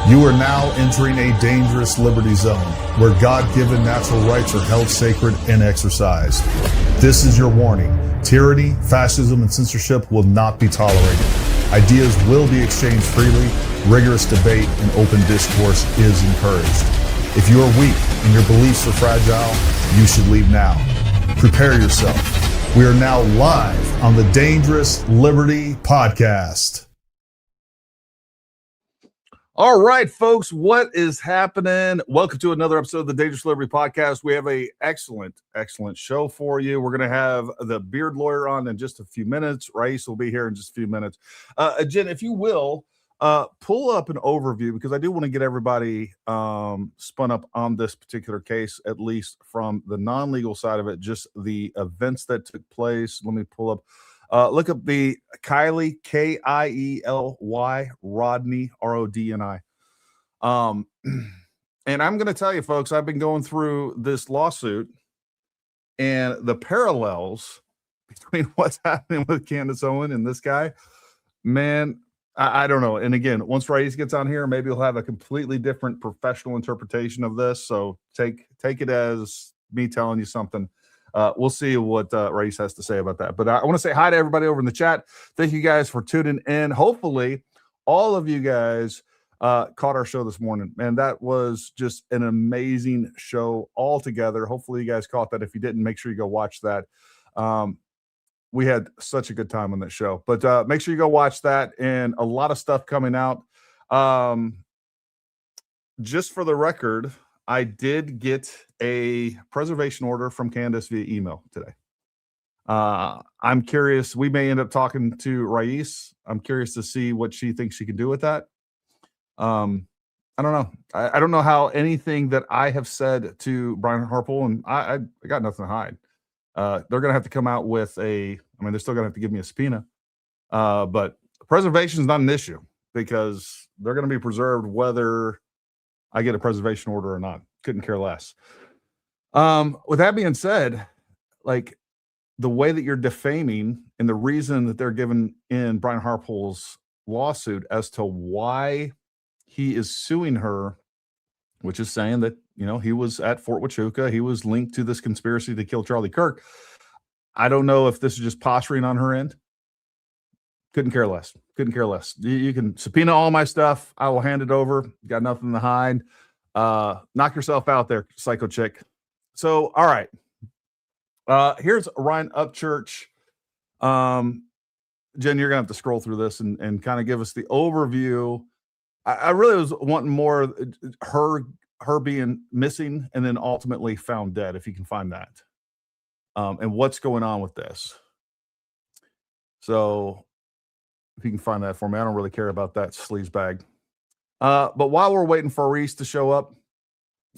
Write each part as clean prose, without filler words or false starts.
You are now entering a dangerous liberty zone where God-given natural rights are held sacred and exercised. This is your warning. Tyranny, fascism, and censorship will not be tolerated. Ideas will be exchanged freely. Rigorous debate and open discourse is encouraged. If you are weak and your beliefs are fragile, you should leave now. Prepare yourself. We are now live on the Dangerous Liberty Podcast. All right, folks, what is happening? Welcome to another episode of the Dangerous Liberty Podcast. We have a excellent show for you. We're going to have the beard lawyer on in just a few minutes. Raees will be here in just a few minutes. Jen, if you will, pull up an overview, because I do want to get everybody spun up on this particular case, at least from the non-legal side of it, just the events that took place. Let me pull up. Look up the Kiely, Kiely Rodni, Rodni. And I'm going to tell you, folks, I've been going through this lawsuit and the parallels between what's happening with Candace Owens and this guy. Man, I don't know. And again, once Raees gets on here, maybe he'll have a completely different professional interpretation of this. So take it as me telling you something. We'll see what Raees has to say about that. But I want to say hi to everybody over in the chat. Thank you guys for tuning in. Hopefully, all of you guys caught our show this morning. Man, that was just an amazing show altogether. Hopefully, you guys caught that. If you didn't, make sure you go watch that. We had such a good time on that show. But make sure you go watch that, and a lot of stuff coming out. Just for the record, I did get a preservation order from Candace via email today. I'm curious. We may end up talking to Raees. I'm curious to see what she thinks she can do with that. I don't know. I don't know how anything that I have said to Brian Harpole, and I got nothing to hide. They're going to have to come out with they're still going to have to give me a subpoena. But preservation is not an issue, because they're going to be preserved whether I get a preservation order or not. Couldn't care less. With that being said, like, the way that you're defaming and the reason that they're giving in Brian Harpole's lawsuit as to why he is suing her, which is saying that, he was at Fort Huachuca, he was linked to this conspiracy to kill Charlie Kirk. I don't know if this is just posturing on her end. Couldn't care less. You can subpoena all my stuff. I will hand it over. Got nothing to hide. Knock yourself out there, psycho chick. So, all right. Here's Ryan Upchurch. Jen, you're going to have to scroll through this and kind of give us the overview. I really was wanting more her being missing and then ultimately found dead, if you can find that. And what's going on with this. So, if you can find that for me. I don't really care about that sleaze bag. But while we're waiting for Raees to show up,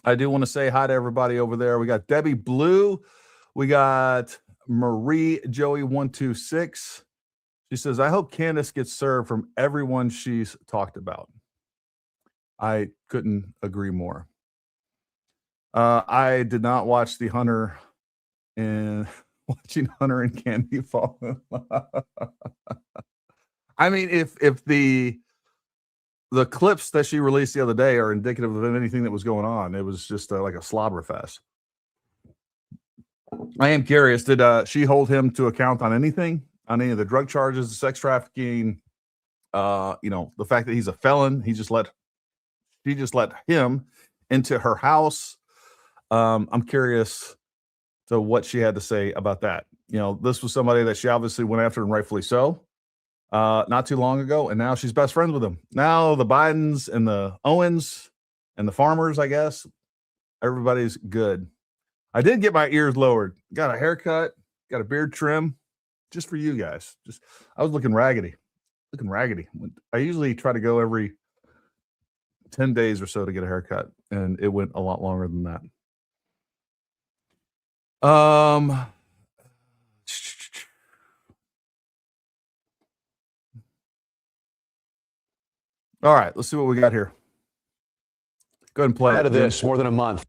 I do want to say hi to everybody over there. We got Debbie Blue. We got Marie Joey 126. She says, I hope Candace gets served from everyone she's talked about. I couldn't agree more. I did not watch the Hunter and watching Hunter and Candy fall in love. I mean, if the clips that she released the other day are indicative of anything that was going on, it was just like a slobber fest. I am curious, did she hold him to account on anything? On any of the drug charges, the sex trafficking, the fact that he's a felon? She just let him into her house. I'm curious to what she had to say about that. This was somebody that she obviously went after, and rightfully so. Not too long ago, and now she's best friends with him. Now the Bidens and the Owens and the Farmers, I guess, everybody's good. I did get my ears lowered, got a haircut, got a beard trim, just for you guys. I was looking raggedy. I usually try to go every 10 days or so to get a haircut, and it went a lot longer than that. All right, let's see what we got here. Go ahead and play. Out of this, more than a month.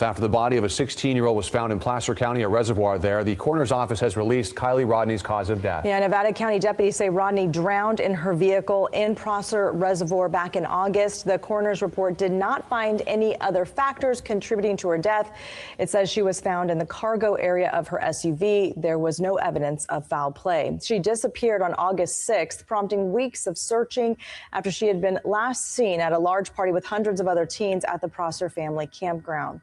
After the body of a 16-year-old was found in Placer County, a reservoir there, the coroner's office has released Kiely Rodni's cause of death. Yeah, Nevada County deputies say Rodni drowned in her vehicle in Placer Reservoir back in August. The coroner's report did not find any other factors contributing to her death. It says she was found in the cargo area of her SUV. There was no evidence of foul play. She disappeared on August 6th, prompting weeks of searching after she had been last seen at a large party with hundreds of other teens at the Placer family campground.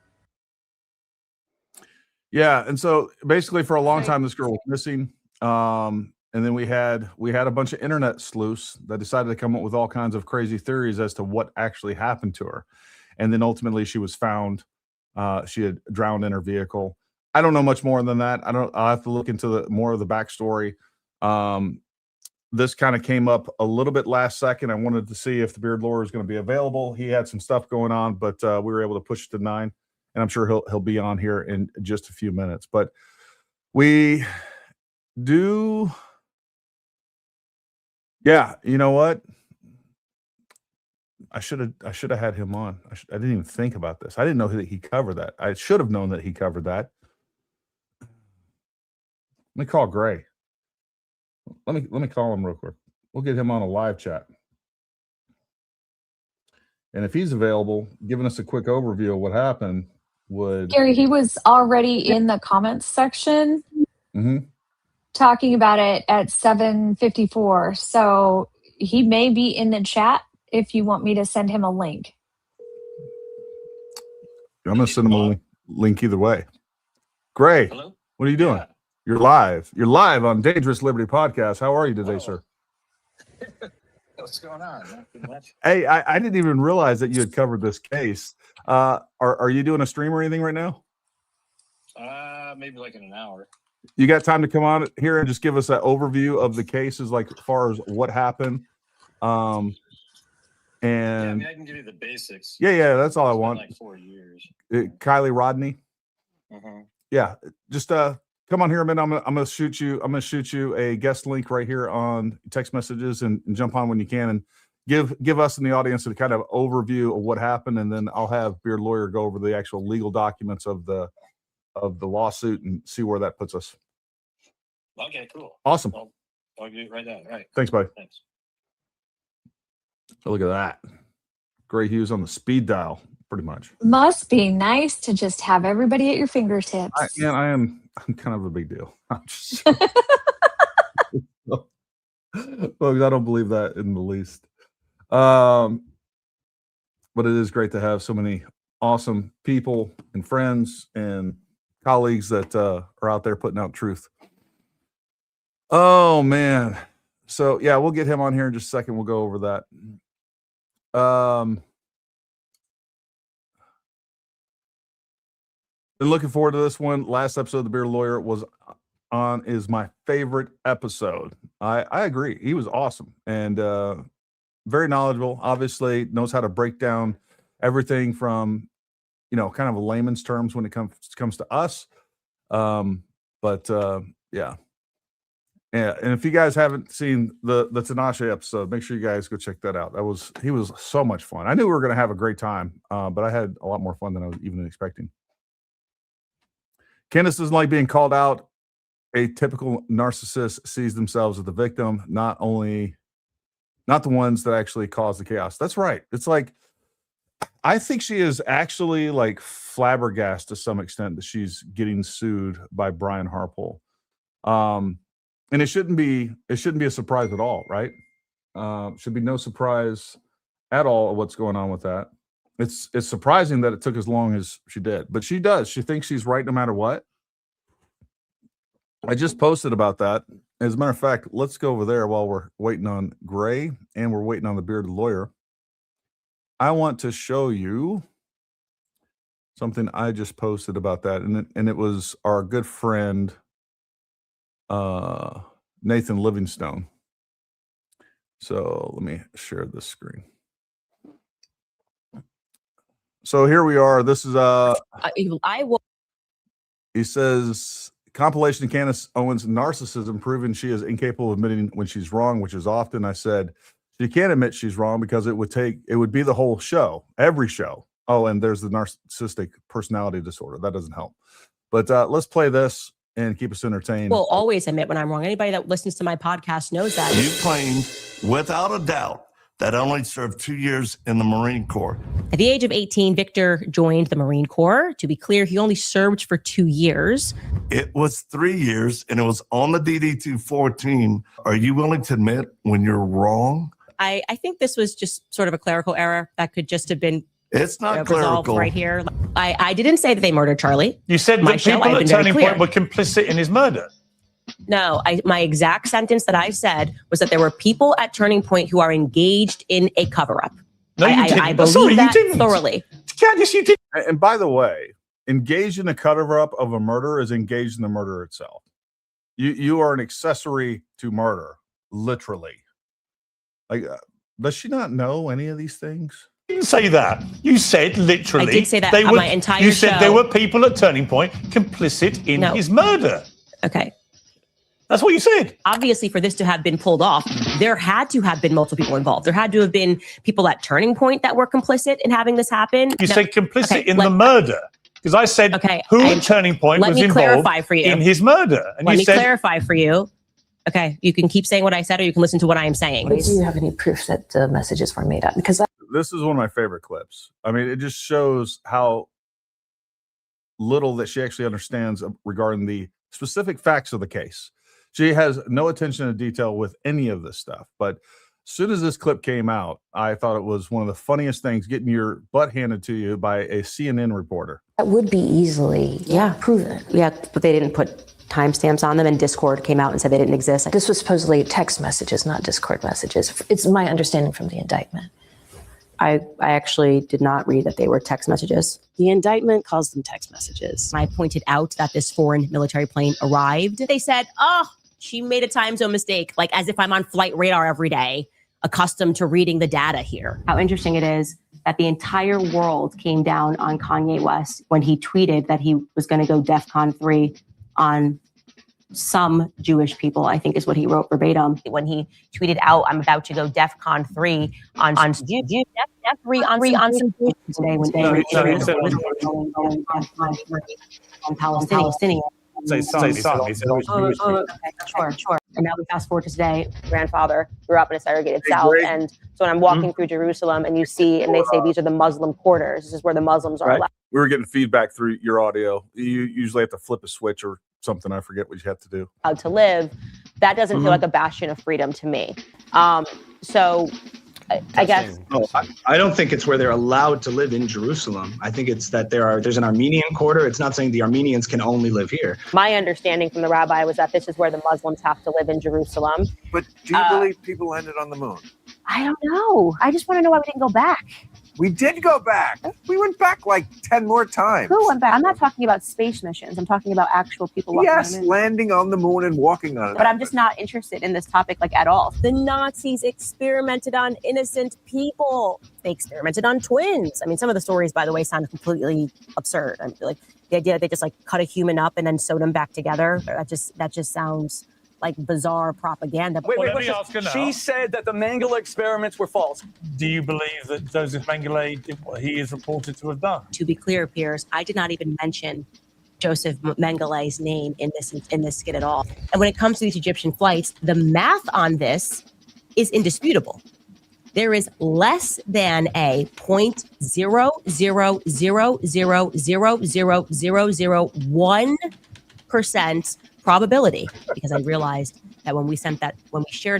Yeah, and so basically for a long time this girl was missing. And then we had a bunch of internet sleuths that decided to come up with all kinds of crazy theories as to what actually happened to her. And then ultimately she was found. She had drowned in her vehicle. I don't know much more than that. I'll have to look into more of the backstory. This kind of came up a little bit last second. I wanted to see if the beard lawyer was going to be available. He had some stuff going on, but we were able to push it to 9. And I'm sure he'll be on here in just a few minutes. But we do, yeah. You know what? I should have had him on. I didn't even think about this. I didn't know that he covered that. I should have known that he covered that. Let me call Gray. Let me call him real quick. We'll get him on a live chat. And if he's available, giving us a quick overview of what happened. Gary, he was already in the comments section talking about it at 7:54. So he may be in the chat if you want me to send him a link. I'm going to send him a link either way. Gray, hello? What are you doing? Yeah. You're live. You're live on Dangerous Liberty Podcast. How are you today, sir? What's going on? Nothing much. Hey, I didn't even realize that you had covered this case. Are you doing a stream or anything right now? Maybe like in an hour. You got time to come on here and just give us an overview of the cases, like as far as what happened? And yeah, I mean, I can give you the basics. Yeah, that's all I want. Like 4 years. Kylie Rodni. Yeah, just come on here a minute. I'm gonna shoot you. I'm gonna shoot you a guest link right here on text messages and jump on when you can and give us and the audience a kind of overview of what happened, and then I'll have Beard Lawyer go over the actual legal documents of the lawsuit and see where that puts us. Okay, cool. Awesome. I'll do it right now. All right. Thanks, buddy. Thanks. So look at that. Gray Hughes on the speed dial, pretty much. Must be nice to just have everybody at your fingertips. I'm kind of a big deal. I'm just folks, I don't believe that in the least. But it is great to have so many awesome people and friends and colleagues that are out there putting out truth. Oh man. So yeah, we'll get him on here in just a second. We'll go over that. Been looking forward to this one. Last episode of The Beard Lawyer is my favorite episode. I agree. He was awesome and very knowledgeable. Obviously knows how to break down everything from, kind of a layman's terms when it comes to us. Yeah. Yeah, and if you guys haven't seen the Tinashe episode, make sure you guys go check that out. He was so much fun. I knew we were going to have a great time, but I had a lot more fun than I was even expecting. Candace doesn't like being called out. A typical narcissist sees themselves as the victim, not the ones that actually cause the chaos. That's right. It's like, I think she is actually like flabbergasted to some extent that she's getting sued by Brian Harpole. And it shouldn't be a surprise at all, right? Should be no surprise at all of what's going on with that. It's surprising that it took as long as she did, but she does. She thinks she's right no matter what. I just posted about that. As a matter of fact, let's go over there while we're waiting on Gray and we're waiting on the Bearded Lawyer. I want to show you something I just posted about that, and it was our good friend Nathan Livingstone. So let me share this screen. So here we are. This is he says compilation of Candace Owens' narcissism, proving she is incapable of admitting when she's wrong, which is often. I said she can't admit she's wrong because it would be the whole show, every show, Oh, and there's the narcissistic personality disorder. That doesn't help. But let's play this and keep us entertained. Will always admit when I'm wrong. Anybody that listens to my podcast knows that. You claimed, without a doubt, that only served 2 years in the Marine Corps. At the age of 18, Victor joined the Marine Corps. To be clear, he only served for 2 years. It was 3 years, and it was on the DD-214. Are you willing to admit when you're wrong? I think this was just sort of a clerical error that could just have been It's not resolved clerical. right here. I didn't say that they murdered Charlie. You said My that show, people I've at been very Turning clear. Point were complicit in his murder. No, my exact sentence that I said was that there were people at Turning Point who are engaged in a cover-up. No, you didn't. I believe Sorry, that you didn't. thoroughly. Candace, you did. And by the way, engaged in a cover-up of a murder is engaged in the murder itself. You are an accessory to murder, literally. Like, does she not know any of these things? You didn't say that. You said literally. I did say that they on were, my entire You said show. there were people at Turning Point complicit in No. his murder. Okay. That's what you said. Obviously, for this to have been pulled off, there had to have been multiple people involved. There had to have been people at Turning Point that were complicit in having this happen. You No. said complicit Okay, in the murder. Because I said who at Turning Point let was me involved clarify for you. in his murder. And Let you me said, clarify for you. Okay, you can keep saying what I said, or you can listen to what I am saying. But do you have any proof that the messages were made up? Because This is one of my favorite clips. I mean, it just shows how little that she actually understands regarding the specific facts of the case. She has no attention to detail with any of this stuff. But as soon as this clip came out, I thought it was one of the funniest things, getting your butt handed to you by a CNN reporter. that would be easily proven. Yeah, but they didn't put timestamps on them, and Discord came out and said they didn't exist. This was supposedly text messages, not Discord messages. It's my understanding from the indictment. I actually did not read that they were text messages. The indictment calls them text messages. I pointed out that this foreign military plane arrived. They said, oh, she made a time zone mistake, like as if I'm on flight radar every day, accustomed to reading the data here. How interesting it is that the entire world came down on Kanye West when he tweeted that he was going to go DEFCON 3 on some Jewish people, I think is what he wrote verbatim. When he tweeted out, I'm about to go DEFCON 3 on Jews. DEF 3 on some Jews today when they were on Palestinians. say son. He said, Sure. And now we fast forward to today. Grandfather grew up in a segregated South. And so when I'm walking through Jerusalem and you see, and they say these are the Muslim quarters, this is where the Muslims are allowed. We were getting feedback through your audio. You usually have to flip a switch or something. I forget what you have to do. To live, that doesn't feel like a bastion of freedom to me. So I guess. No, I don't think it's where they're allowed to live in Jerusalem. I think it's that there's an Armenian quarter. It's not saying the Armenians can only live here. My understanding from the rabbi was that this is where the Muslims have to live in Jerusalem. But do you believe people landed on the moon? I don't know. I just want to know why we didn't go back. We did go back. We went back like 10 more times. Who went back? I'm not talking about space missions. I'm talking about actual people walking on Yes, the moon. landing on the moon and walking on it. But I'm just not interested in this topic like at all. The Nazis experimented on innocent people. They experimented on twins. I mean, some of the stories, by the way, sound completely absurd. I mean, like the idea that they just like cut a human up and then sewed them back together. That just sounds like bizarre propaganda. She said that the Mengele experiments were false. do you believe that Joseph Mengele did what he is reported to have done? To be clear, Piers, I did not even mention Joseph Mengele's name in this skit at all. And when it comes to these Egyptian flights, the math on this is indisputable. There is less than a 0.000000001% probability, because I realized that when we shared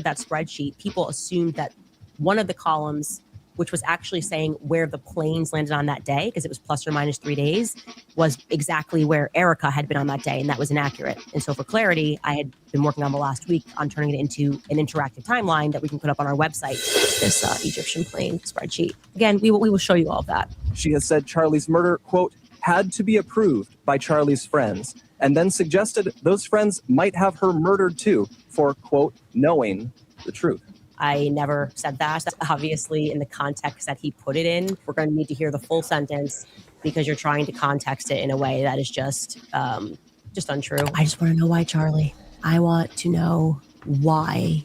that spreadsheet, people assumed that one of the columns, which was actually saying where the planes landed on that day, because it was plus or minus 3 days, was exactly where Erica had been on that day, and that was inaccurate. And so for clarity, I had been working on the last week on turning it into an interactive timeline that we can put up on our website, this Egyptian plane spreadsheet. Again, we will show you all of that. She has said Charlie's murder, quote, had to be approved by Charlie's friends, and then suggested those friends might have her murdered too for, quote, knowing the truth. I never said that. Obviously, in the context that he put it in, we're going to need to hear the full sentence because you're trying to context it in a way that is just untrue. I just want to know why, Charlie. I want to know why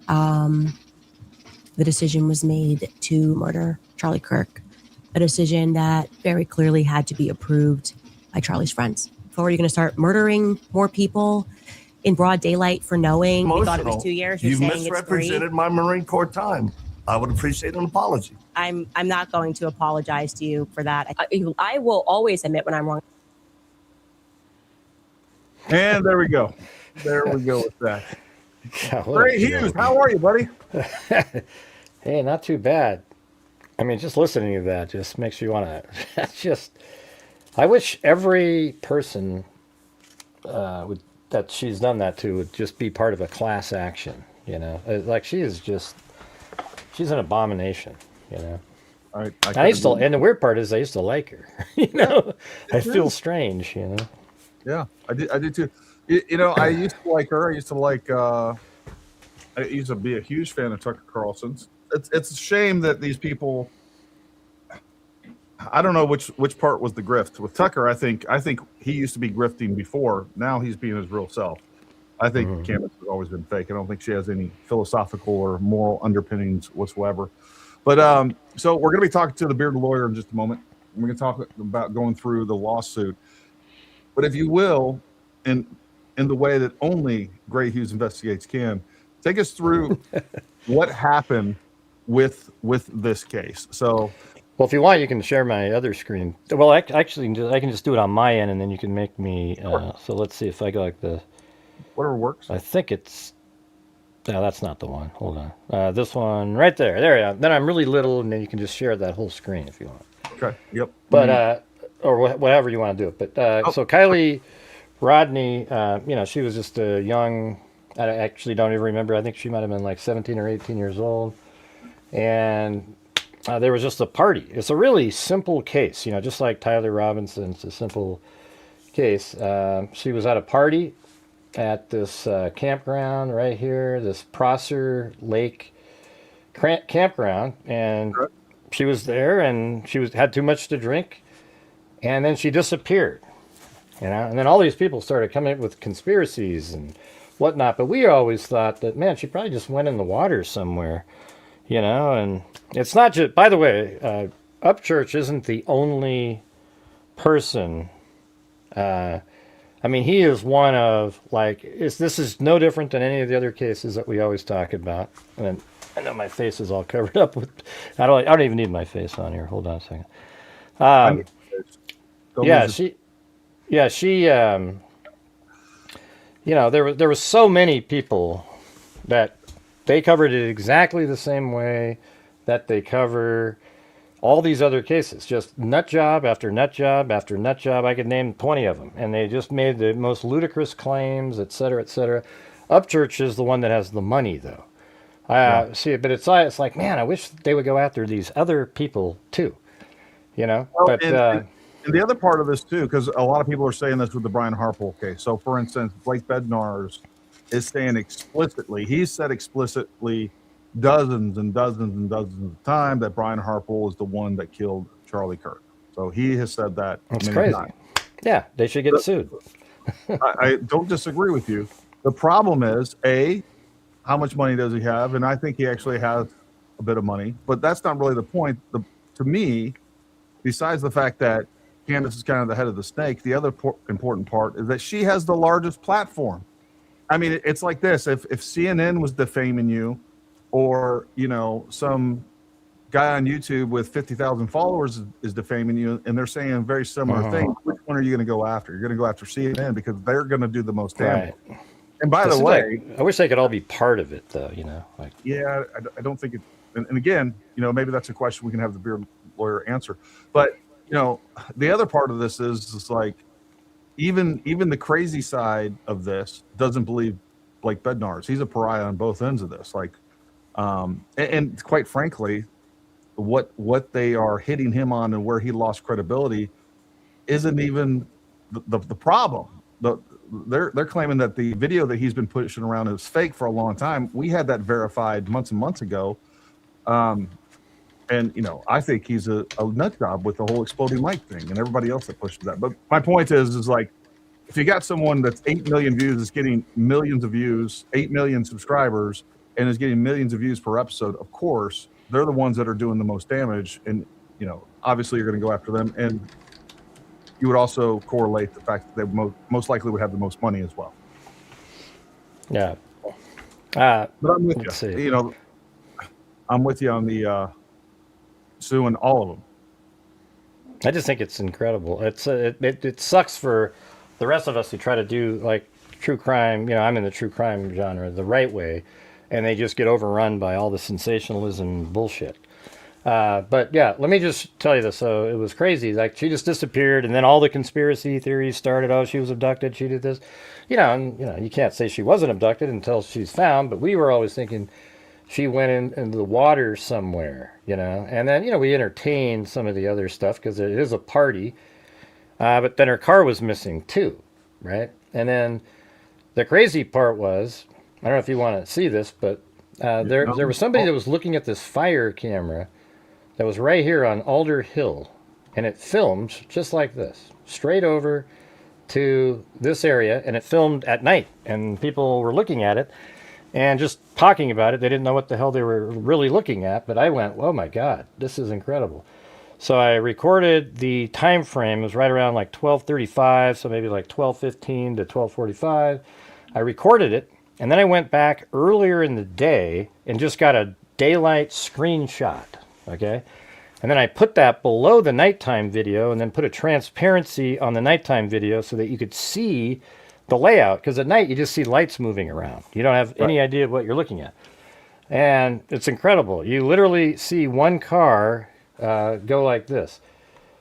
the decision was made to murder Charlie Kirk. a decision that very clearly had to be approved by Charlie's friends. So are you going to start murdering more people in broad daylight for knowing? We thought it was 2 years. You're You saying it's 3. misrepresented my Marine Corps time. I would appreciate an apology. I'm not going to apologize to you for that. I will always admit when I'm wrong. And there we go. There we go with that. God, Ray Hughes, how are you, buddy? Hey, not too bad. I mean, just listening to that just makes you want to. That's just. I wish every person that she's done that to would just be part of a class action. You know, like she's an abomination. You know. And the weird part is I used to like her. You know, I feel strange. You know. Yeah, I did too. You know, I used to like her. I used to be a huge fan of Tucker Carlson's. It's a shame that these people. I don't know which part was the grift with Tucker. I think he used to be grifting before. Now he's being his real self. I think Candace has always been fake. I don't think she has any philosophical or moral underpinnings whatsoever. But so we're going to be talking to the bearded lawyer in just a moment. We're going to talk about going through the lawsuit. But if you will, in the way that only Gray Hughes Investigates can, take us through what happened with this case. So, well, if you want, you can share my other screen. Well, I can just do it on my end, and then you can make me. So let's see if I go like the. Whatever works. I think it's. No, that's not the one. Hold on. This one right there. There you go. Then I'm really little, and then you can just share that whole screen if you want. Okay. Yep. But or whatever you want to do it. But so Kiely Rodni, you know, she was just a young. I actually don't even remember. I think she might have been like 17 or 18 years old, and there was just a party. It's a really simple case, you know, just like Tyler Robinson's a simple case. She was at a party at this campground right here, this Prosser Lake campground, and she was there, and she had too much to drink, and then she disappeared, you know. And then all these people started coming up with conspiracies and whatnot, but we always thought that, man, she probably just went in the water somewhere, you know. And it's not just, by the way, Upchurch isn't the only person. I mean, he is one of, like, this is no different than any of the other cases that we always talk about. And I know my face is all covered up with, I don't even need my face on here. Hold on a second. She, you know, there was so many people that they covered it exactly the same way that they cover all these other cases, just nut job after nut job after nut job. I could name 20 of them, and they just made the most ludicrous claims, et cetera, et cetera. Upchurch is the one that has the money, though. See, but it's like, man, I wish they would go after these other people too, you know. Well, but and the other part of this too, because a lot of people are saying this with the Brian Harpole case. So, for instance, Blake Bednarz is saying explicitly, he's said explicitly dozens and dozens and dozens of times that Brian Harpole is the one that killed Charlie Kirk. So he has said that. That's crazy. Times. Yeah, they should get sued. I don't disagree with you. The problem is, how much money does he have? And I think he actually has a bit of money, but that's not really the point. To me, besides the fact that Candace is kind of the head of the snake, the other important part is that she has the largest platform. I mean, it's like this. If CNN was defaming you, or, you know, some guy on YouTube with 50,000 followers is defaming you, and they're saying very similar things, which one are you going to go after? You're going to go after CNN because they're going to do the most damage. Right. And by the way, I wish they could all be part of it, though, you know. Like, yeah, I don't think it. And again, you know, maybe that's a question we can have the beard lawyer answer. But, you know, the other part of this is like, even the crazy side of this doesn't believe Blake Bednarz. He's a pariah on both ends of this. Like, and quite frankly, what they are hitting him on and where he lost credibility isn't even the problem. They're claiming that the video that he's been pushing around is fake for a long time. We had that verified months and months ago. And, you know, I think he's a nut job with the whole exploding mic thing and everybody else that pushes that. But my point is like, if you got someone that's 8 million views, is getting millions of views, 8 million subscribers, and is getting millions of views per episode, of course, they're the ones that are doing the most damage. And obviously you're going to go after them, and you would also correlate the fact that they most likely would have the most money as well. Yeah. But I'm with let's you. see. I'm with you on the suing all of them. I just think it's incredible. It sucks for the rest of us who try to do like true crime. I'm in the true crime genre the right way, and they just get overrun by all the sensationalism bullshit. But yeah, let me just tell you this. So it was crazy. Like she just disappeared, and then all the conspiracy theories started. Oh, she was abducted. She did this. You can't say she wasn't abducted until she's found. But we were always thinking she went into the water somewhere. And then we entertained some of the other stuff because it is a party. But then her car was missing too, right? And then the crazy part was, I don't know if you want to see this, but there was somebody that was looking at this fire camera that was right here on Alder Hill, and it filmed just like this, straight over to this area, and it filmed at night, and people were looking at it and just talking about it. They didn't know what the hell they were really looking at, but I went, oh my God, this is incredible. So I recorded the time frame. It was right around like 12:35, so maybe like 12:15 to 12:45. I recorded it, and then I went back earlier in the day and just got a daylight screenshot, okay? And then I put that below the nighttime video and then put a transparency on the nighttime video so that you could see the layout, because at night you just see lights moving around. You don't have any idea what you're looking at. And it's incredible. You literally see one car go like this.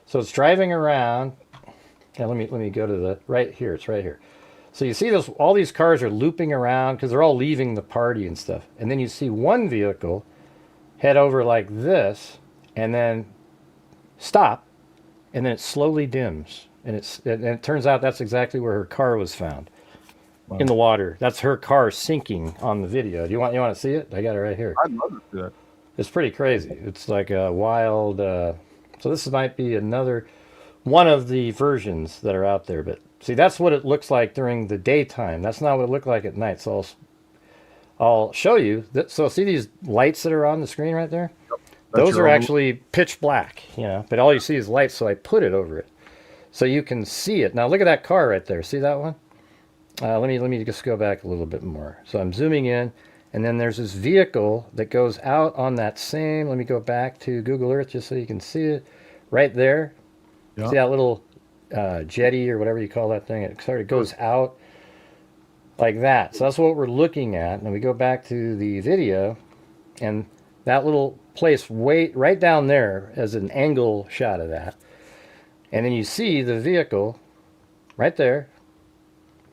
So it's driving around. Yeah, let me go to the right here. It's right here. So you see all these cars are looping around because they're all leaving the party and stuff. And then you see one vehicle head over like this and then stop, and then it slowly dims. And it turns out that's exactly where her car was found. Wow. In the water. That's her car sinking on the video. Do you want to see it? I got it right here. I'd love to see that. It's pretty crazy. It's like a wild. So this might be another one of the versions that are out there. But see, that's what it looks like during the daytime. That's not what it looked like at night. So I'll show you. So see these lights that are on the screen right there? Yep. Those are actually pitch black, but all you see is lights. So I put it over it so you can see it. Now look at that car right there. See that one? Let me just go back a little bit more. So I'm zooming in. And then there's this vehicle that goes out on that same, let me go back to Google Earth just so you can see it right there. Yep. See that little jetty or whatever you call that thing? It sort of goes out like that. So that's what we're looking at. And we go back to the video, and that little place right down there as an angle shot of that. And then you see the vehicle right there.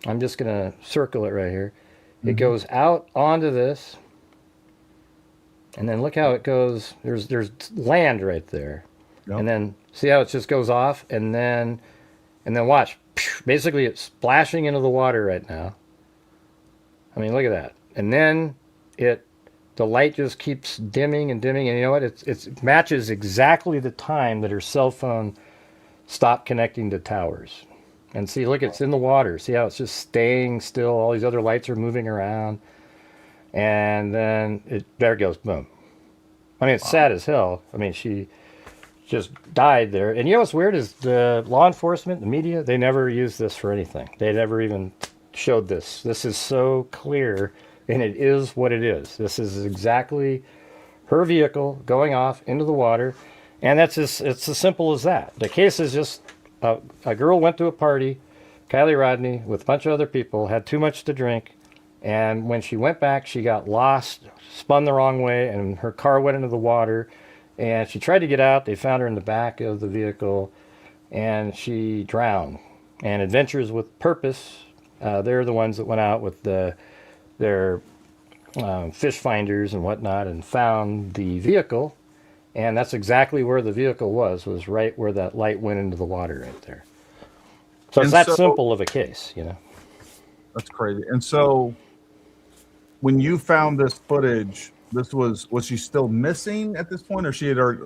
I'm just going to circle it right here. It goes out onto this, and then look how it goes. There's land right there, and then see how it just goes off, and then watch. Basically, it's splashing into the water right now. I mean, look at that, and then the light just keeps dimming and dimming, and you know what? It matches exactly the time that her cell phone stopped connecting to towers. And see, look, it's in the water. See how it's just staying still? All these other lights are moving around. And then there it goes, boom. I mean, it's sad as hell. I mean, she just died there. And you know what's weird is the law enforcement, the media, they never used this for anything. They never even showed this. This is so clear, and it is what it is. This is exactly her vehicle going off into the water. And it's as simple as that. The case is just... a girl went to a party, Kiely Rodni, with a bunch of other people, had too much to drink, and when she went back, she got lost, spun the wrong way, and her car went into the water, and she tried to get out. They found her in the back of the vehicle, and she drowned. And Adventures with Purpose, they're the ones that went out with their fish finders and whatnot and found the vehicle. And that's exactly where the vehicle was right where that light went into the water right there. So it's that simple of a case, That's crazy. And so when you found this footage, was she still missing at this point, or she had already...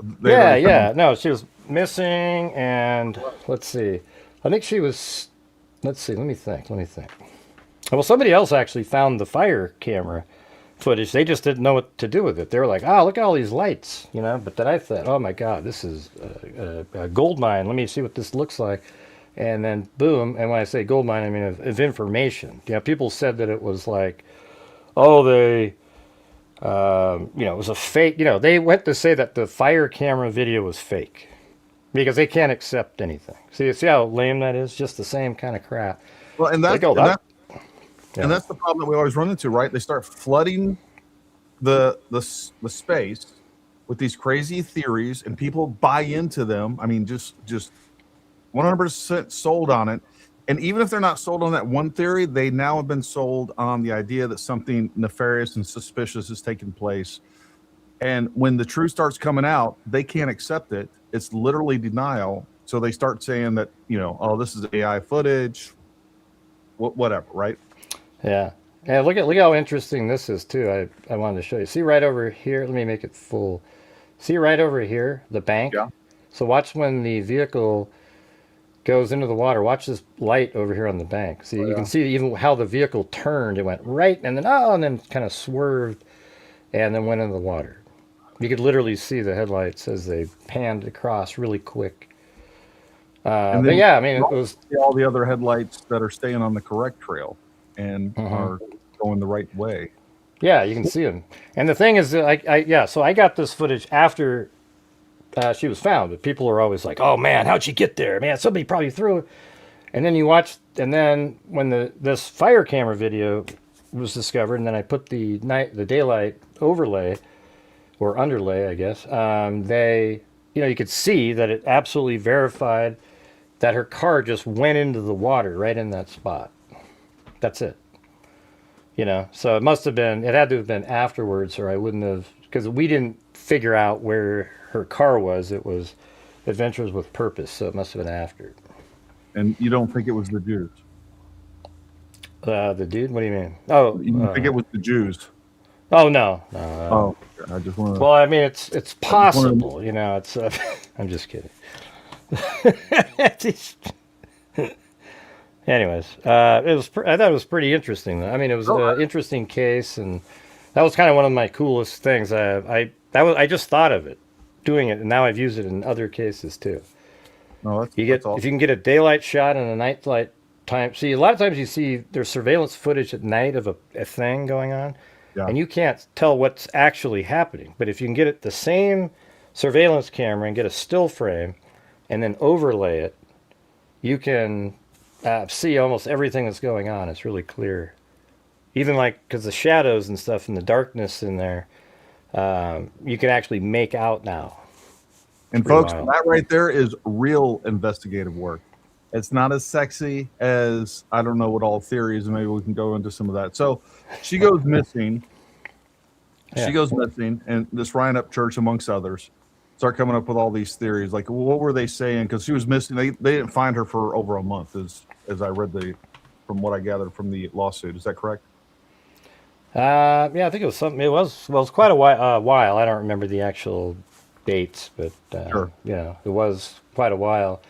No, she was missing, and let's see. I think she was... Let's see, let me think. Well, somebody else actually found the footage. They just didn't know what to do with it. They were like, oh, look at all these lights, you know. But then I thought, oh my God, this is a gold mine. Let me see what this looks like. And then boom. And when I say gold mine, I mean of information. You know, people said that it was like, oh, they, you know, it was a fake. You know, they went to say that the fire camera video was fake because they can't accept anything. See how lame that is? Just the same kind of crap. Well, and that's the problem that we always run into, right? They start flooding the space with these crazy theories, and people buy into them. I mean, just 100% sold on it. And even if they're not sold on that one theory, they now have been sold on the idea that something nefarious and suspicious is taking place. And when the truth starts coming out, they can't accept it. It's literally denial. So they start saying that, you know, oh, this is AI footage, whatever, right? Yeah. Yeah, look how interesting this is too. I wanted to show you. See right over here, let me make it full. See right over here, the bank? Yeah. So watch when the vehicle goes into the water. Watch this light over here on the bank. See, you can see even how the vehicle turned. It went right and then kind of swerved and then went into the water. You could literally see the headlights as they panned across really quick. But yeah, I mean, it was all the other headlights that are staying on the correct trail and are going the right way. Yeah, you can see them. And the thing is, so I got this footage after she was found, but people are always like, "Oh man, how'd she get there? Man, somebody probably threw it." And then you watch, and then when this fire camera video was discovered, and then I put the daylight overlay or underlay, I guess. You could see that it absolutely verified that her car just went into the water right in that spot. That's it. You know, so it had to have been afterwards, or I wouldn't have, because we didn't figure out where her car was. It was Adventures with Purpose, so it must have been after. And you don't think it was the Jews? The dude? What do you mean? Oh, you think it was the Jews? Oh no. I just want to. Well, I mean, it's possible. You know, it's. I'm just kidding. Anyways, I thought it was pretty interesting. Though. I mean, it was an interesting case, and that was kind of one of my coolest things. I just thought of it, doing it, and now I've used it in other cases too. No, if you can get a daylight shot and a nightlight time. See, a lot of times you see there's surveillance footage at night of a thing going on, and you can't tell what's actually happening. But if you can get the same surveillance camera and get a still frame, and then overlay it, you can see almost everything that's going on. It's really clear. Even because the shadows and stuff and the darkness in there, you can actually make out now. And folks, that right there is real investigative work. It's not as sexy as, I don't know what all theories, and maybe we can go into some of that. So she goes missing. Yeah. She goes missing, and this Ryan Upchurch, amongst others, start coming up with all these theories. Like, what were they saying? Because she was missing. They didn't find her for over a month, as I read from what I gathered from the lawsuit. Is that correct? Yeah, I think it was something. It was quite a while. I don't remember the actual dates, but sure. Yeah, it was quite a while.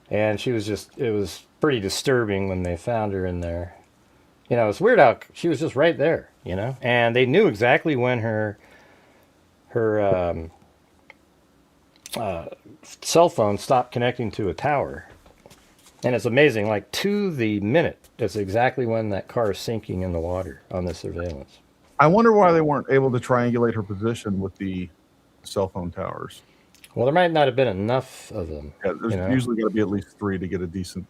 And she was it was pretty disturbing when they found her in there. You know, it's weird how she was just right there, you know, and they knew exactly when her cell phone stopped connecting to a tower. And it's amazing, like to the minute, that's exactly when that car is sinking in the water on the surveillance. I wonder why they weren't able to triangulate her position with the cell phone towers. Well, there might not have been enough of them. Yeah, there's usually got to be at least 3 to get a decent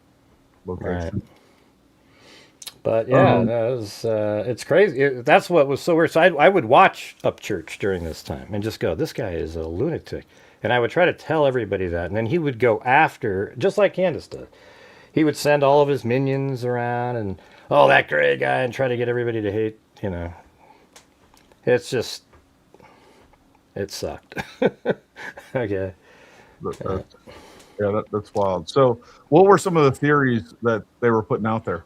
location. Right. But yeah, it's crazy. That's what was so weird. So I would watch Upchurch during this time and just go, this guy is a lunatic. And I would try to tell everybody that. And then he would go after, just like Candace did. He would send all of his minions around and, oh, that great guy, and try to get everybody to hate, you know. It's just, it sucked. Okay. That's wild. So what were some of the theories that they were putting out there?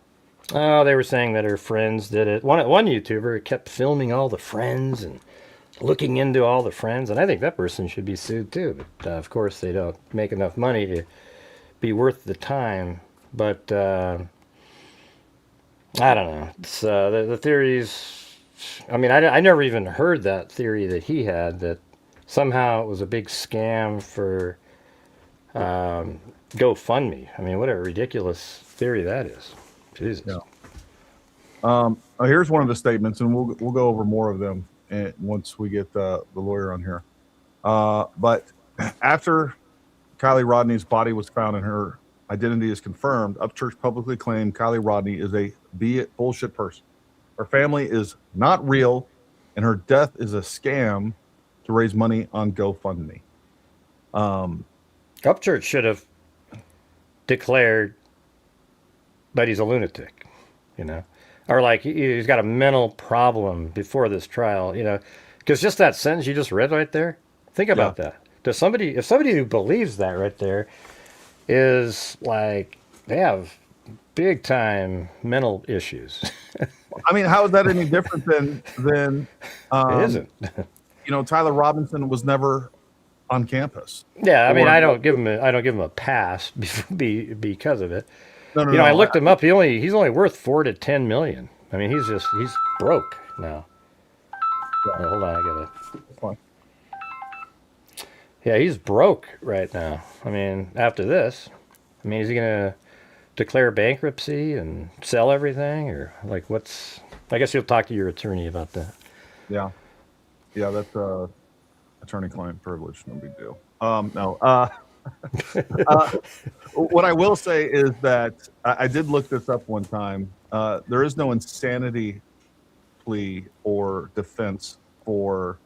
Oh, they were saying that her friends did it. One YouTuber kept filming all the friends and looking into all the friends, and I think that person should be sued too. But of course, they don't make enough money to be worth the time. But I don't know. It's, the theories I mean, I never even heard that theory that he had, that somehow it was a big scam for GoFundMe. I mean, what a ridiculous theory that is. Jesus. Yeah. Here's one of the statements, and we'll go over more of them once we get the lawyer on here. But after Kiely Rodni's body was found and her identity is confirmed, Upchurch publicly claimed Kiely Rodni is a bullshit person. Her family is not real, and her death is a scam to raise money on GoFundMe. Upchurch should have declared that he's a lunatic, or like he's got a mental problem before this trial, because just that sentence you just read right there, think about that. If somebody who believes that right there is like, they have big time mental issues. I mean, how is that any different than it isn't. Tyler Robinson was never on campus. Yeah, I mean, I don't give him a pass because of it. No, I looked him up. He's only worth $4 to $10 million. I mean, he's broke now. Yeah. Hold on, I got it. Yeah, he's broke right now. I mean, after this, is he gonna declare bankruptcy and sell everything, or like what's? I guess you'll talk to your attorney about that. Yeah, that's attorney-client privilege. No big deal. No. What I will say is that I did look this up one time. There is no insanity plea or defense for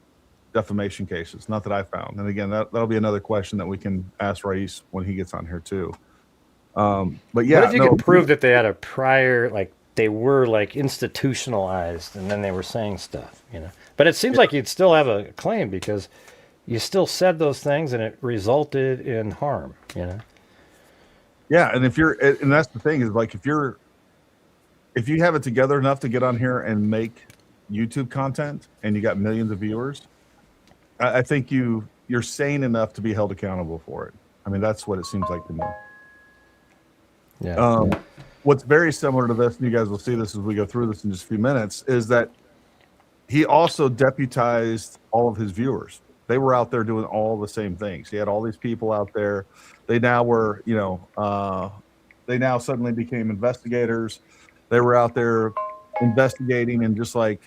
defamation cases, not that I found. And again, that'll be another question that we can ask Raees when he gets on here too. But yeah, what if you could prove that they had a prior, like they were like institutionalized and then they were saying stuff, But it seems like you'd still have a claim because you still said those things and it resulted in harm, Yeah, and and that's the thing is, like, if you have it together enough to get on here and make YouTube content and you got millions of viewers, I think you're sane enough to be held accountable for it. I mean, that's what it seems like to me. Yeah. What's very similar to this, and you guys will see this as we go through this in just a few minutes, is that he also deputized all of his viewers. They were out there doing all the same things. He had all these people out there. They now were, they now suddenly became investigators. They were out there investigating, and just like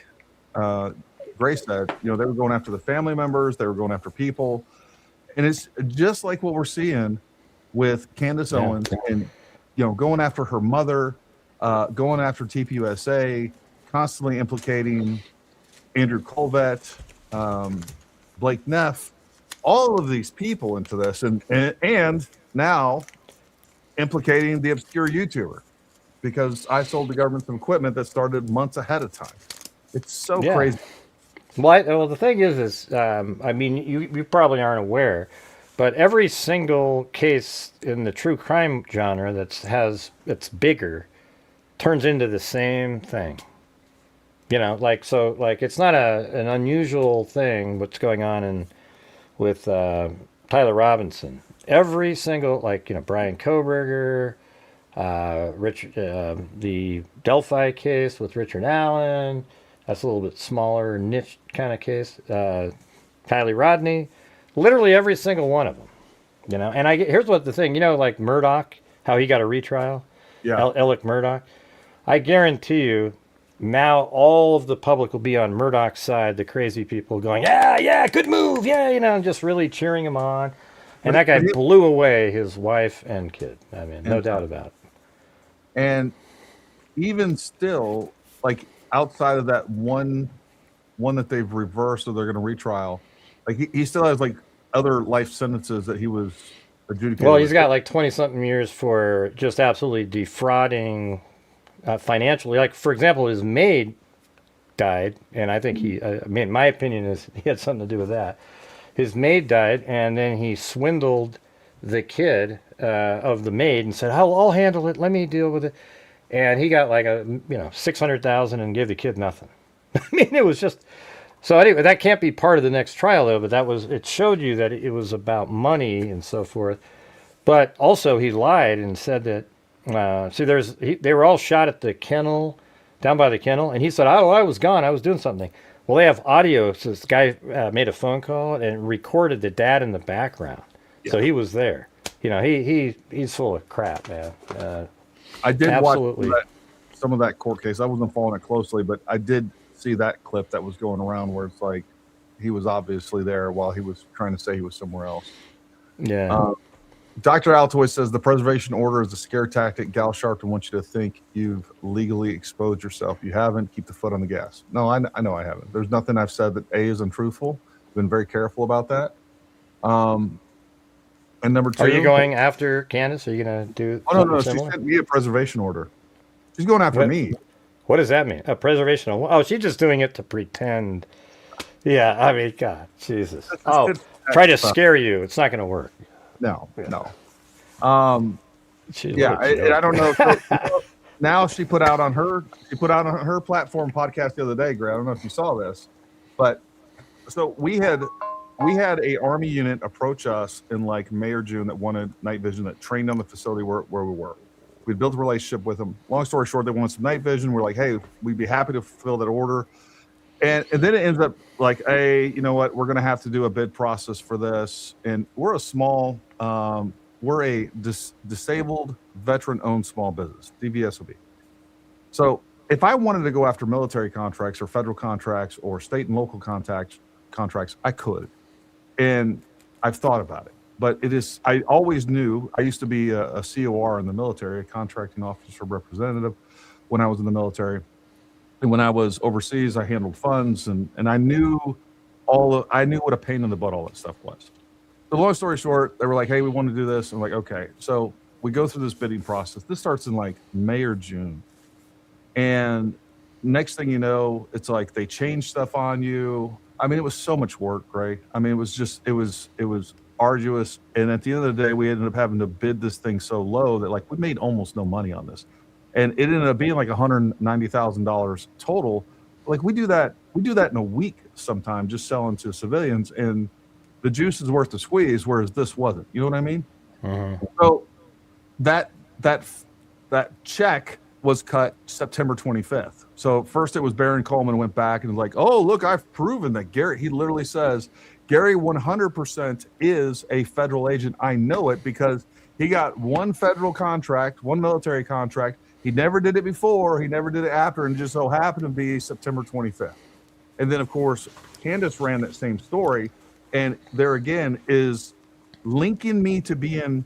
Grace said, they were going after the family members. They were going after people. And it's just like what we're seeing with Candace Owens and, going after her mother, going after TPUSA, constantly implicating Andrew Colvett, Blake Neff, all of these people into this, and now implicating the obscure YouTuber, because I sold the government some equipment that started months ahead of time. It's so crazy. Well, the thing is, you probably aren't aware, but every single case in the true crime genre that's bigger turns into the same thing. It's not an unusual thing what's going on with Tyler Robinson. Every single, Brian Koberger, the Delphi case with Richard Allen, that's a little bit smaller niche kind of case. Kiely Rodni, literally every single one of them. And here's what the thing, like Murdoch, how he got a retrial. Yeah. Alec Murdoch. I guarantee you, now all of the public will be on Murdoch's side, the crazy people going, yeah, good move, and just really cheering him on. And that guy blew away his wife and kid. I mean, no doubt about it. And even still, like, outside of that one that they've reversed or they're going to retrial, like he still has like other life sentences that he was adjudicated. Well, he's got like 20-something years for just absolutely defrauding financially. Like, for example, his maid died, and I think my opinion is he had something to do with that. His maid died, and then he swindled the kid of the maid and said, I'll handle it. Let me deal with it. And he got like $600,000 and gave the kid nothing. I mean, it was just, so anyway, that can't be part of the next trial though, but it showed you that it was about money and so forth. But also he lied and said that, they were all shot at the kennel down by the kennel, and he said, "Oh, I was gone. I was doing something." Well, they have audio. So this guy made a phone call and recorded the dad in the background, so he was there. You know, he's full of crap, man. I did absolutely watch some of that court case. I wasn't following it closely, but I did see that clip that was going around where it's like he was obviously there while he was trying to say he was somewhere else. Yeah. Dr. Altoid says the preservation order is a scare tactic. Gal Sharpton wants you to think you've legally exposed yourself. You haven't. Keep the foot on the gas. No, I know I haven't. There's nothing I've said that is untruthful. I've been very careful about that. And number two, are you going after Candace? Are you going to do? Oh no, similar? She sent me a preservation order. She's going after me. What does that mean? A preservation? Oh, she's just doing it to pretend. Yeah, I mean, God, Jesus. Try to scare you. It's not going to work. No. Yeah, I don't know. So, now she put out on her platform podcast the other day, Greg. I don't know if you saw this, but so we had a Army unit approach us in like May or June that wanted night vision, that trained on the facility where we were. We built a relationship with them. Long story short, they wanted some night vision. We're like, hey, we'd be happy to fulfill that order. And then it ends up like, hey, you know what? We're going to have to do a bid process for this. And we're a small, we're a disabled veteran-owned small business, DVSOB. So if I wanted to go after military contracts or federal contracts or state and local contracts, I could. And I've thought about it. But I always knew, I used to be a COR in the military, a contracting officer representative when I was in the military. And when I was overseas, I handled funds, and I knew what a pain in the butt all that stuff was. The long story short, they were like, hey, we want to do this. I'm like, okay. So we go through this bidding process. This starts in like May or June. And next thing you know, it's like they change stuff on you. I mean, it was so much work, right? I mean, it was arduous. And at the end of the day, we ended up having to bid this thing so low that like we made almost no money on this. And it ended up being like $190,000 total. Like we do that in a week sometimes, just selling to civilians, and the juice is worth the squeeze, whereas this wasn't. You know what I mean? Mm-hmm. So that check was cut September 25th. So first it was Baron Coleman went back and was like, oh, look, I've proven that Gary, he literally says, Gary 100% is a federal agent. I know it because he got one federal contract, one military contract. He never did it before. He never did it after, and just so happened to be September 25th. And then, of course, Candace ran that same story. And there again is linking me to being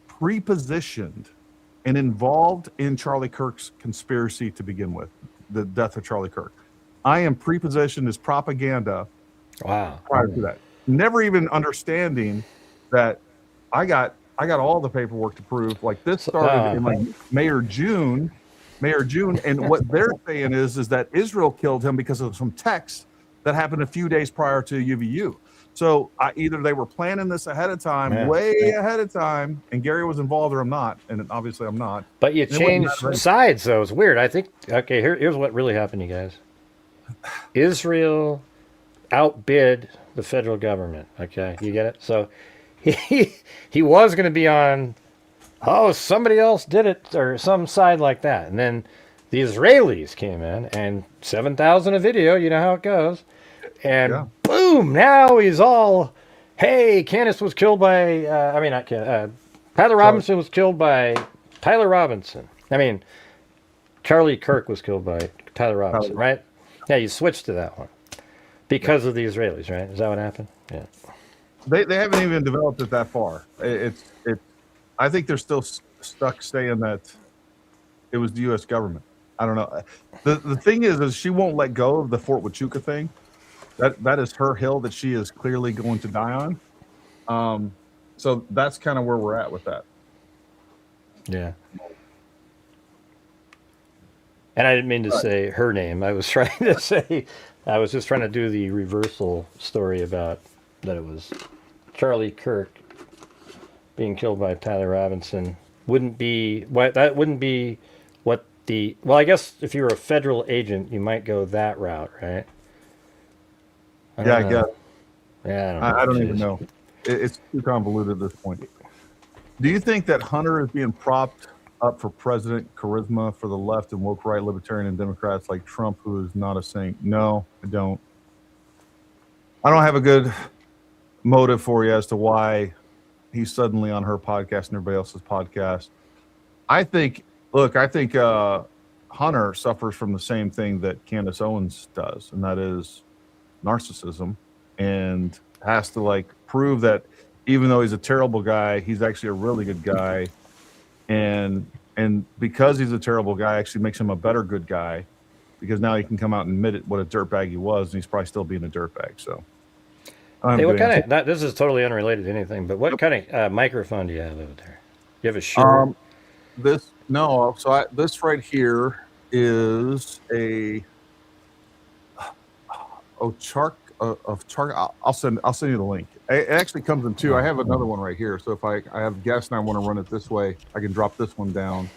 pre-positioned and involved in Charlie Kirk's conspiracy to begin with, the death of Charlie Kirk. I am pre-positioned as propaganda. Wow. Prior to that. Never even understanding that I got all the paperwork to prove. Like this started in like May or June. And what they're saying is that Israel killed him because of some text that happened a few days prior to UVU. So either they were planning this ahead of time, way ahead of time, and Gary was involved, or I'm not. And obviously I'm not. But you changed sides, though. It's weird. I think, okay, here's what really happened, you guys. Israel outbid the federal government. Okay, you get it? So he was going to be on, somebody else did it, or some side like that. And then the Israelis came in, and 7,000 a video, you know how it goes. And boom, now he's all, hey, Candace was killed by, Tyler Robinson was killed by Tyler Robinson. I mean, Charlie Kirk was killed by Tyler Robinson, right? Yeah, you switched to that one because of the Israelis, right? Is that what happened? Yeah. They haven't even developed it that far. I think they're still stuck saying that it was the U.S. government. I don't know. The thing is she won't let go of the Fort Huachuca thing. That is her hill that she is clearly going to die on. So that's kind of where we're at with that. Yeah. And I didn't mean to say her name. I was trying to say, I was just trying to do the reversal story about that it was Charlie Kirk being killed by Tyler Robinson. That wouldn't be what well, I guess if you were a federal agent, you might go that route, right? I guess. Yeah, I don't even know. It's too convoluted at this point. Do you think that Hunter is being propped up for president, charisma for the left and woke right, libertarian and Democrats like Trump, who is not a saint? No, I don't. I don't have a good motive for you as to why he's suddenly on her podcast and everybody else's podcast. I think Hunter suffers from the same thing that Candace Owens does, and that is narcissism, and has to like prove that even though he's a terrible guy, he's actually a really good guy. And because he's a terrible guy actually makes him a better good guy, because now he can come out and admit it, what a dirtbag he was, and he's probably still being a dirtbag. So hey, what kind of, this is totally unrelated to anything, but what kind of microphone do you have over there? You have a Shure? This right here is a Chark. I'll send you the link. It actually comes in two. I have another one right here. So if I have guests and I want to run it this way, I can drop this one down.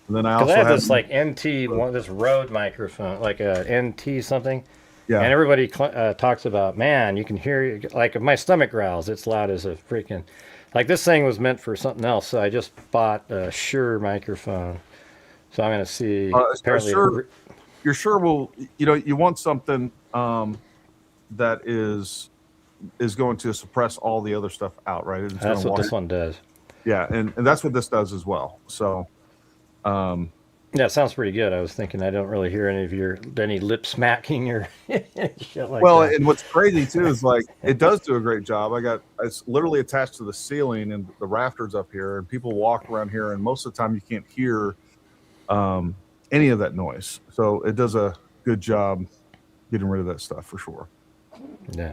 And then I also have this like NT one, this Rode microphone, like a NT something. Yeah. And everybody talks about, man, you can hear, like if my stomach growls, it's loud as a freaking, like this thing was meant for something else. So I just bought a Shure microphone. So I'm going to see. Apparently, you're sure will, you want something that is going to suppress all the other stuff out, right? It's that's what this one does. Yeah, and that's what this does as well. So, yeah, it sounds pretty good. I was thinking I don't really hear any lip smacking or shit like that. And what's crazy too is like it does do a great job. It's literally attached to the ceiling and the rafters up here, and people walk around here, and most of the time you can't hear any of that noise. So it does a good job getting rid of that stuff for sure. Yeah.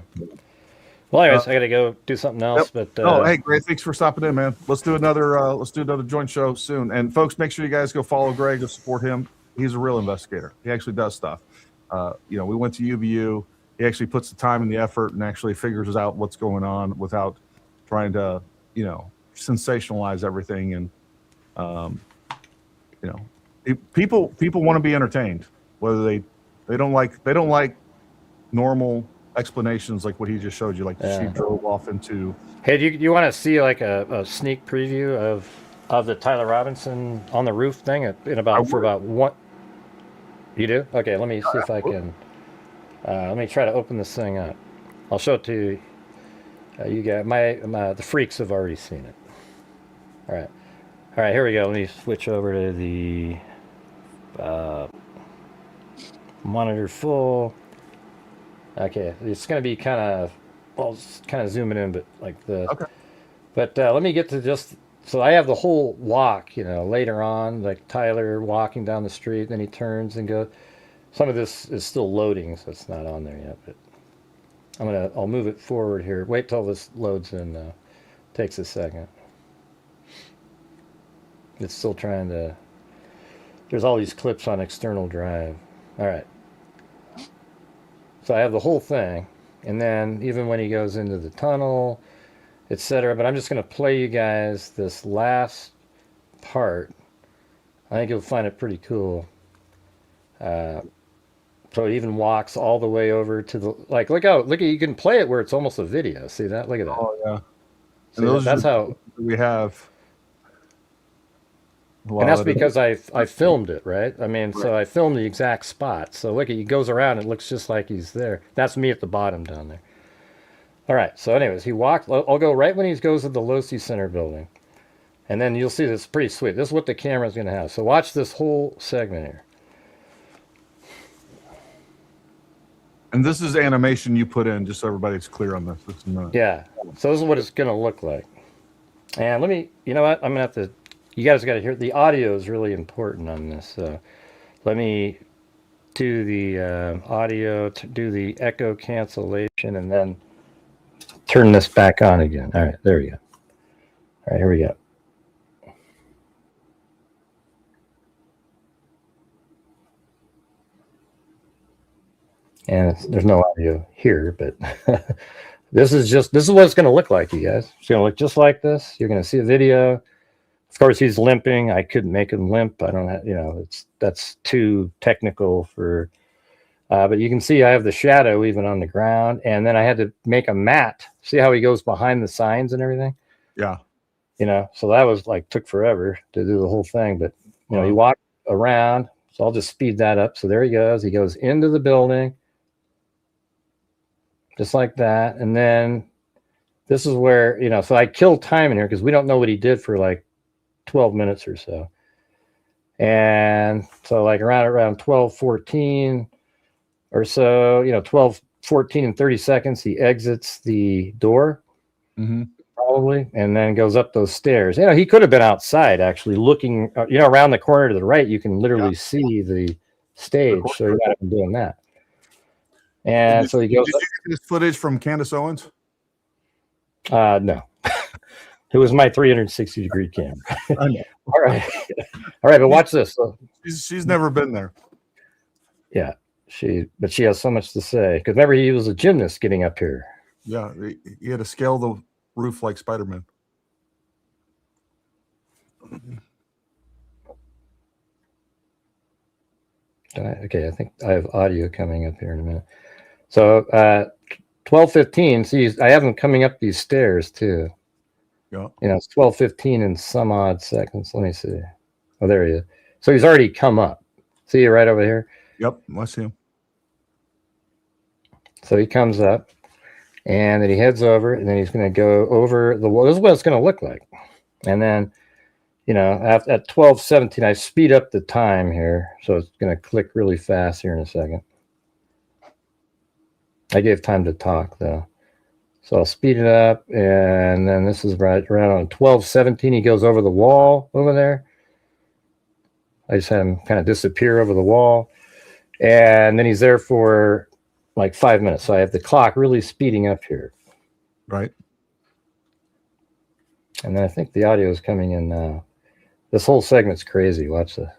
Well, anyways, I got to go do something else. Yep. But hey, Greg, thanks for stopping in, man. Let's do another joint show soon. And folks, make sure you guys go follow Greg to support him. He's a real investigator. He actually does stuff. We went to UVU. He actually puts the time and the effort and actually figures out what's going on without trying to, sensationalize everything. And people want to be entertained, whether they don't like normal explanations like what he just showed you, like she drove off into. Hey, do you want to see like a sneak preview of the Tyler Robinson on the roof thing for about what you do? Okay, let me see if I can. Let me try to open this thing up. I'll show it to you. You guys, the freaks have already seen it. All right, here we go. Let me switch over to the monitor full. Okay, it's going to be kind of zooming in, but like the. Okay. But let me get to so I have the whole walk, later on, like Tyler walking down the street, then he turns and goes. Some of this is still loading, so it's not on there yet, but I'll move it forward here. Wait till this loads in, takes a second. It's still trying to, there's all these clips on external drive. All right. So I have the whole thing, and then even when he goes into the tunnel, etc. But I'm just going to play you guys this last part. I think you'll find it pretty cool. So it even walks all the way over to the, like, look at, you can play it where it's almost a video. See that? Look at that. Oh yeah. And that's how we have. And that's because I filmed it, right? I mean, so I filmed the exact spot. So look, he goes around, it looks just like he's there. That's me at the bottom down there. All right, so anyways, he walked, I'll go right when he goes to the Losi Center building. And then you'll see this is pretty sweet. This is what the camera's going to have. So watch this whole segment here. And this is animation you put in, just so everybody's clear on this. Yeah, so this is what it's going to look like. And let me, you know what, I'm going to have to, you guys got to hear, the audio is really important on this. So let me do the audio, do the echo cancellation, and then turn this back on again. All right, there we go. All right, here we go. And there's no audio here, but this is what it's going to look like, you guys. It's going to look just like this. You're going to see a video. Of course, he's limping. I couldn't make him limp. I don't have, that's too technical for, but you can see I have the shadow even on the ground. And then I had to make a mat. See how he goes behind the signs and everything? Yeah. you know, so that was like took forever to do the whole thing. But you know, he walked around, so I'll just speed that up. So there he goes. He goes into the building, just like that, and then this is where, you know, so I killed time in here because we don't know what he did for like 12 minutes or so. And so like around 12:14 or so, you know, 12:14 and 30 seconds, he exits the door, probably, and then goes up those stairs. You know, he could have been outside actually looking, you know, around the corner to the right, you can literally see the stage. So he might have been doing that. And so he goes. Did you get this footage from Candace Owens? No. It was my 360-degree camera. I know. All right. All right, but watch this. So, she's never been there. Yeah, but she has so much to say. Because remember, he was a gymnast getting up here. Yeah, he had to scale the roof like Spider-Man. Okay, I think I have audio coming up here in a minute. So 12:15. See, I have him coming up these stairs too. Yeah. You know, it's 12:15 and some odd seconds. Let me see. Oh, there he is. So he's already come up. See you right over here? Yep, I see him. So he comes up, and then he heads over, and then he's going to go over the wall. This is what it's going to look like. And then, you know, at 12:17, I speed up the time here. So it's going to click really fast here in a second. I gave time to talk, though. So I'll speed it up, and then this is right around on 12:17. He goes over the wall over there. I just had him kind of disappear over the wall, and then he's there for like 5 minutes. So I have the clock really speeding up here. Right. And then I think the audio is coming in now. This whole segment's crazy. Watch this.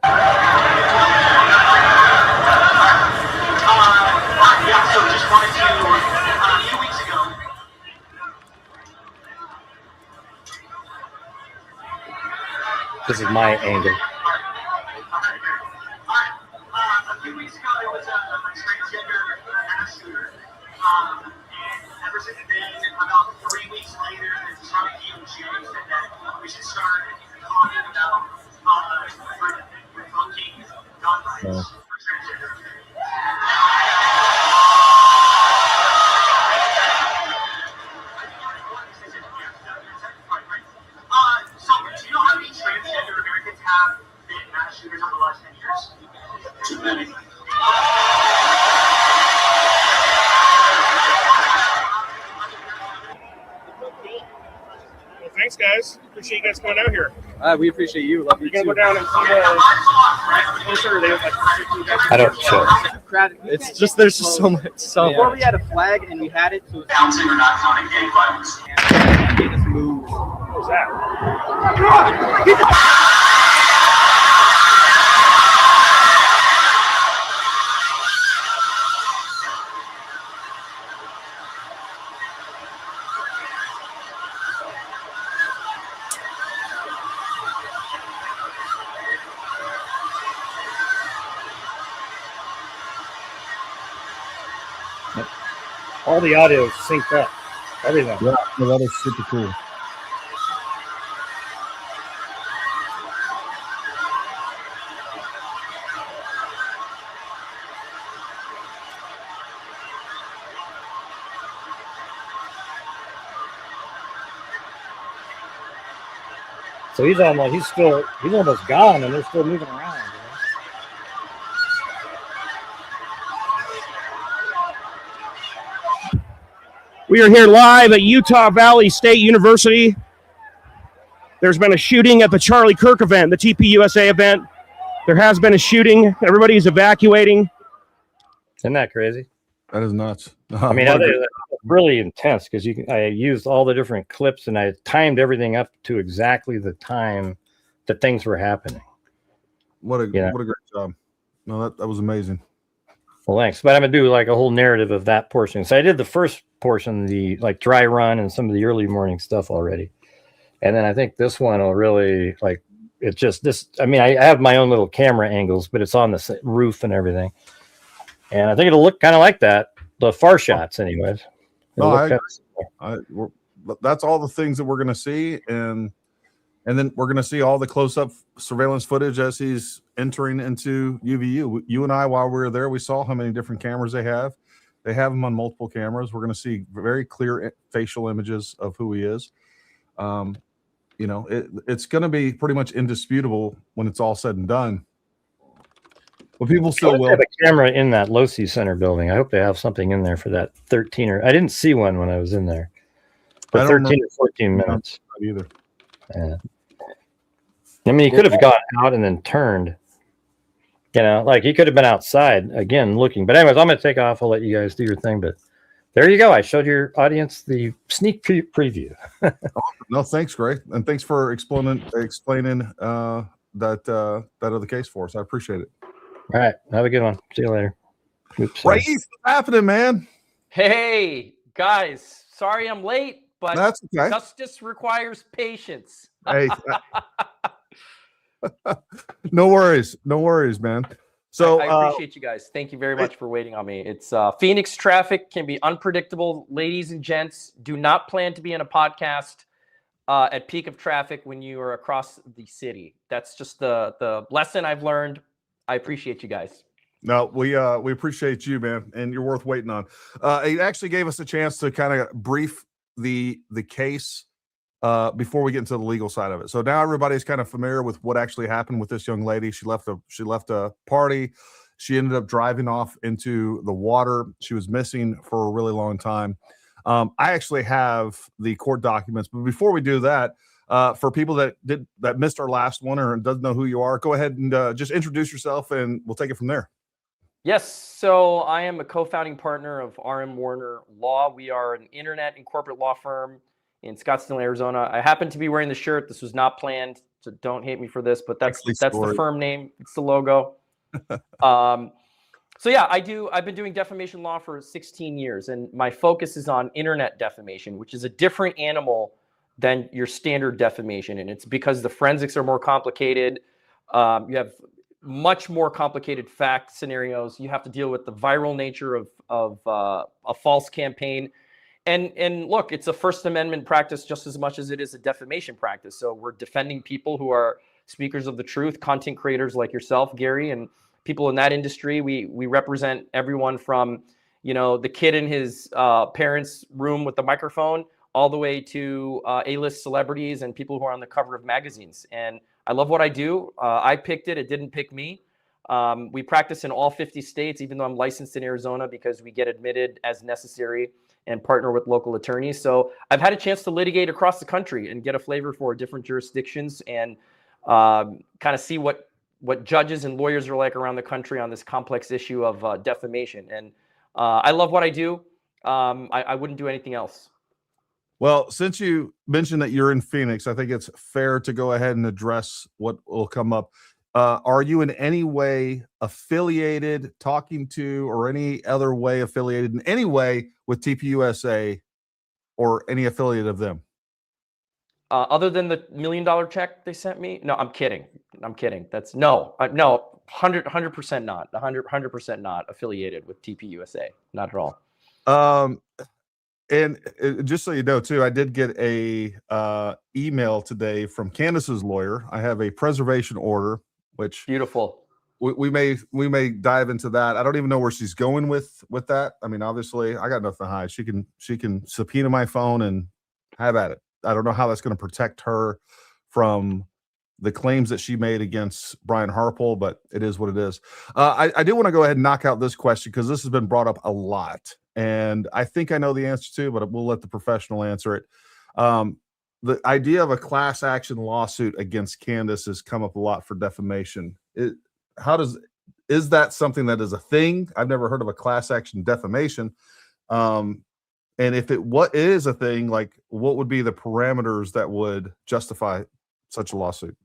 This is my angle. A few weeks ago, there was a transgender mass shooter. And ever since then, about 3 weeks later, the Charlie Owens said that we should start talking about revoking gun rights for transgender. So, do you know how many transgender Americans have been mass shooters over the last 10 years? Too many. Well, thanks, guys. Appreciate you guys coming out here. We appreciate you. Love you You're too. gonna go down and see closer. They like I don't show. It's just there's just so much. So Before we had a flag and we had it, so Counseling or not counting gang violence. it made us move. What was that? All the audio is synced up. Everything. Yeah, that is super cool. So he's almost gone, and they're still moving around. We are here live at Utah Valley State University. There's been a shooting at the Charlie Kirk event, the TPUSA event. There has been a shooting. Everybody's evacuating. Isn't that crazy? That is nuts. I mean, that's really intense because I used all the different clips and I timed everything up to exactly the time that things were happening. What a great job. No, that was amazing. Well, thanks. But I'm gonna do like a whole narrative of that portion. So I did the first portion, the like dry run and some of the early morning stuff already. And then I think this one will really like it's just this. I mean, I have my own little camera angles, but it's on the roof and everything. And I think it'll look kind of like that. The far shots, anyways. No, I agree. That's all the things that we're going to see, and And then we're going to see all the close-up surveillance footage as he's entering into UVU. You and I, while we were there, we saw how many different cameras they have. They have them on multiple cameras. We're going to see very clear facial images of who he is. You know, it's going to be pretty much indisputable when it's all said and done. But people still will have a camera in that Losi Center building. I hope they have something in there for that 13 or I didn't see one when I was in there. But 13 or 14 minutes. Either. Yeah. I mean, he could have gone out and then turned. You know, like he could have been outside again looking. But anyways, I'm going to take off. I'll let you guys do your thing. But there you go. I showed your audience the sneak preview. No, thanks, Gray, and thanks for explaining that other case for us. I appreciate it. All right, have a good one. See you later. Oops, Raees, what's happening, man? Hey guys, sorry I'm late, but that's okay. Justice requires patience. Hey, no worries, man. So I appreciate you guys. Thank you very much for waiting on me. It's Phoenix traffic can be unpredictable. Ladies and gents, do not plan to be in a podcast at peak of traffic when you are across the city. That's just the lesson I've learned. I appreciate you guys. No, we appreciate you, man, and you're worth waiting on. It actually gave us a chance to kind of brief the case before we get into the legal side of it. So now everybody's kind of familiar with what actually happened with this young lady. She left a party. She ended up driving off into the water. She was missing for a really long time. I actually have the court documents, but before we do that, for people that missed our last one or doesn't know who you are, go ahead and just introduce yourself, and we'll take it from there. Yes, so I am a co-founding partner of RM Warner Law. We are an internet and corporate law firm in Scottsdale, Arizona. I happen to be wearing the shirt. This was not planned, so don't hate me for this, but that's the firm name. It's the logo. So yeah, I've been doing defamation law for 16 years, and my focus is on internet defamation, which is a different animal than your standard defamation. And it's because the forensics are more complicated. You have much more complicated fact scenarios. You have to deal with the viral nature of a false campaign. And look, it's a First Amendment practice just as much as it is a defamation practice. So we're defending people who are speakers of the truth, content creators like yourself, Gary, and people in that industry. We represent everyone from, the kid in his parents' room with the microphone all the way to A-list celebrities and people who are on the cover of magazines. And I love what I do. I picked it. It didn't pick me. We practice in all 50 states, even though I'm licensed in Arizona, because we get admitted as necessary and partner with local attorneys. So I've had a chance to litigate across the country and get a flavor for different jurisdictions and kind of see what judges and lawyers are like around the country on this complex issue of defamation. And I love what I do. I wouldn't do anything else. Well, since you mentioned that you're in Phoenix, I think it's fair to go ahead and address what will come up. Are you in any way affiliated, talking to, or any other way affiliated in any way with TPUSA or any affiliate of them? Other than the $1 million check they sent me? No, I'm kidding. That's no, 100% not. 100% not affiliated with TPUSA. Not at all. And just so you know, too, I did get a email today from Candace's lawyer. I have a preservation order, which beautiful. We may dive into that. I don't even know where she's going with that. I mean, obviously, I got nothing to hide. She can subpoena my phone and have at it. I don't know how that's going to protect her from the claims that she made against Brian Harpole, but it is what it is. I do want to go ahead and knock out this question because this has been brought up a lot. And I think I know the answer to, but we'll let the professional answer it. The idea of a class action lawsuit against Candace has come up a lot for defamation. Is that something that is a thing? I've never heard of a class action defamation. And if what is a thing, like what would be the parameters that would justify such a lawsuit?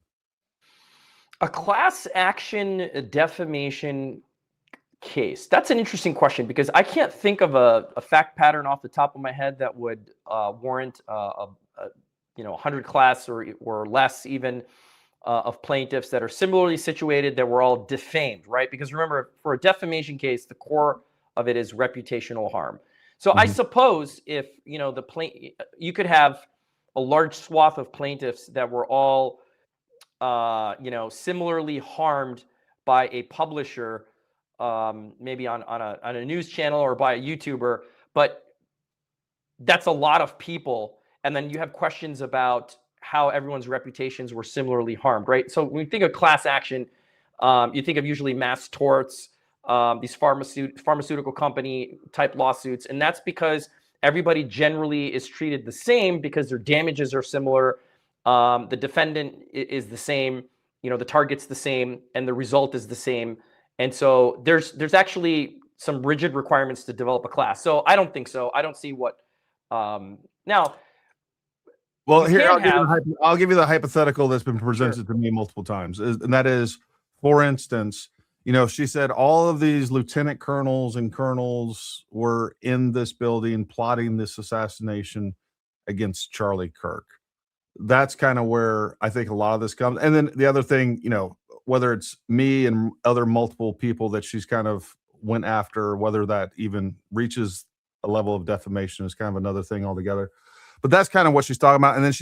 A class action defamation case. That's an interesting question because I can't think of a fact pattern off the top of my head that would warrant 100 class or less even of plaintiffs that are similarly situated that were all defamed, right? Because remember, for a defamation case, the core of it is reputational harm. So I suppose if you could have a large swath of plaintiffs that were all, similarly harmed by a publisher, maybe on a news channel or by a YouTuber, but that's a lot of people. And then you have questions about how everyone's reputations were similarly harmed, right? So when you think of class action, you think of usually mass torts, these pharmaceutical company type lawsuits. And that's because everybody generally is treated the same because their damages are similar. The defendant is the same, the target's the same, and the result is the same. And so there's actually some rigid requirements to develop a class. So I don't think so. I don't see what now. Well, here I'll give you the hypothetical that's been presented to me multiple times, and that is, for instance, she said all of these lieutenant colonels and colonels were in this building plotting this assassination against Charlie Kirk. That's kind of where I think a lot of this comes. And then the other thing, whether it's me and other multiple people that she's kind of went after, whether that even reaches a level of defamation is kind of another thing altogether. But that's kind of what she's talking about. And then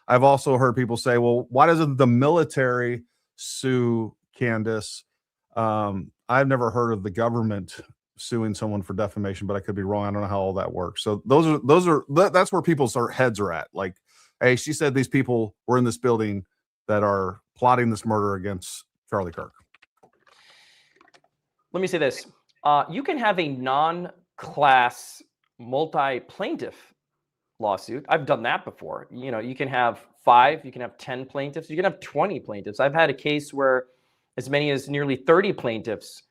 I've also heard people say, well, why doesn't the military sue Candace? I've never heard of the government suing someone for defamation, but I could be wrong. I don't know how all that works. So that's where people's heads are at. Like, hey, she said these people were in this building that are plotting this murder against Charlie Kirk. Let me say this. You can have a non-class multi-plaintiff lawsuit. I've done that before. You can have 5, you can have 10 plaintiffs, you can have 20 plaintiffs. I've had a case where as many as nearly 30 plaintiffs.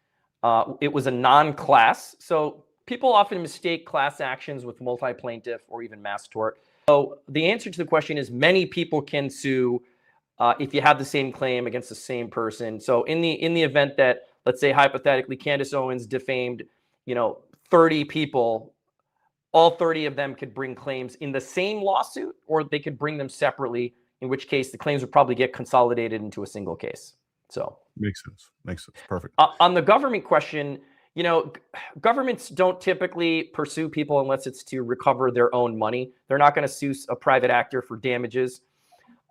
It was a non-class. So people often mistake class actions with multi-plaintiff or even mass tort. So the answer to the question is many people can sue if you have the same claim against the same person. So in the event that, let's say hypothetically, Candace Owens defamed, 30 people, all 30 of them could bring claims in the same lawsuit, or they could bring them separately, in which case the claims would probably get consolidated into a single case. So makes sense. Perfect. On the government question, governments don't typically pursue people unless it's to recover their own money. They're not going to sue a private actor for damages.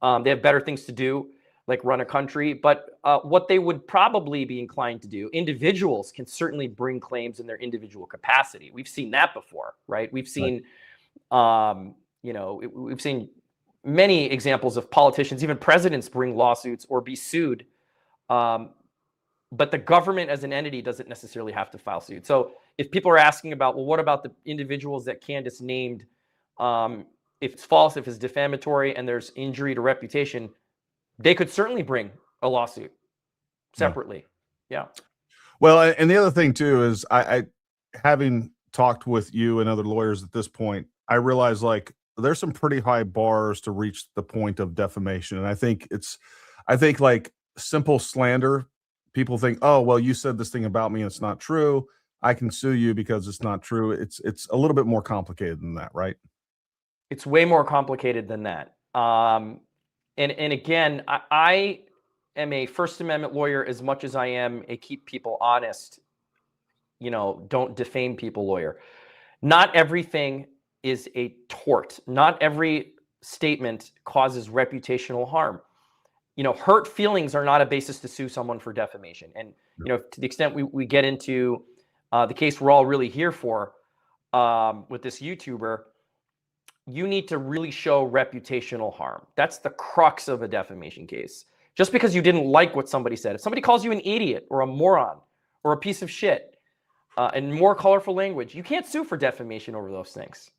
They have better things to do, like run a country. But what they would probably be inclined to do, individuals can certainly bring claims in their individual capacity. We've seen that before, right? We've seen, we've seen many examples of politicians, even presidents, bring lawsuits or be sued. But the government as an entity doesn't necessarily have to file suit. So if people are asking about, well, what about the individuals that Candace named? If it's false, if it's defamatory, and there's injury to reputation, they could certainly bring a lawsuit separately. Yeah. Well, and the other thing too is I having talked with you and other lawyers at this point, I realize like there's some pretty high bars to reach the point of defamation. And I think like simple slander, people think, oh, well, you said this thing about me and it's not true. I can sue you because it's not true. It's a little bit more complicated than that, right? It's way more complicated than that. And again, I am a First Amendment lawyer as much as I am a keep people honest, don't defame people lawyer. Not everything is a tort. Not every statement causes reputational harm. Hurt feelings are not a basis to sue someone for defamation. And, to the extent we get into the case we're all really here for with this YouTuber, you need to really show reputational harm. That's the crux of a defamation case. Just because you didn't like what somebody said, if somebody calls you an idiot or a moron or a piece of shit in more colorful language, you can't sue for defamation over those things.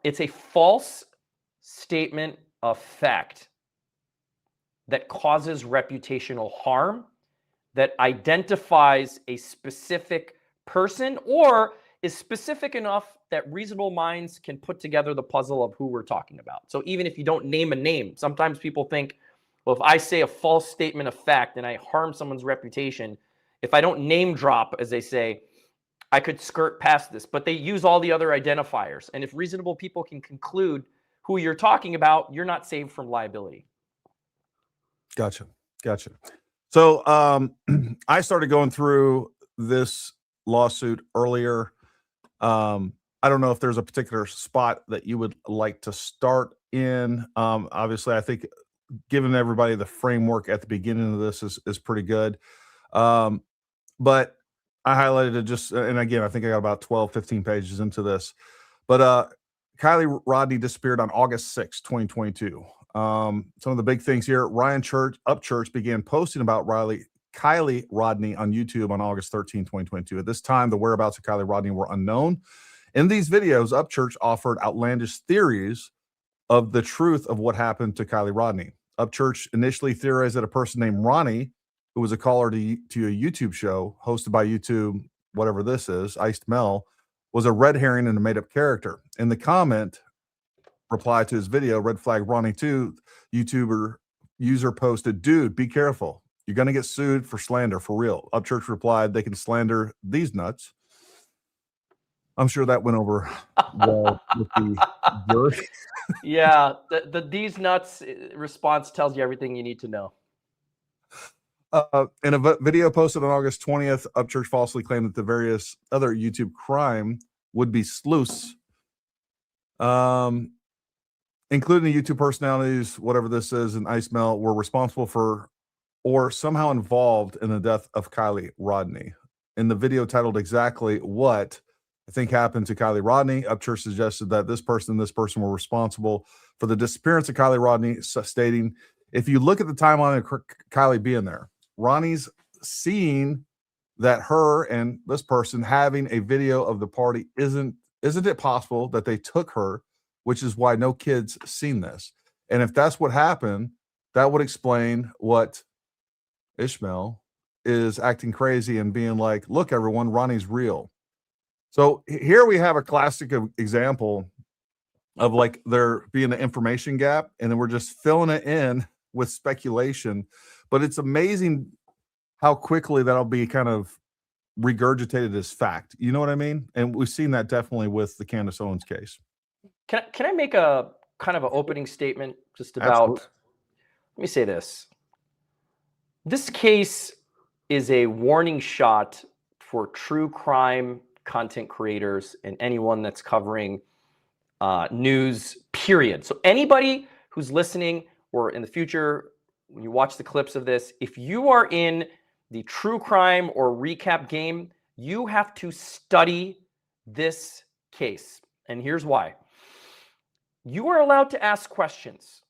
It's a false statement of fact that causes reputational harm, that identifies a specific person or is specific enough that reasonable minds can put together the puzzle of who we're talking about. So even if you don't name a name, sometimes people think, well, if I say a false statement of fact and I harm someone's reputation, if I don't name drop, as they say, I could skirt past this. But they use all the other identifiers. And if reasonable people can conclude who you're talking about, you're not saved from liability. Gotcha. So I started going through this lawsuit earlier. I don't know if there's a particular spot that you would like to start in. Obviously, I think giving everybody the framework at the beginning of this is pretty good. But I highlighted it just, and again, I think I got about 12, 15 pages into this. But Kiely Rodni disappeared on August 6, 2022. Some of the big things here: Ryan Upchurch began posting about Kiely Rodni on YouTube on August 13, 2022. At this time, the whereabouts of Kiely Rodni were unknown. In these videos, Upchurch offered outlandish theories of the truth of what happened to Kiely Rodni. Upchurch initially theorized that a person named Ronnie, who was a caller to a YouTube show hosted by YouTube, whatever this is, Iced Mel, was a red herring and a made-up character. In the comment reply to his video, Red Flag Ronnie 2, YouTuber user posted, "Dude, be careful. You're going to get sued for slander, for real." Upchurch replied, "They can slander these nuts." I'm sure that went over well with the jury. Yeah, the these nuts response tells you everything you need to know. In a video posted on August 20th, Upchurch falsely claimed that the various other YouTube crime would-be sleuths, including the YouTube personalities, whatever this is, and Ice Mel, were responsible for or somehow involved in the death of Kiely Rodni. In the video titled "Exactly What I Think Happened to Kiely Rodni," Upchurch suggested that this person and this person were responsible for the disappearance of Kiely Rodni, stating, "If you look at the timeline of Kiely being there, Ronnie's seeing that her and this person having a video of the party, isn't it possible that they took her, which is why no kids seen this? And if that's what happened, that would explain what Ishmael is acting crazy and being like, look, everyone, Ronnie's real." So here we have a classic example of like there being an information gap, and then we're just filling it in with speculation. But it's amazing how quickly that'll be kind of regurgitated as fact. You know what I mean? And we've seen that definitely with the Candace Owens case. Can I make a kind of an opening statement just about? Absolutely. Let me say this. This case is a warning shot for true crime content creators and anyone that's covering news, period. So anybody who's listening or in the future, when you watch the clips of this, if you are in the true crime or recap game, you have to study this case. And here's why. You are allowed to ask questions.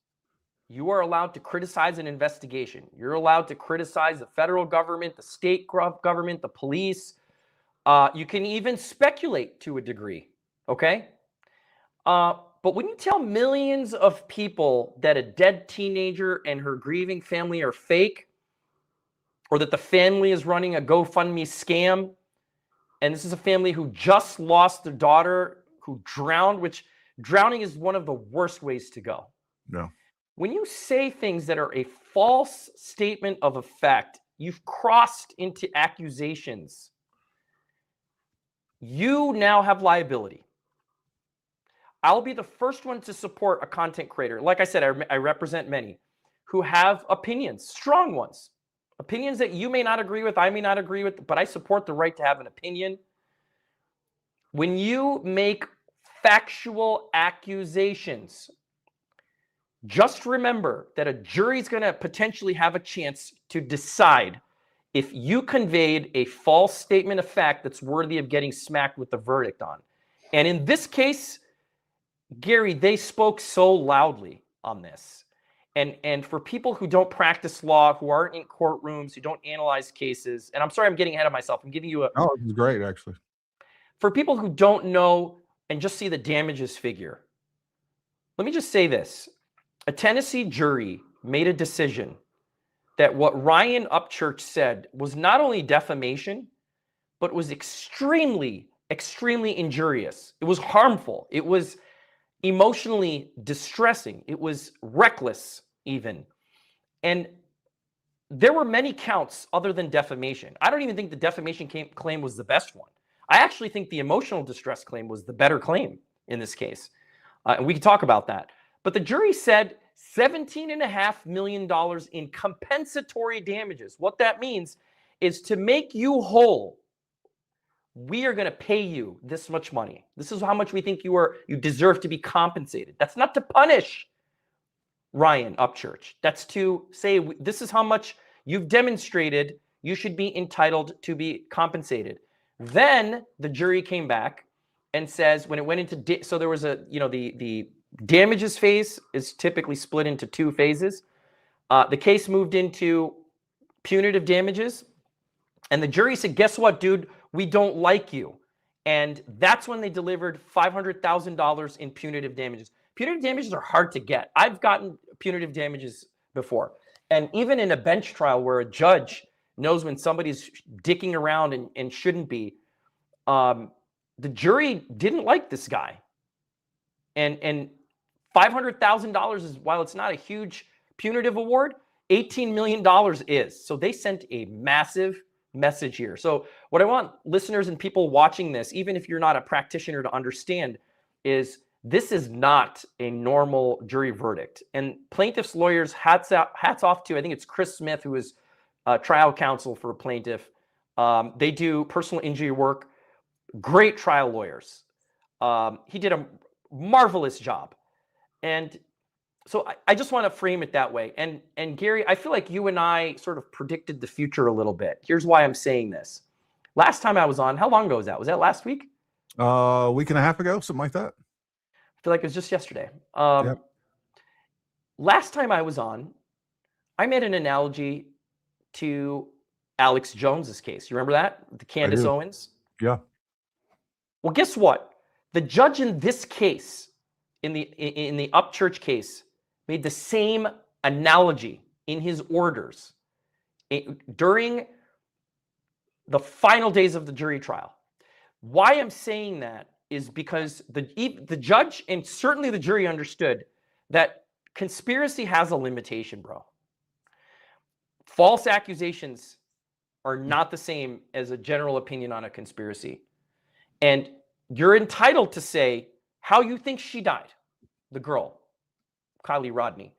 You are allowed to criticize an investigation. You're allowed to criticize the federal government, the state government, the police. You can even speculate to a degree, okay? But when you tell millions of people that a dead teenager and her grieving family are fake, or that the family is running a GoFundMe scam, and this is a family who just lost their daughter who drowned, which drowning is one of the worst ways to go. No. When you say things that are a false statement of a fact, you've crossed into accusations. You now have liability. I'll be the first one to support a content creator. Like I said, I represent many who have opinions, strong ones. Opinions that you may not agree with, I may not agree with, but I support the right to have an opinion. When you make factual accusations, just remember that a jury is going to potentially have a chance to decide if you conveyed a false statement of fact that's worthy of getting smacked with the verdict on. And in this case, Gary, they spoke so loudly on this. And for people who don't practice law, who aren't in courtrooms, who don't analyze cases, and I'm sorry I'm getting ahead of myself. I'm giving you a... Oh, this is great, actually. For people who don't know and just see the damages figure, let me just say this. A Tennessee jury made a decision that what Ryan Upchurch said was not only defamation, but was extremely, extremely injurious. It was harmful. It was emotionally distressing. It was reckless, even. And there were many counts other than defamation. I don't even think the defamation claim was the best one. I actually think the emotional distress claim was the better claim in this case. And we can talk about that. But the jury said $17.5 million in compensatory damages. What that means is to make you whole. we are going to pay you this much money. This is how much we think you deserve to be compensated. That's not to punish Ryan Upchurch. That's to say, this is how much you've demonstrated you should be entitled to be compensated. Then the jury came back and says, when it went into, so there was a, the damages phase is typically split into two phases. The case moved into punitive damages. And the jury said, guess what, dude? We don't like you. And that's when they delivered $500,000 in punitive damages. Punitive damages are hard to get. I've gotten punitive damages before. And even in a bench trial where a judge knows when somebody's dicking around and shouldn't be, the jury didn't like this guy. And $500,000 is, while it's not a huge punitive award, $18 million is. So they sent a massive message here. So what I want listeners and people watching this, even if you're not a practitioner, to understand is this is not a normal jury verdict. And plaintiff's lawyers, hats off to, I think it's Chris Smith, who is trial counsel for a plaintiff. They do personal injury work. Great trial lawyers. He did a marvelous job. And so I just want to frame it that way. And Gary, I feel like you and I sort of predicted the future a little bit. Here's why I'm saying this. Last time I was on, how long ago was that? Was that last week? A week and a half ago, something like that. I feel like it was just yesterday. Yep. Last time I was on, I made an analogy to Alex Jones's case. You remember that? The Candace Owens? Yeah. Well, guess what? The judge in this case, in the Upchurch case, made the same analogy in his orders during the final days of the jury trial. Why I'm saying that is because the judge and certainly the jury understood that conspiracy has a limitation, bro. False accusations are not the same as a general opinion on a conspiracy. And you're entitled to say how you think she died, the girl, Kiely Rodni.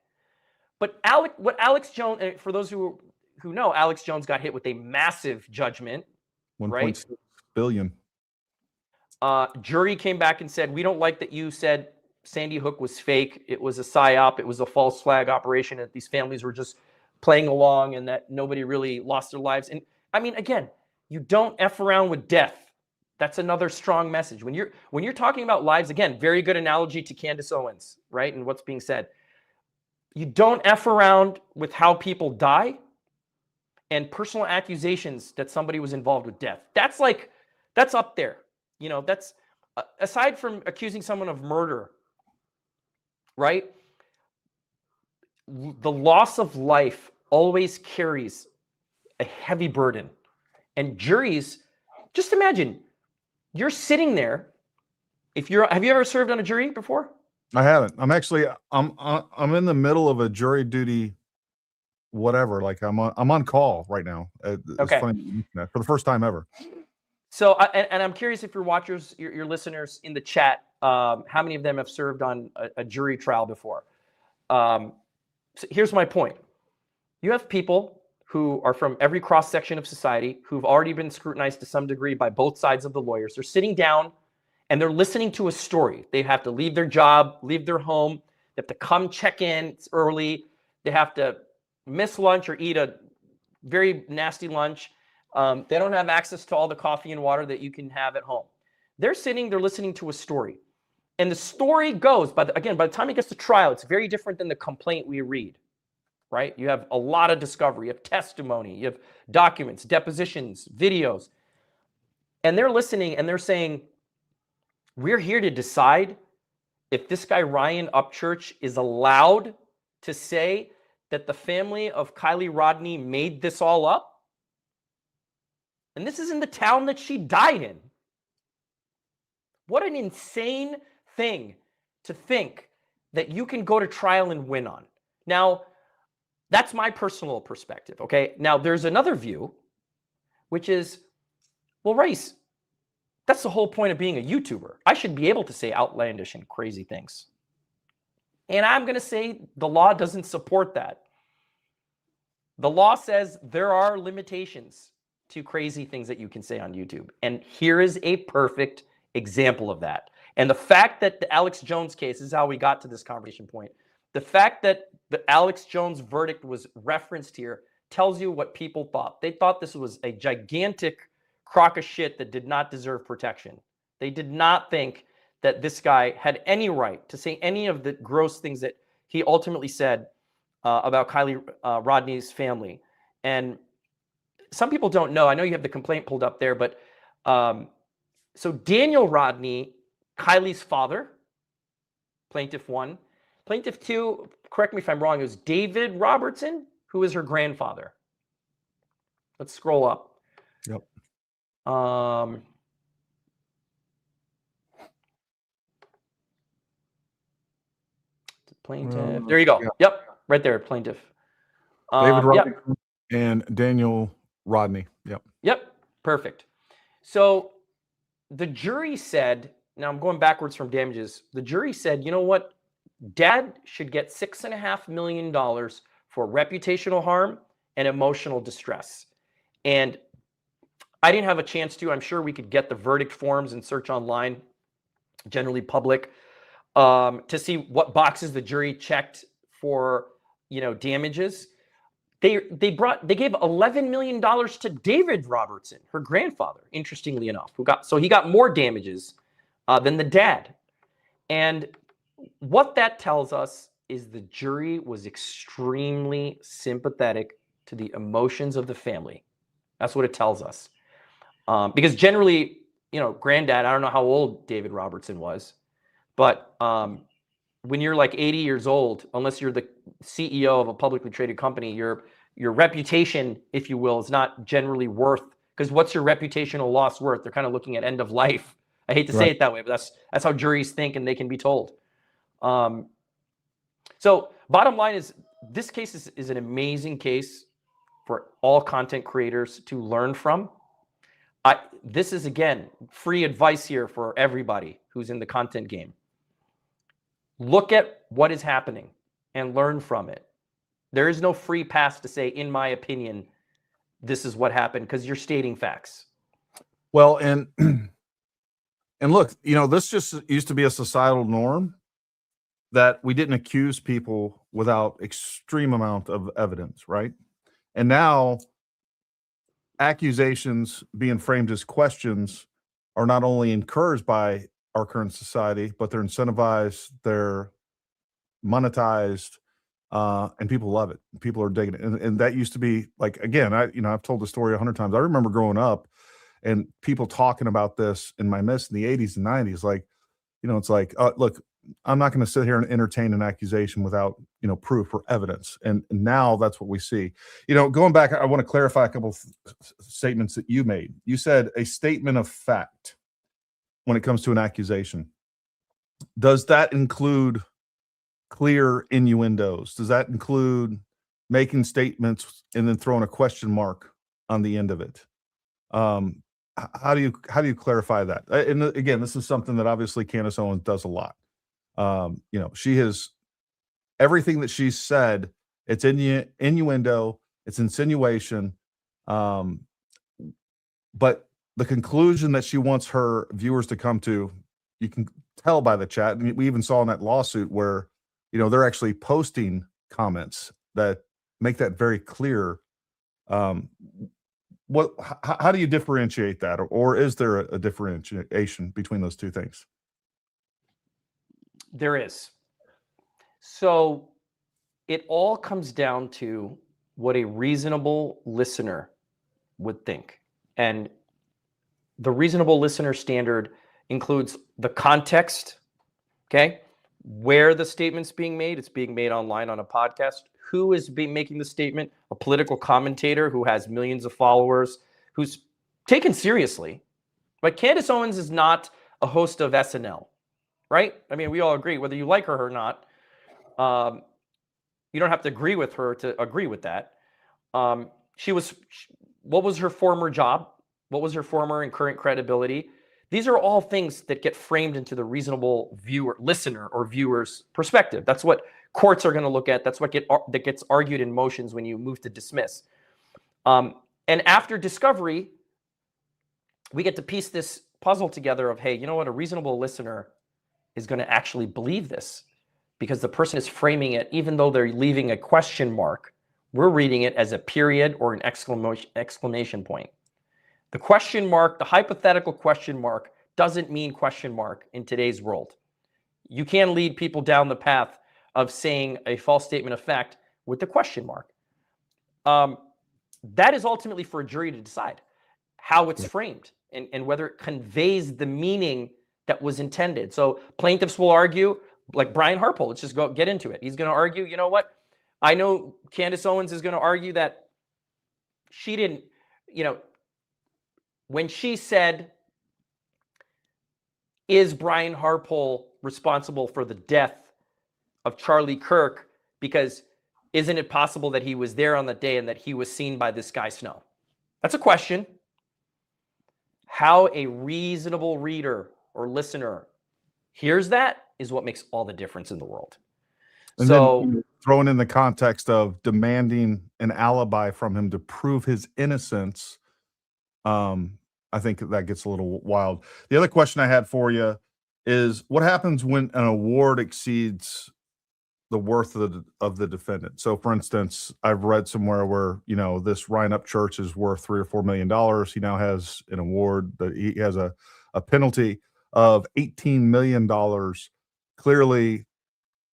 But what Alex Jones, for those who know, Alex Jones got hit with a massive judgment, 1.6 billion. Jury came back and said, we don't like that you said Sandy Hook was fake. It was a psyop. It was a false flag operation. That these families were just playing along and that nobody really lost their lives. And I mean, again, you don't F around with death. That's another strong message. When you're talking about lives, again, very good analogy to Candace Owens, right? And what's being said. You don't F around with how people die and personal accusations that somebody was involved with death. That's up there. That's aside from accusing someone of murder, right? The loss of life always carries a heavy burden. And juries, just imagine, you're sitting there. Have you ever served on a jury before? I haven't. I'm in the middle of a jury duty, whatever. Like I'm on call right now. It's Okay. funny, for the first time ever. So, and I'm curious if your watchers, your listeners in the chat, how many of them have served on a jury trial before? So here's my point. You have people who are from every cross section of society who've already been scrutinized to some degree by both sides of the lawyers. They're sitting down and they're listening to a story. They have to leave their job, leave their home. They have to come check in early. They have to miss lunch or eat a very nasty lunch. They don't have access to all the coffee and water that you can have at home. They're listening to a story. And the story goes, by the time it gets to trial, it's very different than the complaint we read, right? You have a lot of discovery, you have testimony, you have documents, depositions, videos. And they're listening and they're saying, we're here to decide if this guy, Ryan Upchurch, is allowed to say that the family of Kiely Rodni made this all up. And this is in the town that she died in. What an insane thing to think that you can go to trial and win on. Now, that's my personal perspective, okay? Now, there's another view, which is, well, Raees, that's the whole point of being a YouTuber. I should be able to say outlandish and crazy things. And I'm going to say the law doesn't support that. The law says there are limitations to crazy things that you can say on YouTube. And here is a perfect example of that. And the fact that the Alex Jones case is how we got to this conversation point. The fact that the Alex Jones verdict was referenced here tells you what people thought. They thought this was a gigantic crock of shit that did not deserve protection. They did not think that this guy had any right to say any of the gross things that he ultimately said about Kiely Rodni's family. And some people don't know. I know you have the complaint pulled up there, but so Daniel Rodni, Kiely's father, plaintiff 1. Plaintiff 2, correct me if I'm wrong, it was David Robertson, who is her grandfather. Let's scroll up. Yep. Plaintiff. There you go. Yeah. Yep. Right there, plaintiff. David Rodni yep. and Daniel Rodni. Yep. Yep. Perfect. So the jury said, now I'm going backwards from damages. The jury said, you know what? Dad should get $6.5 million for reputational harm and emotional distress. And I didn't have a chance to. I'm sure we could get the verdict forms and search online, generally public, to see what boxes the jury checked for, damages. They gave $11 million to David Robertson, her grandfather, interestingly enough, he got more damages than the dad. And what that tells us is the jury was extremely sympathetic to the emotions of the family. That's what it tells us. Because generally, granddad, I don't know how old David Robertson was, but when you're like 80 years old, unless you're the CEO of a publicly traded company, your reputation, if you will, is not generally worth, because what's your reputational loss worth? They're kind of looking at end of life. I hate to say it that way, but that's how juries think and they can be told. So bottom line is, this case is an amazing case for all content creators to learn from. This is, again, free advice here for everybody who's in the content game. Look at what is happening and learn from it. There is no free pass to say, in my opinion, this is what happened, because you're stating facts. Well, and look, this just used to be a societal norm that we didn't accuse people without extreme amount of evidence, right? And now accusations being framed as questions are not only encouraged by our current society, but they're incentivized, they're monetized, and people love it. People are digging it. And that used to be like, again, I've told the story 100 times. I remember growing up and people talking about this in my midst in the 80s and 90s. Like, it's like, look, I'm not going to sit here and entertain an accusation without, proof or evidence. And now that's what we see. Going back, I want to clarify a couple of statements that you made. You said a statement of fact when it comes to an accusation. Does that include clear innuendos? Does that include making statements and then throwing a question mark on the end of it? How do you clarify that? And again, this is something that obviously Candace Owens does a lot. She has everything that she's said. It's innuendo. It's insinuation. But the conclusion that she wants her viewers to come to, you can tell by the chat. And we even saw in that lawsuit where, they're actually posting comments that make that very clear. How do you differentiate that, or is there a differentiation between those two things? There is. So it all comes down to what a reasonable listener would think. And the reasonable listener standard includes the context, okay? Where the statement's being made. It's being made online on a podcast. Who is making the statement? A political commentator who has millions of followers, who's taken seriously. But Candace Owens is not a host of SNL, right? I mean, we all agree, whether you like her or not. You don't have to agree with her to agree with that. What was her former job? What was her former and current credibility? These are all things that get framed into the reasonable listener or viewer's perspective. That's what courts are going to look at. That's what gets argued in motions when you move to dismiss. And And after discovery, we get to piece this puzzle together of, hey, you know what? A reasonable listener is going to actually believe this because the person is framing it, even though they're leaving a question mark, we're reading it as a period or an exclamation point. The question mark, the hypothetical question mark, doesn't mean question mark in today's world. You can lead people down the path of saying a false statement of fact with the question mark. That is ultimately for a jury to decide how it's framed and whether it conveys the meaning that was intended. So plaintiffs will argue, like Brian Harpole, let's just get into it. He's going to argue, you know what? I know Candace Owens is going to argue that she didn't, when she said, is Brian Harpole responsible for the death of Charlie Kirk? Because isn't it possible that he was there on the day and that he was seen by this guy Snow? That's a question. How a reasonable reader or listener hears that is what makes all the difference in the world. And so then throwing in the context of demanding an alibi from him to prove his innocence, I think that gets a little wild. The other question I had for you is what happens when an award exceeds the worth of the defendant? So for instance, I've read somewhere where, this Ryan Upchurch is worth $3 or $4 million. He now has an award that he has a penalty of $18 million. Clearly,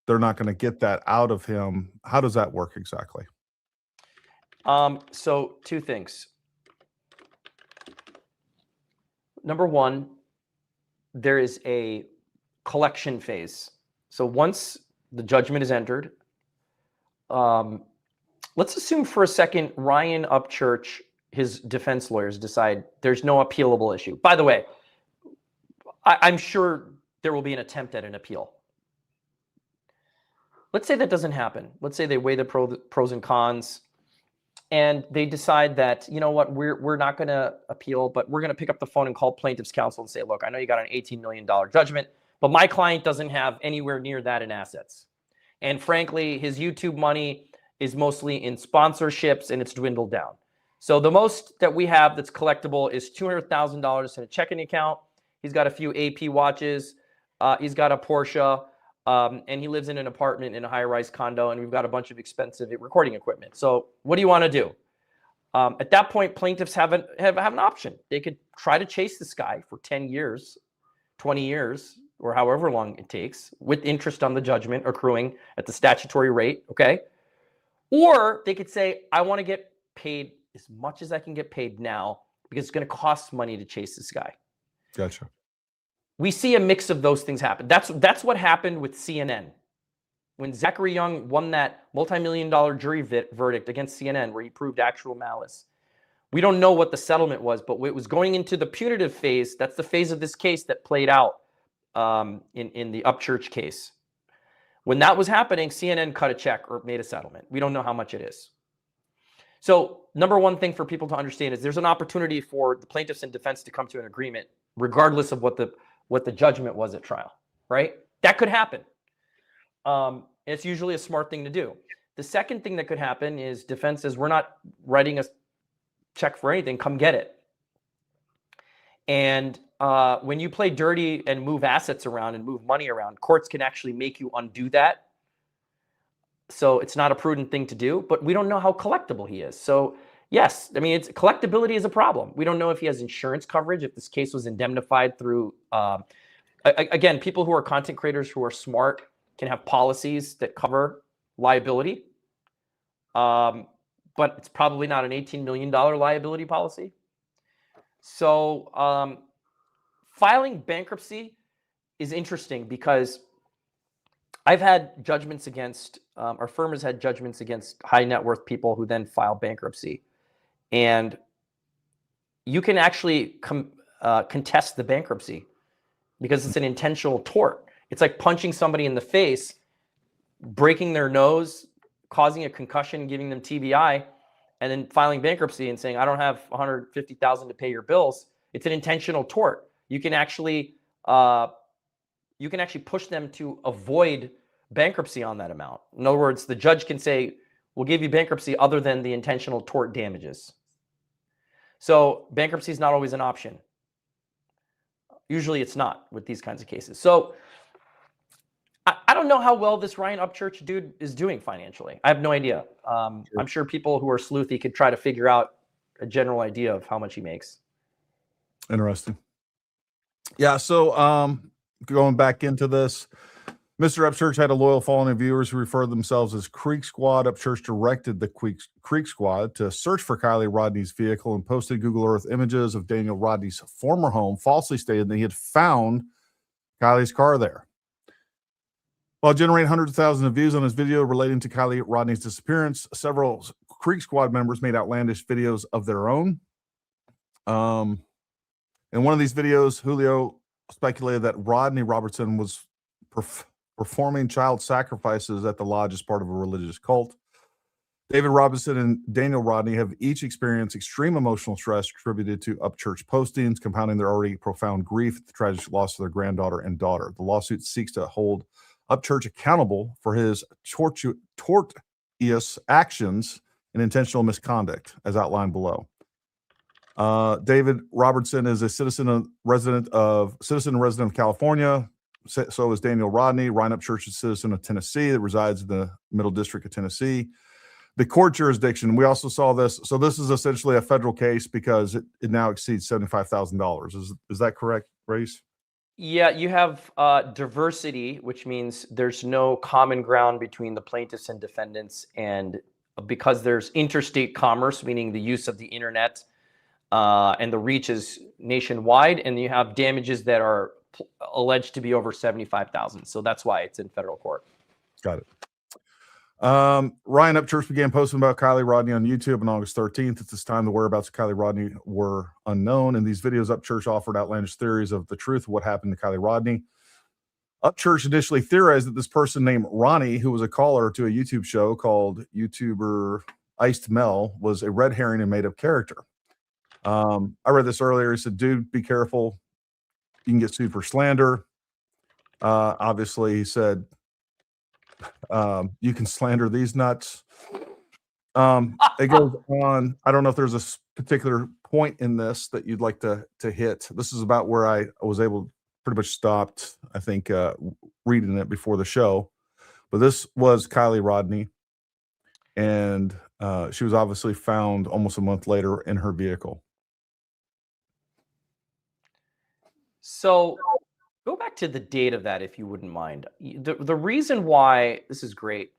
they're not going to get that out of him. How does that work exactly? So two things. Number one, there is a collection phase. So once the judgment is entered, let's assume for a second Ryan Upchurch, his defense lawyers decide there's no appealable issue. By the way, I'm sure there will be an attempt at an appeal. Let's say that doesn't happen. Let's say they weigh the pros and cons and they decide that, you know what, we're not going to appeal, but we're going to pick up the phone and call plaintiff's counsel and say, look, I know you got an $18 million judgment, but my client doesn't have anywhere near that in assets. And frankly, his YouTube money is mostly in sponsorships and it's dwindled down. So the most that we have that's collectible is $200,000 in a checking account. He's got a few AP watches. He's got a Porsche. And he lives in an apartment in a high-rise condo, and we've got a bunch of expensive recording equipment. So what do you want to do? At that point, plaintiffs have an option. They could try to chase this guy for 10 years, 20 years, or however long it takes, with interest on the judgment accruing at the statutory rate, okay? Or they could say, I want to get paid as much as I can get paid now because it's going to cost money to chase this guy. Gotcha. We see a mix of those things happen. That's what happened with CNN. When Zachary Young won that multi-million-dollar jury verdict against CNN where he proved actual malice. We don't know what the settlement was, but it was going into the punitive phase. That's the phase of this case that played out in the Upchurch case. When that was happening, CNN cut a check or made a settlement. We don't know how much it is. So number one thing for people to understand is there's an opportunity for the plaintiffs and defense to come to an agreement regardless of what the judgment was at trial, right? That could happen. It's usually a smart thing to do. The second thing that could happen is defense says, we're not writing a check for anything, come get it. And when you play dirty and move assets around and move money around, courts can actually make you undo that. So it's not a prudent thing to do, but we don't know how collectible he is. So yes, I mean, collectability is a problem. We don't know if he has insurance coverage, if this case was indemnified through, again, people who are content creators who are smart can have policies that cover liability, but it's probably not an $18 million liability policy. So filing bankruptcy is interesting because I've had judgments against, our firm has had judgments against high net worth people who then file bankruptcy. And you can actually contest the bankruptcy because it's an intentional tort. It's like punching somebody in the face, breaking their nose, causing a concussion, giving them TBI, and then filing bankruptcy and saying, I don't have $150,000 to pay your bills. It's an intentional tort. You can actually push them to avoid bankruptcy on that amount. In other words, the judge can say, we'll give you bankruptcy other than the intentional tort damages. So bankruptcy is not always an option. Usually it's not with these kinds of cases. So I don't know how well this Ryan Upchurch dude is doing financially. I have no idea. I'm sure people who are sleuthy could try to figure out a general idea of how much he makes. Interesting. Yeah. So going back into this, Mr. Upchurch had a loyal following of viewers who refer to themselves as Creek Squad. Upchurch directed the Creek Squad to search for Kiely Rodni's vehicle and posted Google Earth images of Daniel Rodni's former home, falsely stated that he had found Kiely's car there. While generating hundreds of thousands of views on his video relating to Kiely Rodni's disappearance, several Creek Squad members made outlandish videos of their own. In one of these videos, Julio speculated that Rodney Robertson was performing child sacrifices at the lodge as part of a religious cult. David Robinson and Daniel Rodni have each experienced extreme emotional stress attributed to Upchurch postings, compounding their already profound grief at the tragic loss of their granddaughter and daughter. The lawsuit seeks to hold Upchurch accountable for his tortious actions and intentional misconduct, as outlined below. David Robertson is a citizen resident of California. So is Daniel Rodni. Ryan Upchurch is a citizen of Tennessee that resides in the Middle District of Tennessee. The court jurisdiction, we also saw this. So this is essentially a federal case because it now exceeds $75,000. Is that correct, Raees? Yeah, you have diversity, which means there's no common ground between the plaintiffs and defendants. And because there's interstate commerce, meaning the use of the internet and the reach is nationwide, and you have damages that are alleged to be over 75,000. So that's why it's in federal court. Got it. Ryan Upchurch began posting about Kiely Rodni on YouTube on August 13th. At this time, the whereabouts of Kiely Rodni were unknown. In these videos, Upchurch offered outlandish theories of the truth of what happened to Kiely Rodni. Upchurch initially theorized that this person named Ronnie, who was a caller to a YouTube show called YouTuber Iced Mel, was a red herring and made-up character. I read this earlier. He said, dude, be careful. You can get sued for slander. Obviously, he said, you can slander these nuts. It goes on. I don't know if there's a particular point in this that you'd like to hit. This is about where I was able, pretty much stopped, I think, reading it before the show. But this was Kiely Rodni, and she was obviously found almost a month later in her vehicle. So go back to the date of that, if you wouldn't mind. The reason why, this is great.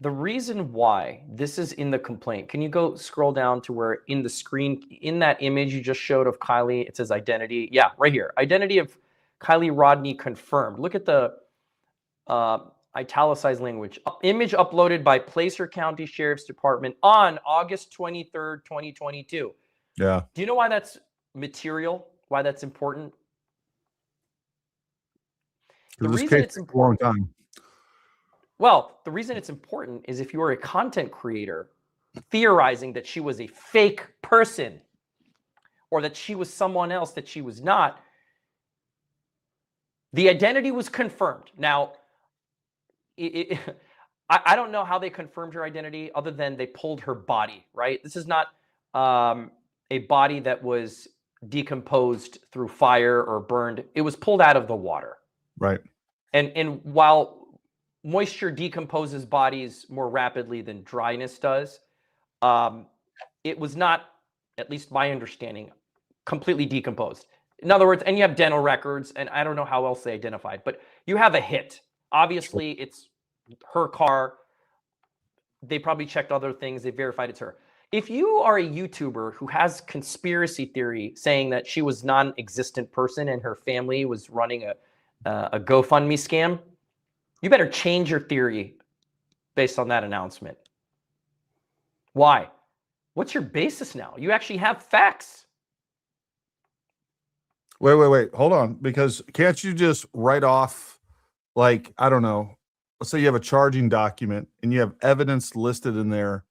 The reason why this is in the complaint, can you go scroll down to where in the screen, in that image you just showed of Kiely, it says identity. Yeah, right here. Identity of Kiely Rodni confirmed. Look at the italicized language. Image uploaded by Placer County Sheriff's Department on August 23rd, 2022. Yeah. Do you know why that's material? Why that's important? The reason it's important. A long time. Well, the reason it's important is if you are a content creator theorizing that she was a fake person or that she was someone else that she was not, the identity was confirmed. Now, I don't know how they confirmed her identity other than they pulled her body, right? This is not a body that was decomposed through fire or burned. It was pulled out of the water. Right. And while moisture decomposes bodies more rapidly than dryness does, it was not, at least my understanding, completely decomposed. In other words, and you have dental records, and I don't know how else they identified, but you have a hit. Obviously, it's her car. They probably checked other things. They verified it's her. If you are a YouTuber who has conspiracy theory saying that she was non-existent person and her family was running a GoFundMe scam, you better change your theory based on that announcement. Why? What's your basis now? You actually have facts. Wait. Hold on. Because can't you just write off, like, I don't know, let's say you have a charging document and you have evidence listed in there.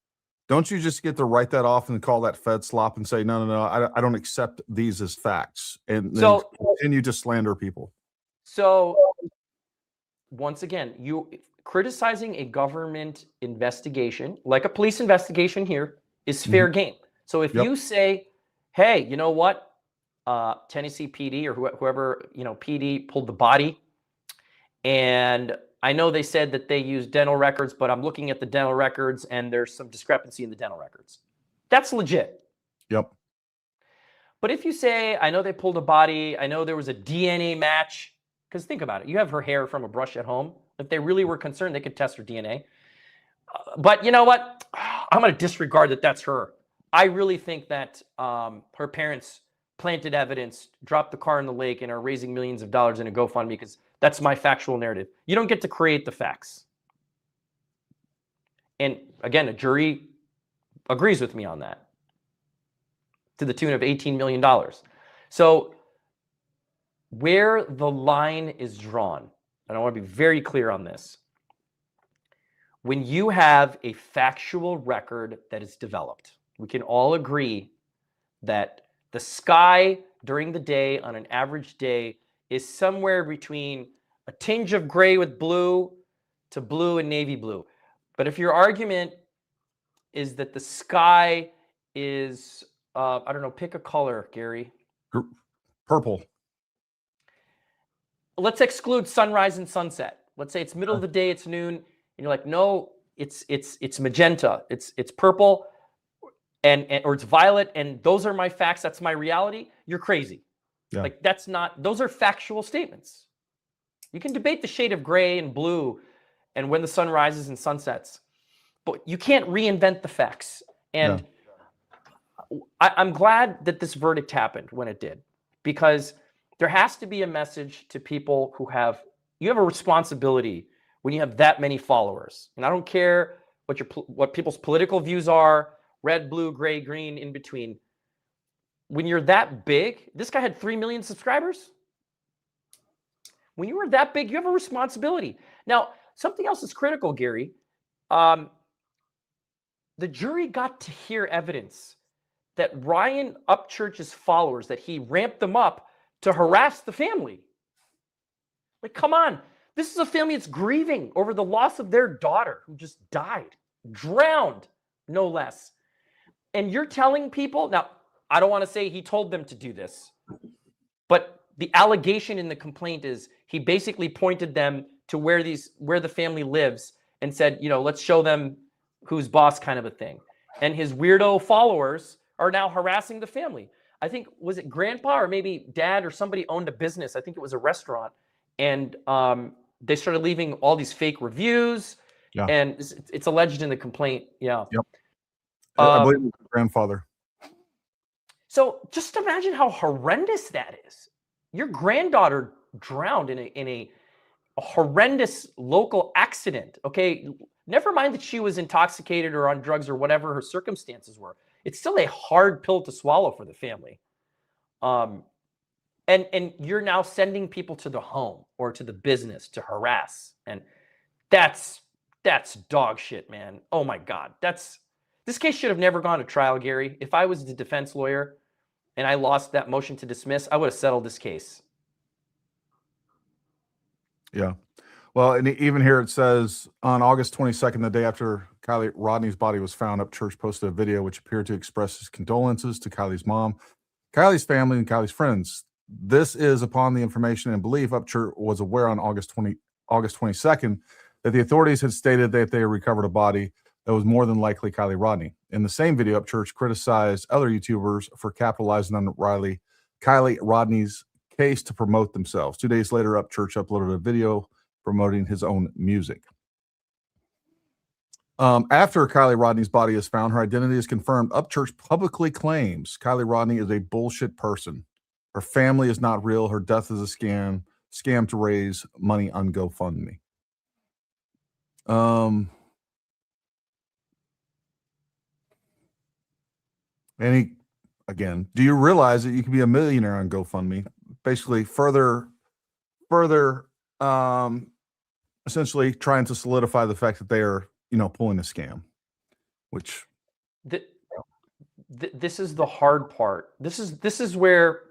Don't you just get to write that off and call that Fed slop and say, no, I don't accept these as facts, and then continue to slander people? So once again, you criticizing a government investigation, like a police investigation here, is fair game. So if you say hey, you know what? Tennessee PD or whoever, PD pulled the body. And I know they said that they used dental records, but I'm looking at the dental records and there's some discrepancy in the dental records. That's legit. Yep. But if you say, I know they pulled a body, I know there was a DNA match, because think about it. You have her hair from a brush at home. If they really were concerned, they could test her DNA. But you know what? I'm going to disregard that that's her. I really think that her parents planted evidence, dropped the car in the lake, and are raising millions of dollars in a GoFundMe, because that's my factual narrative. You don't get to create the facts. And again, a jury agrees with me on that, to the tune of $18 million. So where the line is drawn, and I want to be very clear on this, when you have a factual record that is developed, we can all agree that the sky during the day on an average day is somewhere between a tinge of gray with blue to blue and navy blue. But if your argument is that the sky is, I don't know, pick a color, Gary. Purple. Let's exclude sunrise and sunset. Let's say it's middle of the day, it's noon, and you're like, no, it's magenta, it's purple, or it's violet, and those are my facts, that's my reality. You're crazy. Yeah. Like, that's not, those are factual statements. You can debate the shade of gray and blue and when the sun rises and sunsets, but you can't reinvent the facts. And I'm glad that this verdict happened when it did, because there has to be a message to people who you have a responsibility when you have that many followers. And I don't care what people's political views are, red, blue, gray, green, in between. When you're that big, this guy had 3 million subscribers. When you were that big, you have a responsibility. Now, something else is critical, Gary. The jury got to hear evidence that Ryan Upchurch's followers, that he ramped them up to harass the family. Like, come on. This is a family that's grieving over the loss of their daughter who just died, drowned, no less. And you're telling people, now, I don't want to say he told them to do this, but the allegation in the complaint is he basically pointed them to where the family lives and said, let's show them who's boss, kind of a thing. And his weirdo followers are now harassing the family. I think, was it grandpa or maybe dad or somebody owned a business? I think it was a restaurant. And they started leaving all these fake reviews. Yeah. And it's alleged in the complaint. Yeah. Yep. I believe it was his grandfather. So just imagine how horrendous that is. Your granddaughter drowned in a horrendous local accident. Okay. Never mind that she was intoxicated or on drugs or whatever her circumstances were. It's still a hard pill to swallow for the family. And you're now sending people to the home or to the business to harass. And that's dog shit, man. Oh my God. This case should have never gone to trial, Gary. If I was the defense lawyer and I lost that motion to dismiss, I would have settled this case. Yeah. Well, and even here it says, on August 22nd, the day after Kiely Rodni's body was found, Upchurch posted a video which appeared to express his condolences to Kiely's mom, Kiely's family, and Kiely's friends. This is upon the information and belief Upchurch was aware on August 22nd that the authorities had stated that they had recovered a body that was more than likely Kiely Rodni. In the same video, Upchurch criticized other YouTubers for capitalizing on Kiely Rodni's case to promote themselves. 2 days later, Upchurch uploaded a video promoting his own music. After Kiely Rodni's body is found, her identity is confirmed. Upchurch publicly claims Kiely Rodni is a bullshit person. Her family is not real. Her death is a scam to raise money on GoFundMe. Again, do you realize that you can be a millionaire on GoFundMe? Basically, further, essentially trying to solidify the fact that they are, pulling a scam. Which this is the hard part. This is where,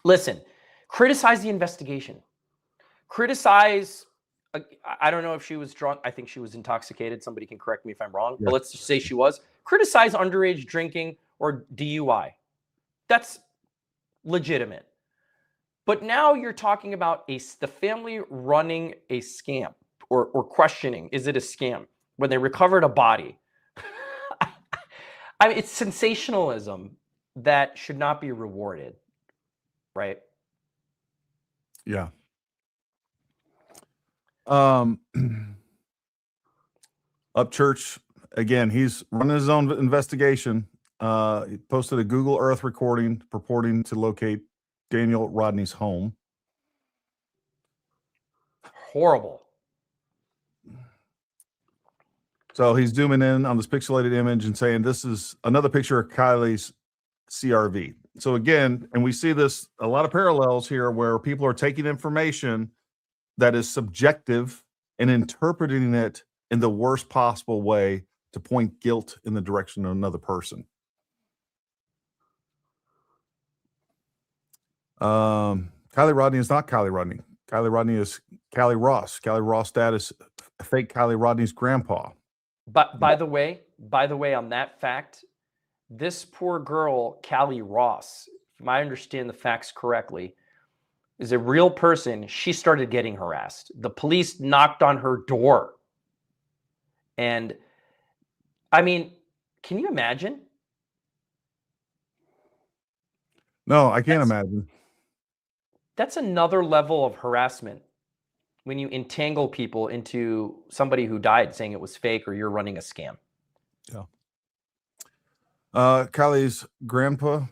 listen, criticize the investigation. Criticize. I don't know if she was drunk. I think she was intoxicated. Somebody can correct me if I'm wrong. Yeah. But let's just say she was. Criticize underage drinking or DUI. That's legitimate. But now you're talking about the family running a scam or questioning, is it a scam? When they recovered a body. I mean, it's sensationalism that should not be rewarded, right? Yeah. Upchurch, again, he's running his own investigation. He posted a Google Earth recording purporting to locate Daniel Rodni's home. Horrible. So he's zooming in on this pixelated image and saying this is another picture of Kiely's CRV. So again, and we see this, a lot of parallels here where people are taking information that is subjective and interpreting it in the worst possible way to point guilt in the direction of another person. Kiely Rodni is not Kiely Rodni. Kiely Rodni is Callie Ross. Callie Ross' dad is fake Kiely Rodni's grandpa. But by the way, on that fact, this poor girl, Callie Ross, if I understand the facts correctly, is a real person. She started getting harassed. The police knocked on her door. And I mean, can you imagine? No, I can't imagine. That's another level of harassment when you entangle people into somebody who died saying it was fake or you're running a scam. Yeah. Kylie's grandpa.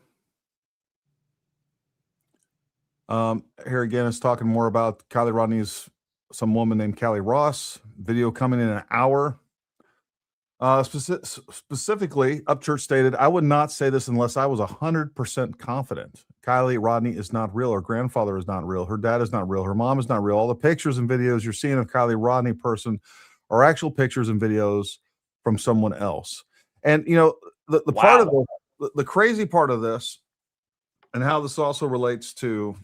Here again is talking more about Kiely Rodni's some woman named Callie Ross. Video coming in an hour. Specifically, Upchurch stated, I would not say this unless I was 100% confident. Kiely Rodni is not real. Her grandfather is not real. Her dad is not real. Her mom is not real. All the pictures and videos you're seeing of Kiely Rodni person are actual pictures and videos from someone else. And, you know, the part of the crazy part of this and how this also relates to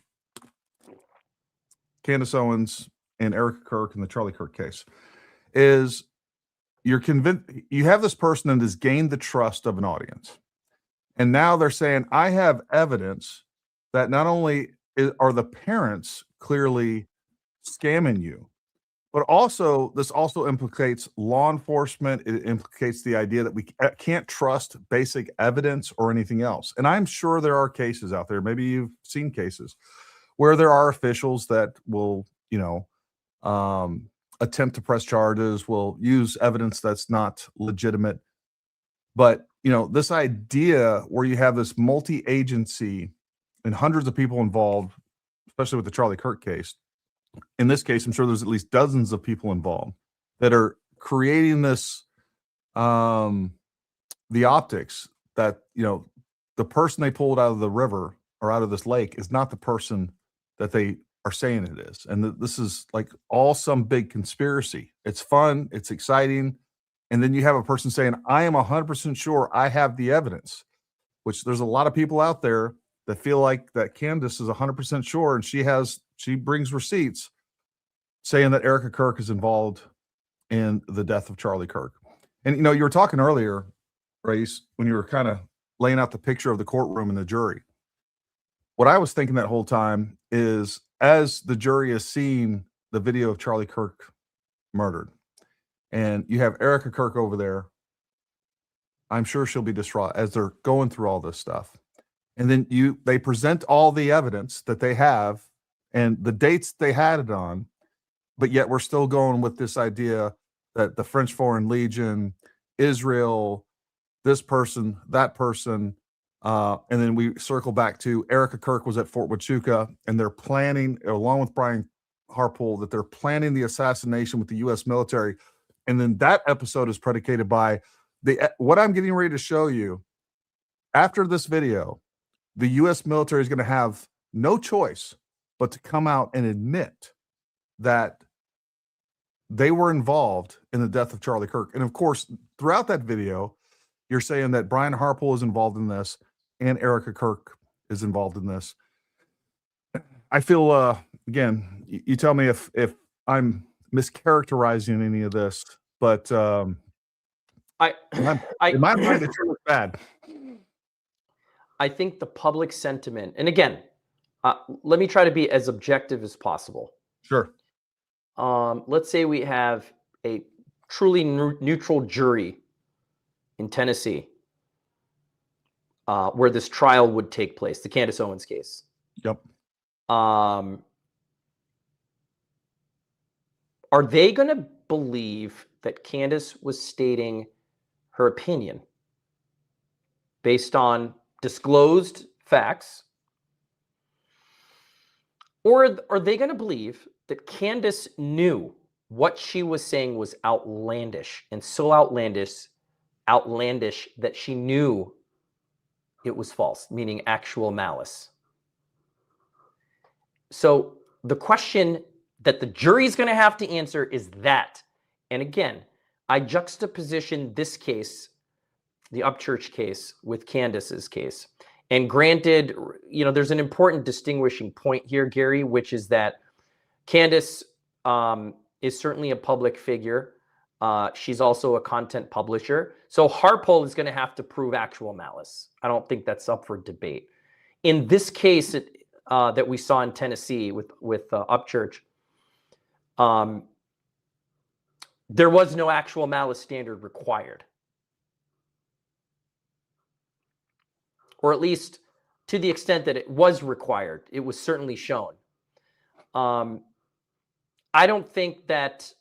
Candace Owens and Erica Kirk in the Charlie Kirk case is you're convinced you have this person that has gained the trust of an audience. And now they're saying, I have evidence that not only are the parents clearly scamming you, but also this also implicates law enforcement. It implicates the idea that we can't trust basic evidence or anything else. And I'm sure there are cases out there, maybe you've seen cases where there are officials that will, you know, attempt to press charges, will use evidence that's not legitimate. But, you know, this idea where you have this multi-agency and hundreds of people involved, especially with the Charlie Kirk case. In this case, I'm sure there's at least dozens of people involved that are creating this, the optics that, you know, the person they pulled out of the river or out of this lake is not the person that they are saying it is. And this is like all some big conspiracy. It's fun. It's exciting. And then you have a person saying, I am 100% sure I have the evidence, which there's a lot of people out there that feel like that Candace is 100% sure. And she brings receipts saying that Erica Kirk is involved in the death of Charlie Kirk. And, you know, you were talking earlier, Raees, when you were kind of laying out the picture of the courtroom and the jury. What I was thinking that whole time is as the jury is seeing the video of Charlie Kirk murdered, and you have Erica Kirk over there, I'm sure she'll be distraught as they're going through all this stuff. And then they present all the evidence that they have and the dates they had it on, but yet we're still going with this idea that the French Foreign Legion, Israel, this person, that person, and then we circle back to Erica Kirk was at Fort Huachuca, and they're planning, along with Brian Harpool, that they're planning the assassination with the U.S. military. And then that episode is predicated by what I'm getting ready to show you. After this video, the U.S. military is going to have no choice but to come out and admit that they were involved in the death of Charlie Kirk. And of course, throughout that video, you're saying that Brian Harpool is involved in this and Erica Kirk is involved in this. I feel, again, you tell me if I'm mischaracterizing any of this, but in my mind, it sure looks bad. I think the public sentiment, and again, let me try to be as objective as possible. Sure. Let's say we have a truly neutral jury in Tennessee where this trial would take place, the Candace Owens case. Yep. Are they going to believe that Candace was stating her opinion based on disclosed facts? Or are they going to believe that Candace knew what she was saying was outlandish, and so outlandish that she knew it was false, meaning actual malice? So the question that the jury is going to have to answer is that. And again, I juxtaposition this case, the Upchurch case, with Candace's case. And granted, there's an important distinguishing point here, Gary, which is that Candace is certainly a public figure. She's also a content publisher. So Harpole is going to have to prove actual malice. I don't think that's up for debate. In this case that we saw in Tennessee with Upchurch, there was no actual malice standard required. Or at least to the extent that it was required, it was certainly shown. I don't think that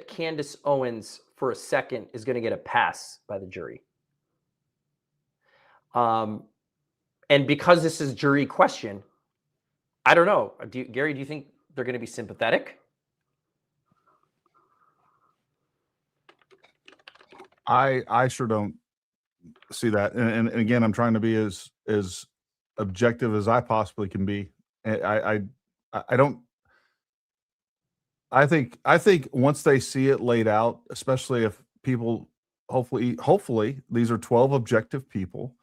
Candace Owens for a second is going to get a pass by the jury. And because this is jury question, I don't know. Gary, do you think they're going to be sympathetic? I sure don't see that. And again, I'm trying to be as objective as I possibly can be. I think once they see it laid out, especially if people, hopefully these are 12 objective people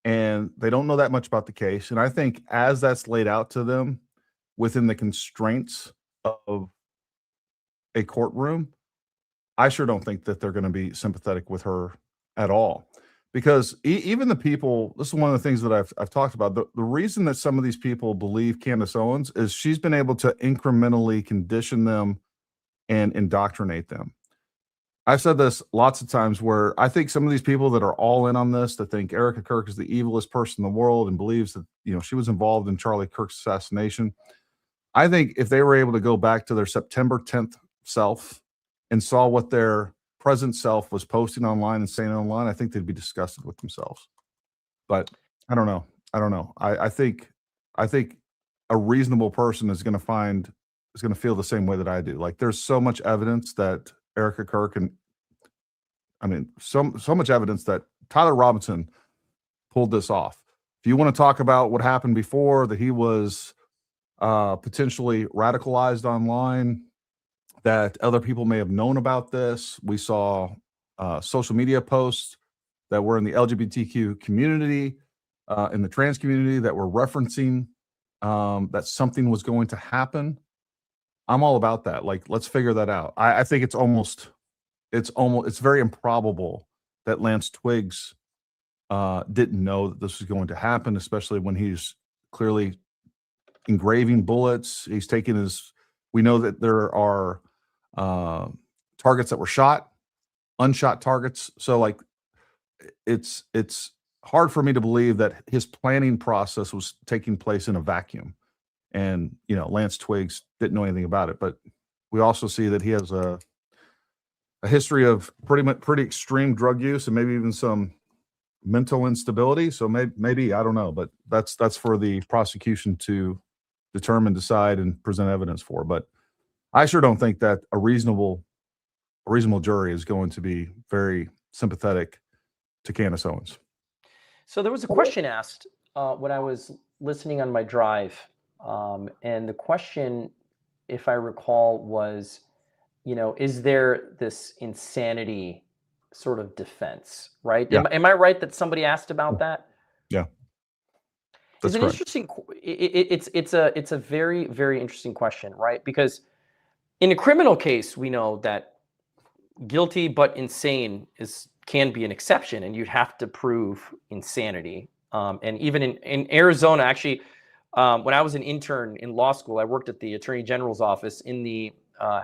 and they don't know that much about the case. And I think as that's laid out to them within the constraints of a courtroom, I sure don't think that they're going to be sympathetic with her at all. Because even the people, this is one of the things that I've talked about, the reason that some of these people believe Candace Owens is she's been able to incrementally condition them and indoctrinate them. I've said this lots of times where I think some of these people that are all in on this, that think Erica Kirk is the evilest person in the world and believes that, she was involved in Charlie Kirk's assassination. I think if they were able to go back to their September 10th self and saw what their present self was posting online and saying online, I think they'd be disgusted with themselves. But I don't know. I think a reasonable person is going to feel the same way that I do. Like, there's so much evidence that Erica Kirk so much evidence that Tyler Robinson pulled this off. If you want to talk about what happened before, that he was potentially radicalized online, that other people may have known about this. We saw social media posts that were in the LGBTQ community, in the trans community, that were referencing that something was going to happen. I'm all about that. Like, let's figure that out. I think it's very improbable that Lance Twiggs didn't know that this was going to happen, especially when he's clearly engraving bullets. He's taking we know that there are targets that were shot, unshot targets. So like, it's hard for me to believe that his planning process was taking place in a vacuum. And, Lance Twiggs didn't know anything about it, but we also see that he has a history of pretty extreme drug use and maybe even some mental instability. So maybe, I don't know, but that's for the prosecution to determine, decide, and present evidence for. But I sure don't think that a reasonable jury is going to be very sympathetic to Candace Owens. So there was a question asked when I was listening on my drive. And the question, if I recall, was, is there this insanity sort of defense, right? Yeah. Am I right that somebody asked about that? Yeah. That's it's an correct. interesting, it's a very, very interesting question, right? Because in a criminal case, we know that guilty but insane is can be an exception, and you'd have to prove insanity. And even in Arizona, actually, when I was an intern in law school, I worked at the Attorney General's office in the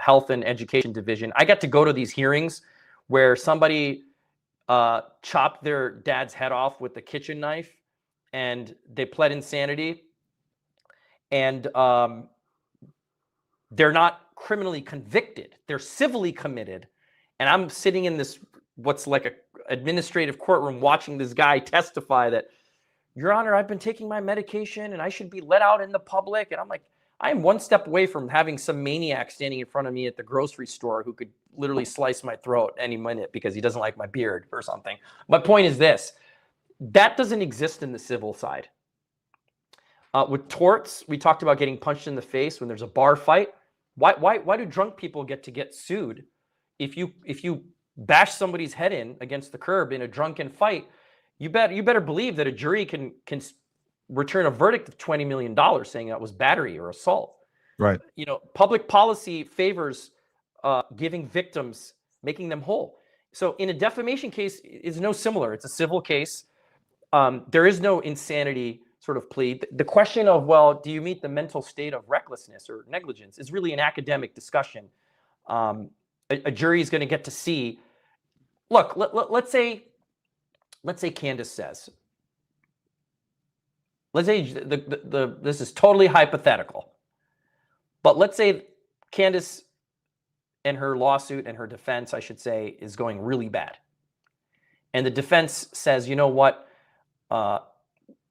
Health and Education Division. I got to go to these hearings where somebody chopped their dad's head off with a kitchen knife, and they pled insanity, and they're not criminally convicted. They're civilly committed. And I'm sitting in this, what's like a administrative courtroom, watching this guy testify that, Your Honor, I've been taking my medication and I should be let out in the public. And I'm like, I am one step away from having some maniac standing in front of me at the grocery store who could literally slice my throat any minute because he doesn't like my beard or something. My point is this: that doesn't exist in the civil side. With torts, we talked about getting punched in the face when there's a bar fight. Why do drunk people get sued? If you bash somebody's head in against the curb in a drunken fight, you better believe that a jury can return a verdict of $20 million saying that was battery or assault. Right. You know, public policy favors giving victims, making them whole. So in a defamation case, is no similar. It's a civil case. There is no insanity sort of plea. The question of, well, do you meet the mental state of recklessness or negligence is really an academic discussion. A jury is going to get to see, look, let's say Candace says, let's say this is totally hypothetical, but let's say Candace and her lawsuit and her defense, I should say, is going really bad. And the defense says, you know what?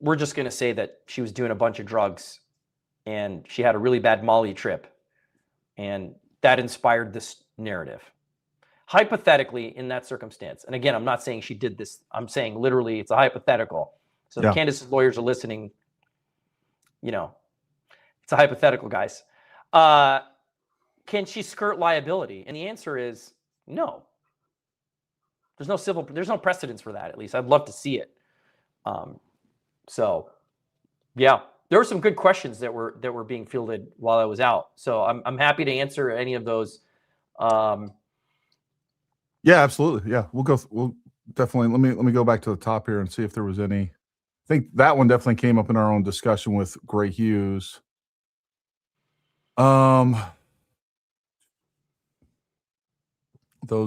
We're just going to say that she was doing a bunch of drugs and she had a really bad Molly trip. And that inspired this narrative. Hypothetically, in that circumstance, and again, I'm not saying she did this. I'm saying literally it's a hypothetical. So if Candace's lawyers are listening, you know, it's a hypothetical, guys. Can she skirt liability? And the answer is no. There's no precedence for that, at least. I'd love to see it. So yeah, there were some good questions that were being fielded while I was out. So I'm happy to answer any of those. Yeah, absolutely. Yeah, we'll definitely let me go back to the top here and see if there was any. I think that one definitely came up in our own discussion with Gray Hughes. Those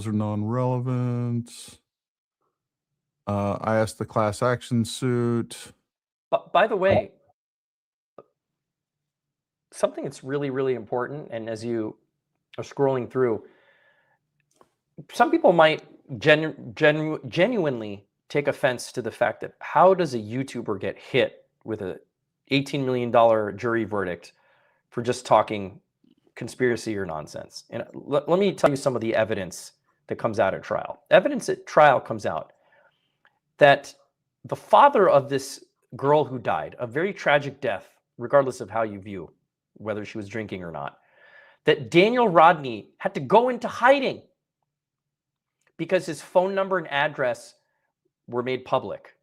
are non-relevant. I asked the class action suit. But by the way, something that's really, really important, and as you are scrolling through, some people might genuinely take offense to the fact that how does a YouTuber get hit with a $18 million jury verdict for just talking conspiracy or nonsense? And let me tell you some of the evidence that comes out at trial. Evidence at trial comes out that the father of this girl who died, a very tragic death, regardless of how you view whether she was drinking or not, that Daniel Rodni had to go into hiding because his phone number and address were made public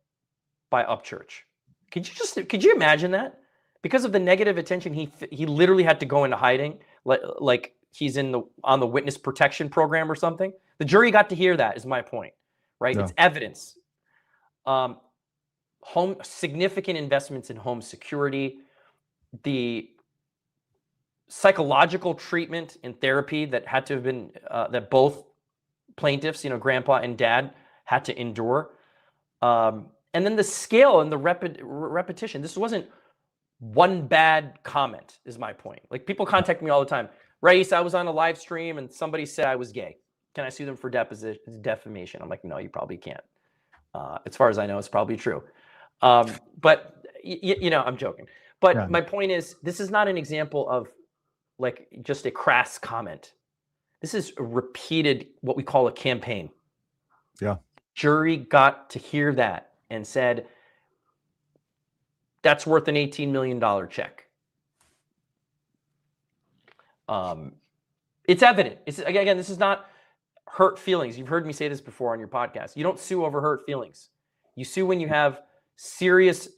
by Upchurch. Could you imagine that? Because of the negative attention, he literally had to go into hiding, like he's on the witness protection program or something. The jury got to hear that, is my point, right? Yeah. It's evidence. Significant investments in home security, the psychological treatment and therapy that had to have been that both plaintiffs, grandpa and dad, had to endure, and then the scale and the repetition. This wasn't one bad comment, is my point. Like, people contact me all the time. Raees, I was on a live stream and somebody said I was gay. Can I sue them for defamation? I'm like, no, you probably can't. As far as I know, it's probably true. But I'm joking. But yeah. My point is, this is not an example of like just a crass comment. This is a repeated, what we call a campaign. Yeah. Jury got to hear that and said, that's worth an $18 million check. It's evident. Again, this is not hurt feelings. You've heard me say this before on your podcast. You don't sue over hurt feelings. You sue when you have serious,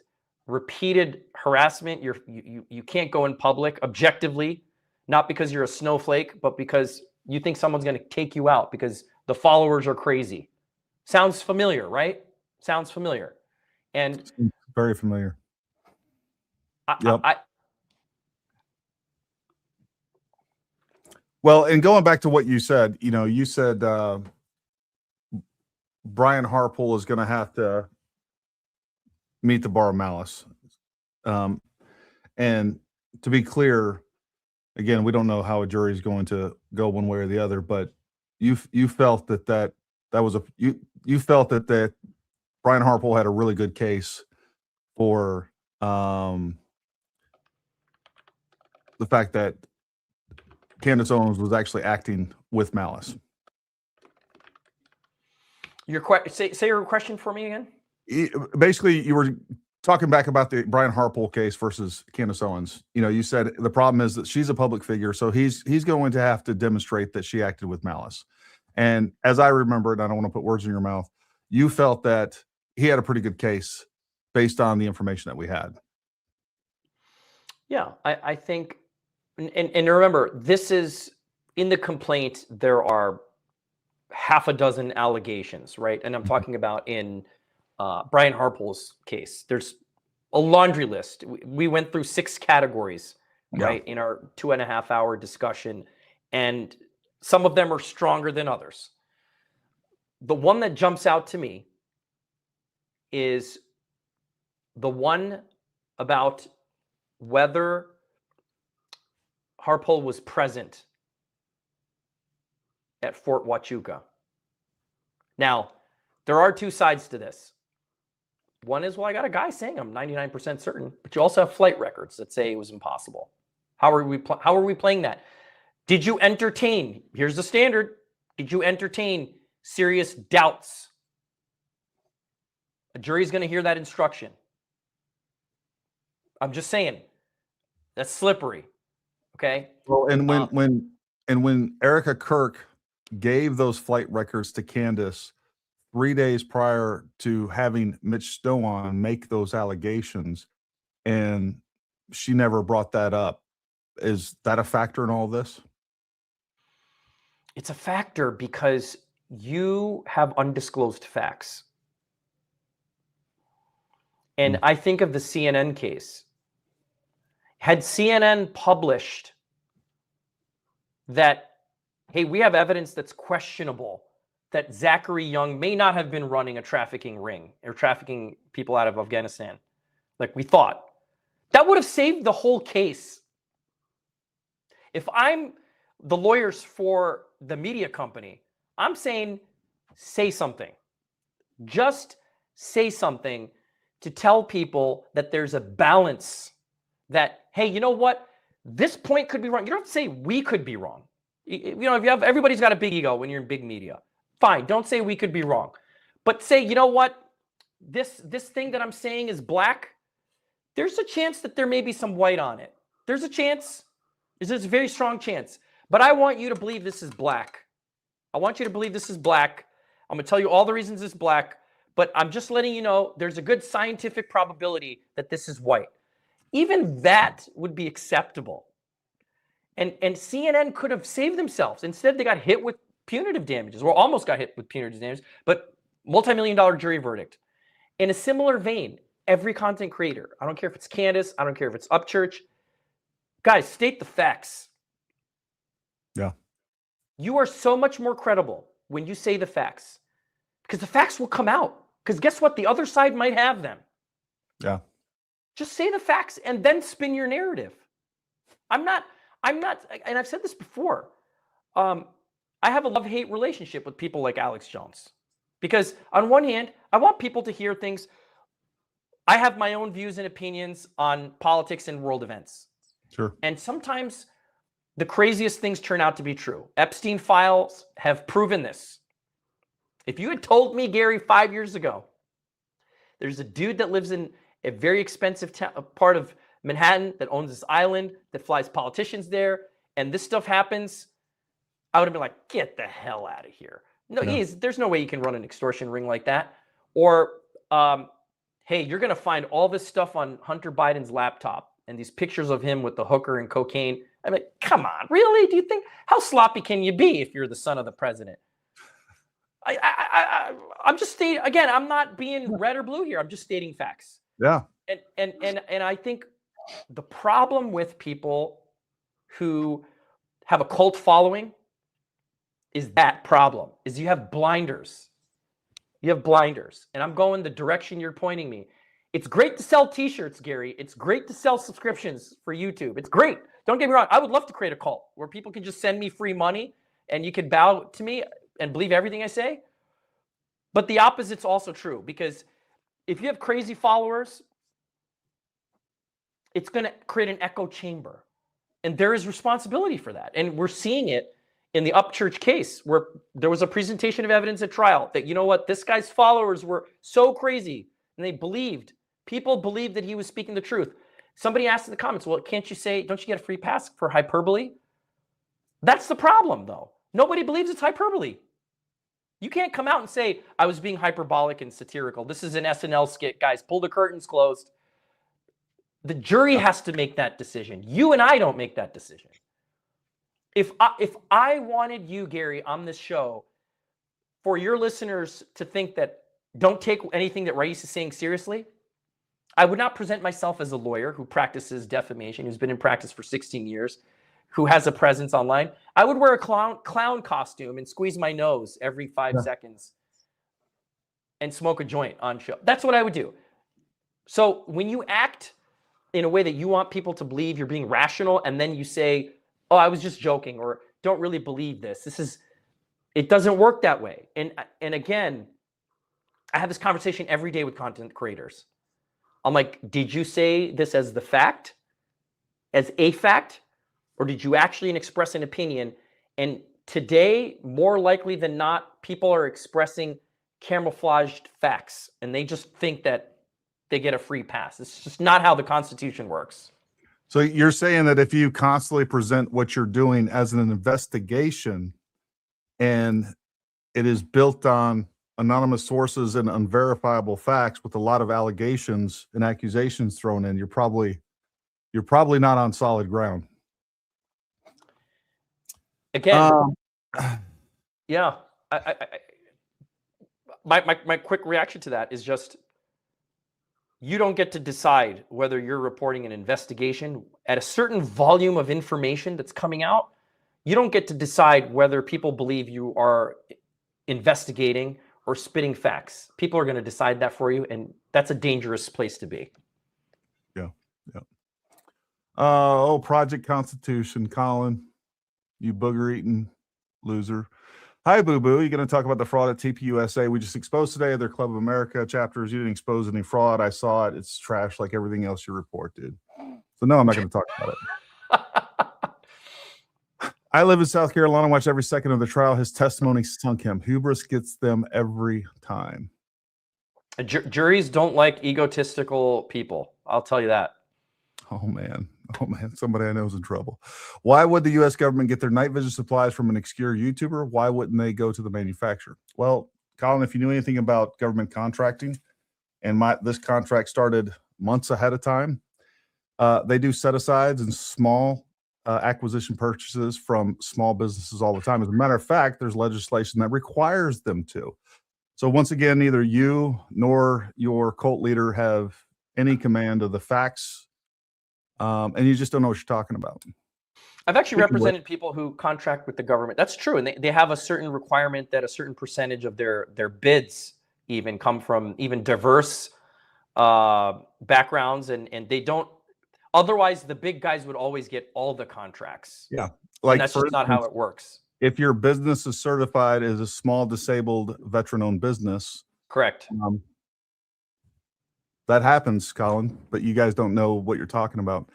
repeated harassment. You can't go in public objectively, not because you're a snowflake, but because you think someone's going to take you out because the followers are crazy. Sounds familiar, right? Sounds familiar. And very familiar. Yep. Well, and going back to what you said, you said Brian Harpole is going to have to meet the bar of malice. And to be clear, again, we don't know how a jury is going to go one way or the other, but you felt that was you felt that Brian Harpole had a really good case for the fact that Candace Owens was actually acting with malice. Say your question for me again. Basically, you were talking back about the Brian Harpole case versus Candace Owens. You said the problem is that she's a public figure, so he's going to have to demonstrate that she acted with malice. And as I remember it, I don't want to put words in your mouth, you felt that he had a pretty good case based on the information that we had. Yeah, I think, and remember, this is in the complaint, there are half a dozen allegations, right? And I'm talking about in Brian Harpole's case. There's a laundry list. We went through 6 categories, right, in our 2.5-hour discussion, and some of them are stronger than others. The one that jumps out to me is the one about whether Harpole was present at Fort Huachuca. Now, there are 2 sides to this. One is, well, I got a guy saying I'm 99% certain, but you also have flight records that say it was impossible. How are we playing that? Did you entertain? Here's the standard. Did you entertain serious doubts? A jury's going to hear that instruction. I'm just saying, that's slippery. Okay. Well, and when Erica Kirk gave those flight records to Candace 3 days prior to having Mitch Stowan make those allegations, and she never brought that up, is that a factor in all this? It's a factor because you have undisclosed facts. And I think of the CNN case. Had CNN published that, hey, we have evidence that's questionable that Zachary Young may not have been running a trafficking ring or trafficking people out of Afghanistan, like we thought, that would have saved the whole case. If I'm the lawyers for the media company, I'm saying, say something. Just say something to tell people that there's a balance, that, hey, you know what? This point could be wrong. You don't have to say we could be wrong. If you have, everybody's got a big ego when you're in big media. Fine, don't say we could be wrong. But say, you know what? This thing that I'm saying is black. There's a chance that there may be some white on it. There's a chance. There's a very strong chance. But I want you to believe this is black. I want you to believe this is black. I'm going to tell you all the reasons it's black, but I'm just letting you know there's a good scientific probability that this is white. Even that would be acceptable. And CNN could have saved themselves. Instead, they got hit with punitive damages, or almost got hit with punitive damages, but multi-million-dollar jury verdict. In a similar vein, every content creator, I don't care if it's Candace, I don't care if it's Upchurch, guys, state the facts. Yeah. You are so much more credible when you say the facts, because the facts will come out. Because guess what? The other side might have them. Yeah. Just say the facts and then spin your narrative. I'm not, and I've said this before. I have a love-hate relationship with people like Alex Jones, because on one hand, I want people to hear things. I have my own views and opinions on politics and world events. Sure. And sometimes the craziest things turn out to be true. Epstein files have proven this. If you had told me, Gary, 5 years ago, there's a dude that lives in a very expensive part of Manhattan that owns this island that flies politicians there, and this stuff happens, I would have been like, get the hell out of here. No, there's no way you can run an extortion ring like that. Or, hey, you're going to find all this stuff on Hunter Biden's laptop and these pictures of him with the hooker and cocaine. I'm like, come on, really? Do you think, how sloppy can you be if you're the son of the president? I'm just stating, again, I'm not being red or blue here. I'm just stating facts. Yeah. And I think the problem with people who have a cult following is that problem, is you have blinders. You have blinders. And I'm going the direction you're pointing me. It's great to sell t-shirts, Gary. It's great to sell subscriptions for YouTube. It's great. Don't get me wrong. I would love to create a cult where people can just send me free money and you can bow to me and believe everything I say. But the opposite's also true, because if you have crazy followers, it's going to create an echo chamber. And there is responsibility for that. And we're seeing it in the Upchurch case, where there was a presentation of evidence at trial that, you know what, this guy's followers were so crazy and they believed, people believed that he was speaking the truth. Somebody asked in the comments, well, can't you say, don't you get a free pass for hyperbole? That's the problem, though. Nobody believes it's hyperbole. You can't come out and say, I was being hyperbolic and satirical. This is an SNL skit, guys. Pull the curtains closed. The jury has to make that decision. You and I don't make that decision. If I wanted you, Gary, on this show, for your listeners to think that don't take anything that Raees is saying seriously, I would not present myself as a lawyer who practices defamation, who's been in practice for 16 years, who has a presence online. I would wear a clown costume and squeeze my nose every 5 seconds and smoke a joint on show. That's what I would do. So when you act in a way that you want people to believe you're being rational, and then you say, oh, I was just joking, or don't really believe this. It doesn't work that way. And again, I have this conversation every day with content creators. I'm like, did you say this as the fact, as a fact, or did you actually express an opinion? And today, more likely than not, people are expressing camouflaged facts, and they just think that they get a free pass. It's just not how the Constitution works. So you're saying that if you constantly present what you're doing as an investigation and it is built on anonymous sources and unverifiable facts with a lot of allegations and accusations thrown in, you're probably not on solid ground. Again, yeah. My quick reaction to that is just, you don't get to decide whether you're reporting an investigation at a certain volume of information that's coming out. You don't get to decide whether people believe you are investigating or spitting facts. People are going to decide that for you, and that's a dangerous place to be. Yeah. Oh, Project Constitution, Colin, you booger-eating loser. Hi, Boo Boo. You're going to talk about the fraud at TPUSA. We just exposed today their Club of America chapters. You didn't expose any fraud. I saw it. It's trash like everything else you report, dude. So no, I'm not going to talk about it. I live in South Carolina. Watch every second of the trial. His testimony sunk him. Hubris gets them every time. Juries don't like egotistical people. I'll tell you that. Oh man. Somebody I know is in trouble. Why would the U.S. government get their night vision supplies from an obscure YouTuber? Why wouldn't they go to the manufacturer? Well, Colin, if you knew anything about government contracting, and this contract started months ahead of time, they do set-asides and small acquisition purchases from small businesses all the time. As a matter of fact, there's legislation that requires them to. So once again, neither you nor your cult leader have any command of the facts, and you just don't know what you're talking about. I've actually represented people who contract with the government. That's true. And they have a certain requirement that a certain percentage of their bids even come from even diverse backgrounds. And they don't, otherwise the big guys would always get all the contracts. Yeah. Like, and that's just not how it works. If your business is certified as a small disabled veteran-owned business. Correct. That happens, Colin, but you guys don't know what you're talking about.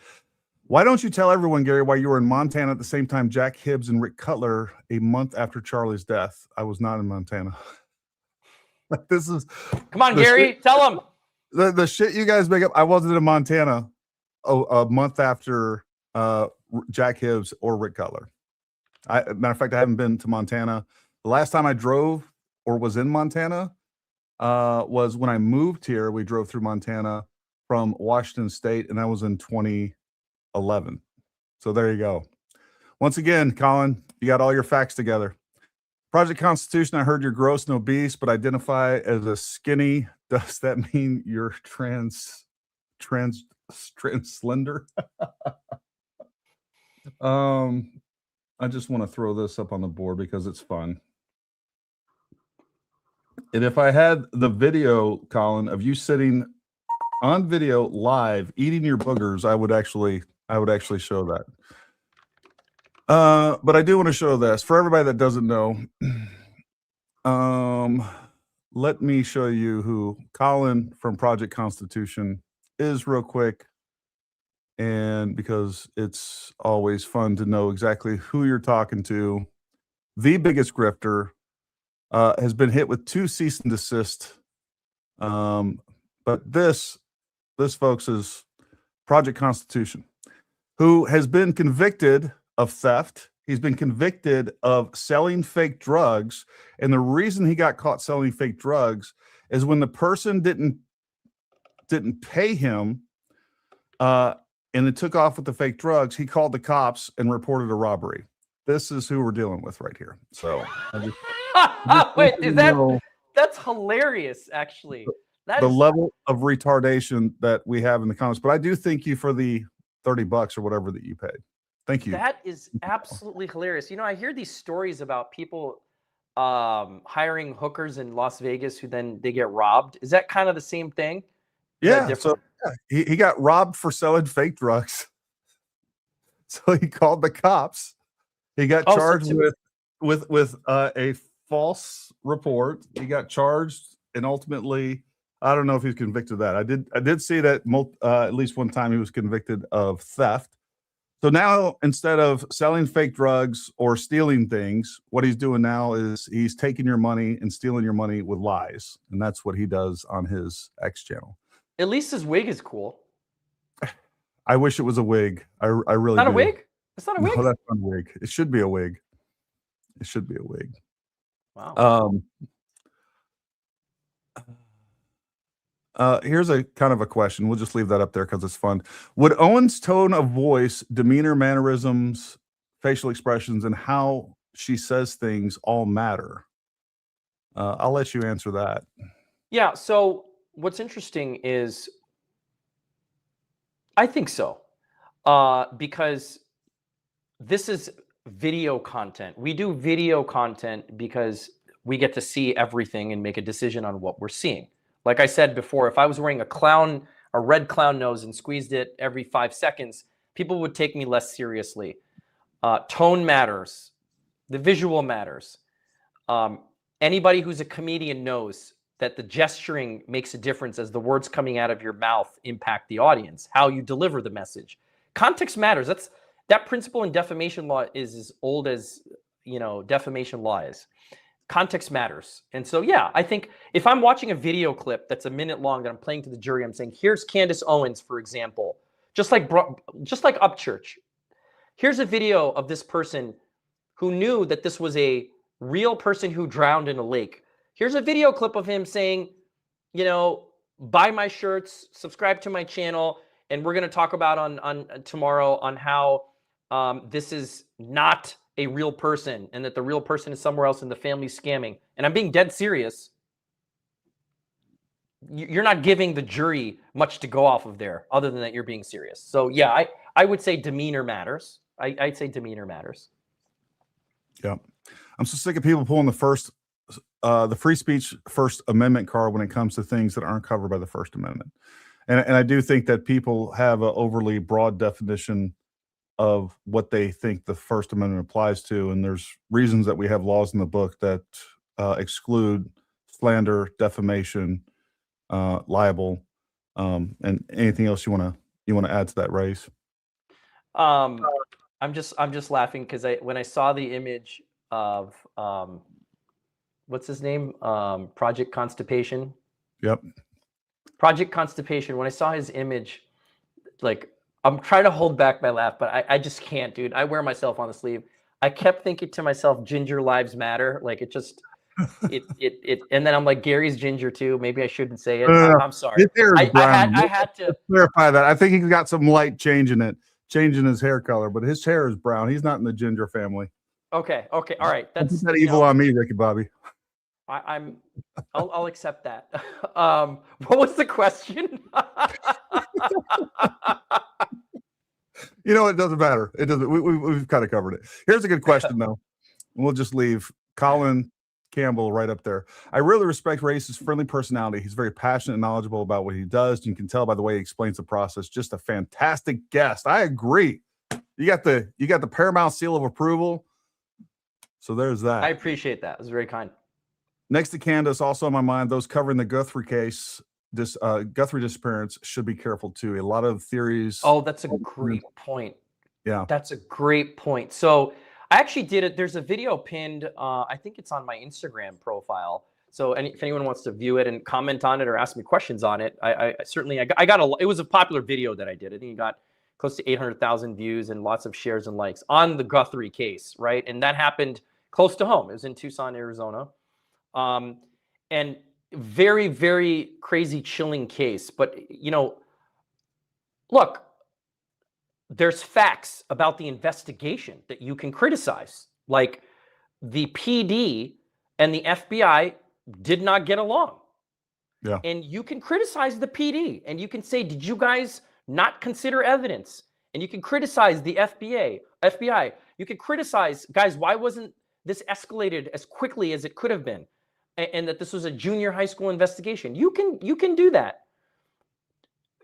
Why don't you tell everyone, Gary, why you were in Montana at the same time Jack Hibbs and Rick Cutler a month after Charlie's death? I was not in Montana. This is... Come on, Gary, tell them. The shit you guys make up. I wasn't in Montana a month after Jack Hibbs or Rick Cutler. Matter of fact, I haven't been to Montana. The last time I drove or was in Montana was when I moved here. We drove through Montana from Washington State, and that was in 2011. So there you go. Once again, Colin, you got all your facts together. Project Constitution, I heard you're gross and obese, but identify as a skinny. Does that mean you're slender? I just want to throw this up on the board because it's fun. And if I had the video, Colin, of you sitting on video live eating your boogers, I would actually show that. But I do want to show this for everybody that doesn't know. Let me show you who Colin from Project Constitution is real quick. And because it's always fun to know exactly who you're talking to. The biggest grifter has been hit with 2 cease and desist. But this, folks, is Project Constitution, who has been convicted of theft. He's been convicted of selling fake drugs. And the reason he got caught selling fake drugs is when the person didn't pay him and it took off with the fake drugs, he called the cops and reported a robbery. This is who we're dealing with right here. So wait, that's hilarious, actually. The level of retardation that we have in the comments. But I do thank you for the $30 or whatever that you paid. Thank you. That is absolutely hilarious. You know, I hear these stories about people hiring hookers in Las Vegas who then they get robbed. Is that kind of the same thing? Yeah. So he got robbed for selling fake drugs. So he called the cops. He got charged with a false report. He got charged, and ultimately, I don't know if he's convicted of that. I did see that at least one time he was convicted of theft. So now, instead of selling fake drugs or stealing things, what he's doing now is he's taking your money and stealing your money with lies, and that's what he does on his X channel. At least his wig is cool. I wish it was a wig. I really not do. A wig? It's not a wig? No, that's not a wig. It should be a wig. It should be a wig. Wow. Here's a kind of a question. We'll just leave that up there because it's fun. Would Owens' tone of voice, demeanor, mannerisms, facial expressions, and how she says things all matter? I'll let you answer that. Yeah. So what's interesting is I think so. Because this is video content. We do video content because we get to see everything and make a decision on what we're seeing. Like I said before, if I was wearing a red clown nose and squeezed it every 5 seconds, people would take me less seriously. Tone matters. The visual matters. Anybody who's a comedian knows that the gesturing makes a difference as the words coming out of your mouth impact the audience, how you deliver the message. Context matters. That principle in defamation law is as old as, defamation law is. Context matters. And so, yeah, I think if I'm watching a video clip that's a minute long that I'm playing to the jury, I'm saying, here's Candace Owens, for example, just like Upchurch. Here's a video of this person who knew that this was a real person who drowned in a lake. Here's a video clip of him saying, buy my shirts, subscribe to my channel, and we're going to talk about on tomorrow on how this is not a real person and that the real person is somewhere else and the family's scamming. And I'm being dead serious. You're not giving the jury much to go off of there other than that you're being serious. So yeah, I would say demeanor matters. I'd say demeanor matters. Yeah. I'm so sick of people pulling the free speech First Amendment card when it comes to things that aren't covered by the First Amendment. And I do think that people have an overly broad definition of what they think the First Amendment applies to. And there's reasons that we have laws in the book that exclude slander, defamation, libel, and anything else you want to add to that, Raees? I'm just laughing because when I saw the image of what's his name? Project Constipation. Yep. Project Constipation. When I saw his image, like, I'm trying to hold back my laugh, but I just can't, dude. I wear myself on the sleeve. I kept thinking to myself, ginger lives matter. Like, it just, and then I'm like, Gary's ginger too. Maybe I shouldn't say it. I'm sorry. I had to clarify that. I think he's got some light change in his hair color, but his hair is brown. He's not in the ginger family. Okay. Okay. All right. Don't That's put that evil on me, Ricky Bobby. I'll accept that. What was the question? You know, it doesn't matter. It doesn't. We've kind of covered it. Here's a good question, though. We'll just leave Colin Campbell right up there. I really respect Raees' friendly personality. He's very passionate and knowledgeable about what he does. You can tell by the way he explains the process. Just a fantastic guest. I agree. You got the Paramount seal of approval. So there's that. I appreciate that. It was very kind. Next to Candace, also on my mind, those covering the Guthrie case, Guthrie disappearance should be careful too. A lot of theories. Oh, that's a great point. Yeah. That's a great point. So I actually did it. There's a video pinned. I think it's on my Instagram profile. So if anyone wants to view it and comment on it or ask me questions on it, I certainly, it was a popular video that I did. I think it got close to 800,000 views and lots of shares and likes on the Guthrie case, right? And that happened close to home. It was in Tucson, Arizona. And very, very crazy, chilling case. But, you know, look, there's facts about the investigation that you can criticize. Like the PD and the FBI did not get along. Yeah. And you can criticize the PD and you can say, did you guys not consider evidence? And you can criticize the FBI. You can criticize, guys, why wasn't this escalated as quickly as it could have been? And that this was a junior high school investigation. You can do that.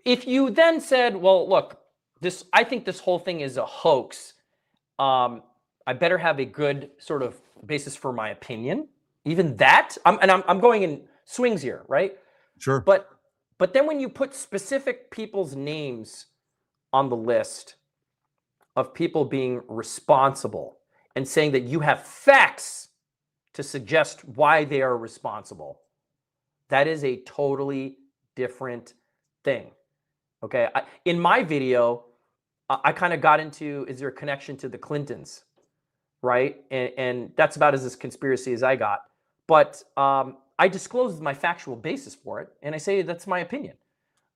If you then said, well, look, I think this whole thing is a hoax. I better have a good sort of basis for my opinion. Even that, I'm going in swings here, right? Sure. But then when you put specific people's names on the list of people being responsible and saying that you have facts to suggest why they are responsible, that is a totally different thing. Okay. In my video, I kind of got into, is there a connection to the Clintons? Right. And that's about as conspiracy as I got. But I disclosed my factual basis for it. And I say that's my opinion.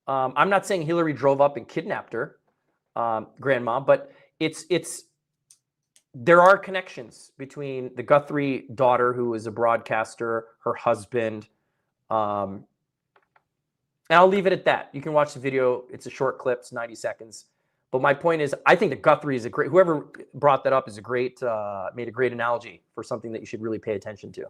I'm not saying Hillary drove up and kidnapped her, grandma, but there are connections between the Guthrie daughter, who is a broadcaster, her husband. And I'll leave it at that. You can watch the video. It's a short clip. It's 90 seconds. But my point is, I think that Guthrie is whoever brought that up is made a great analogy for something that you should really pay attention to.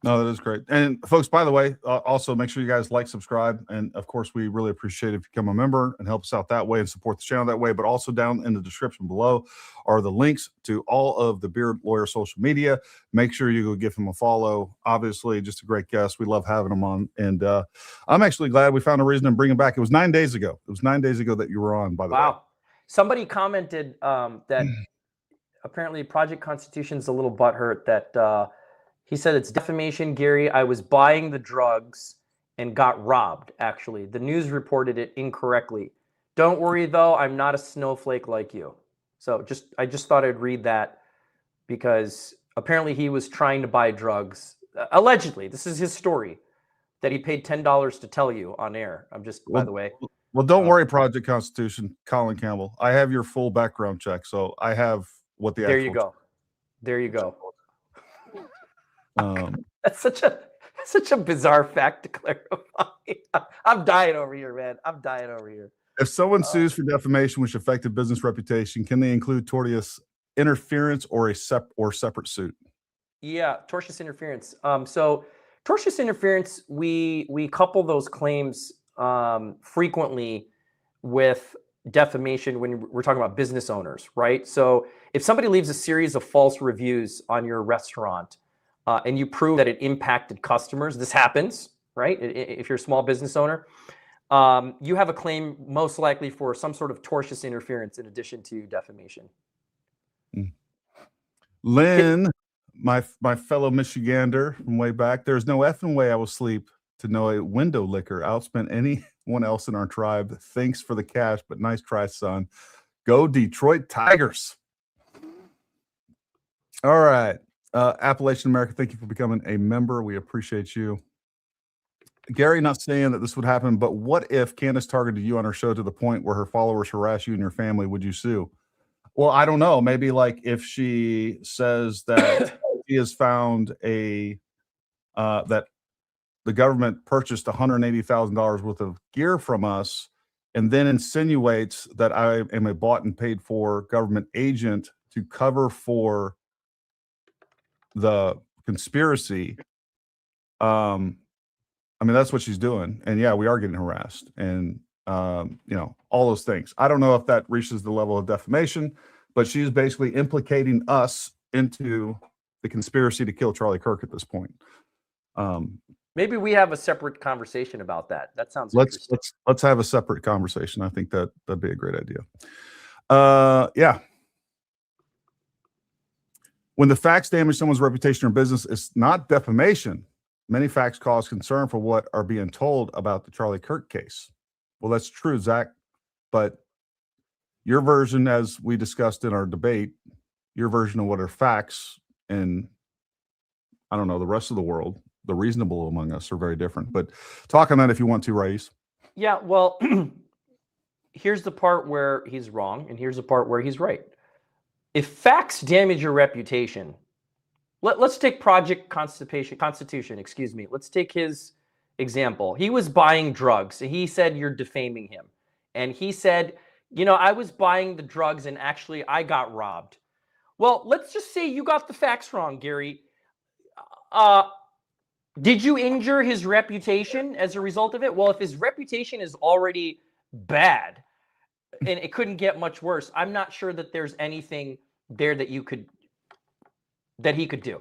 No, that is great. And folks, by the way, also make sure you guys like, subscribe. And of course, we really appreciate it if you become a member and help us out that way and support the channel that way. But also down in the description below are the links to all of the Beard Lawyer social media. Make sure you go give him a follow. Obviously, just a great guest. We love having him on. And I'm actually glad we found a reason to bring him back. It was 9 days ago. It was 9 days ago that you were on, by the way. Wow. Somebody commented that apparently Project Constitution's a little butthurt that he said it's defamation, Gary. I was buying the drugs and got robbed, actually. The news reported it incorrectly. Don't worry, though. I'm not a snowflake like you. So I just thought I'd read that because apparently he was trying to buy drugs. Allegedly, this is his story, that he paid $10 to tell you on air. By the way. Well, don't worry, Project Constitution, Colin Campbell. I have your full background check, so I have what the There you go. There you go. That's such a bizarre fact to clarify. I'm dying over here, man. I'm dying over here. If someone sues for defamation which affected business reputation, can they include tortious interference or separate suit? Yeah, tortious interference. So tortious interference, we couple those claims frequently with defamation when we're talking about business owners, right? So if somebody leaves a series of false reviews on your restaurant and you prove that it impacted customers, this happens, right? If you're a small business owner, you have a claim most likely for some sort of tortious interference in addition to defamation. Lynn, my fellow Michigander from way back, there's no effing way I will sleep to know a window licker outspent anyone else in our tribe. Thanks for the cash, but nice try, son. Go Detroit Tigers. All right. Appalachian America, thank you for becoming a member. We appreciate you. Gary, not saying that this would happen, but what if Candace targeted you on her show to the point where her followers harass you and your family? Would you sue? Well, I don't know. Maybe like if she says that she has found that the government purchased $180,000 worth of gear from us, and then insinuates that I am a bought and paid for government agent to cover for the conspiracy. I mean, that's what she's doing. And yeah, we are getting harassed and, you know, all those things. I don't know if that reaches the level of defamation, but she's basically implicating us into the conspiracy to kill Charlie Kirk at this point. Maybe we have a separate conversation about that. That sounds interesting. Let's have a separate conversation. I think that'd be a great idea. Yeah. When the facts damage someone's reputation or business, it's not defamation. Many facts cause concern for what are being told about the Charlie Kirk case. Well, that's true, Zach. But your version, as we discussed in our debate, your version of what are facts, and I don't know, the rest of the world, the reasonable among us, are very different. But talk on that if you want to, Raees. Yeah, well, here's the part where he's wrong, and here's the part where he's right. If facts damage your reputation, let's take Project Constitution, excuse me. Let's take his example. He was buying drugs, and he said you're defaming him. And he said, you know, I was buying the drugs, and actually I got robbed. Well, let's just say you got the facts wrong, Gary. Did you injure his reputation as a result of it? Well, if his reputation is already bad and it couldn't get much worse, I'm not sure that there's anything there that he could do.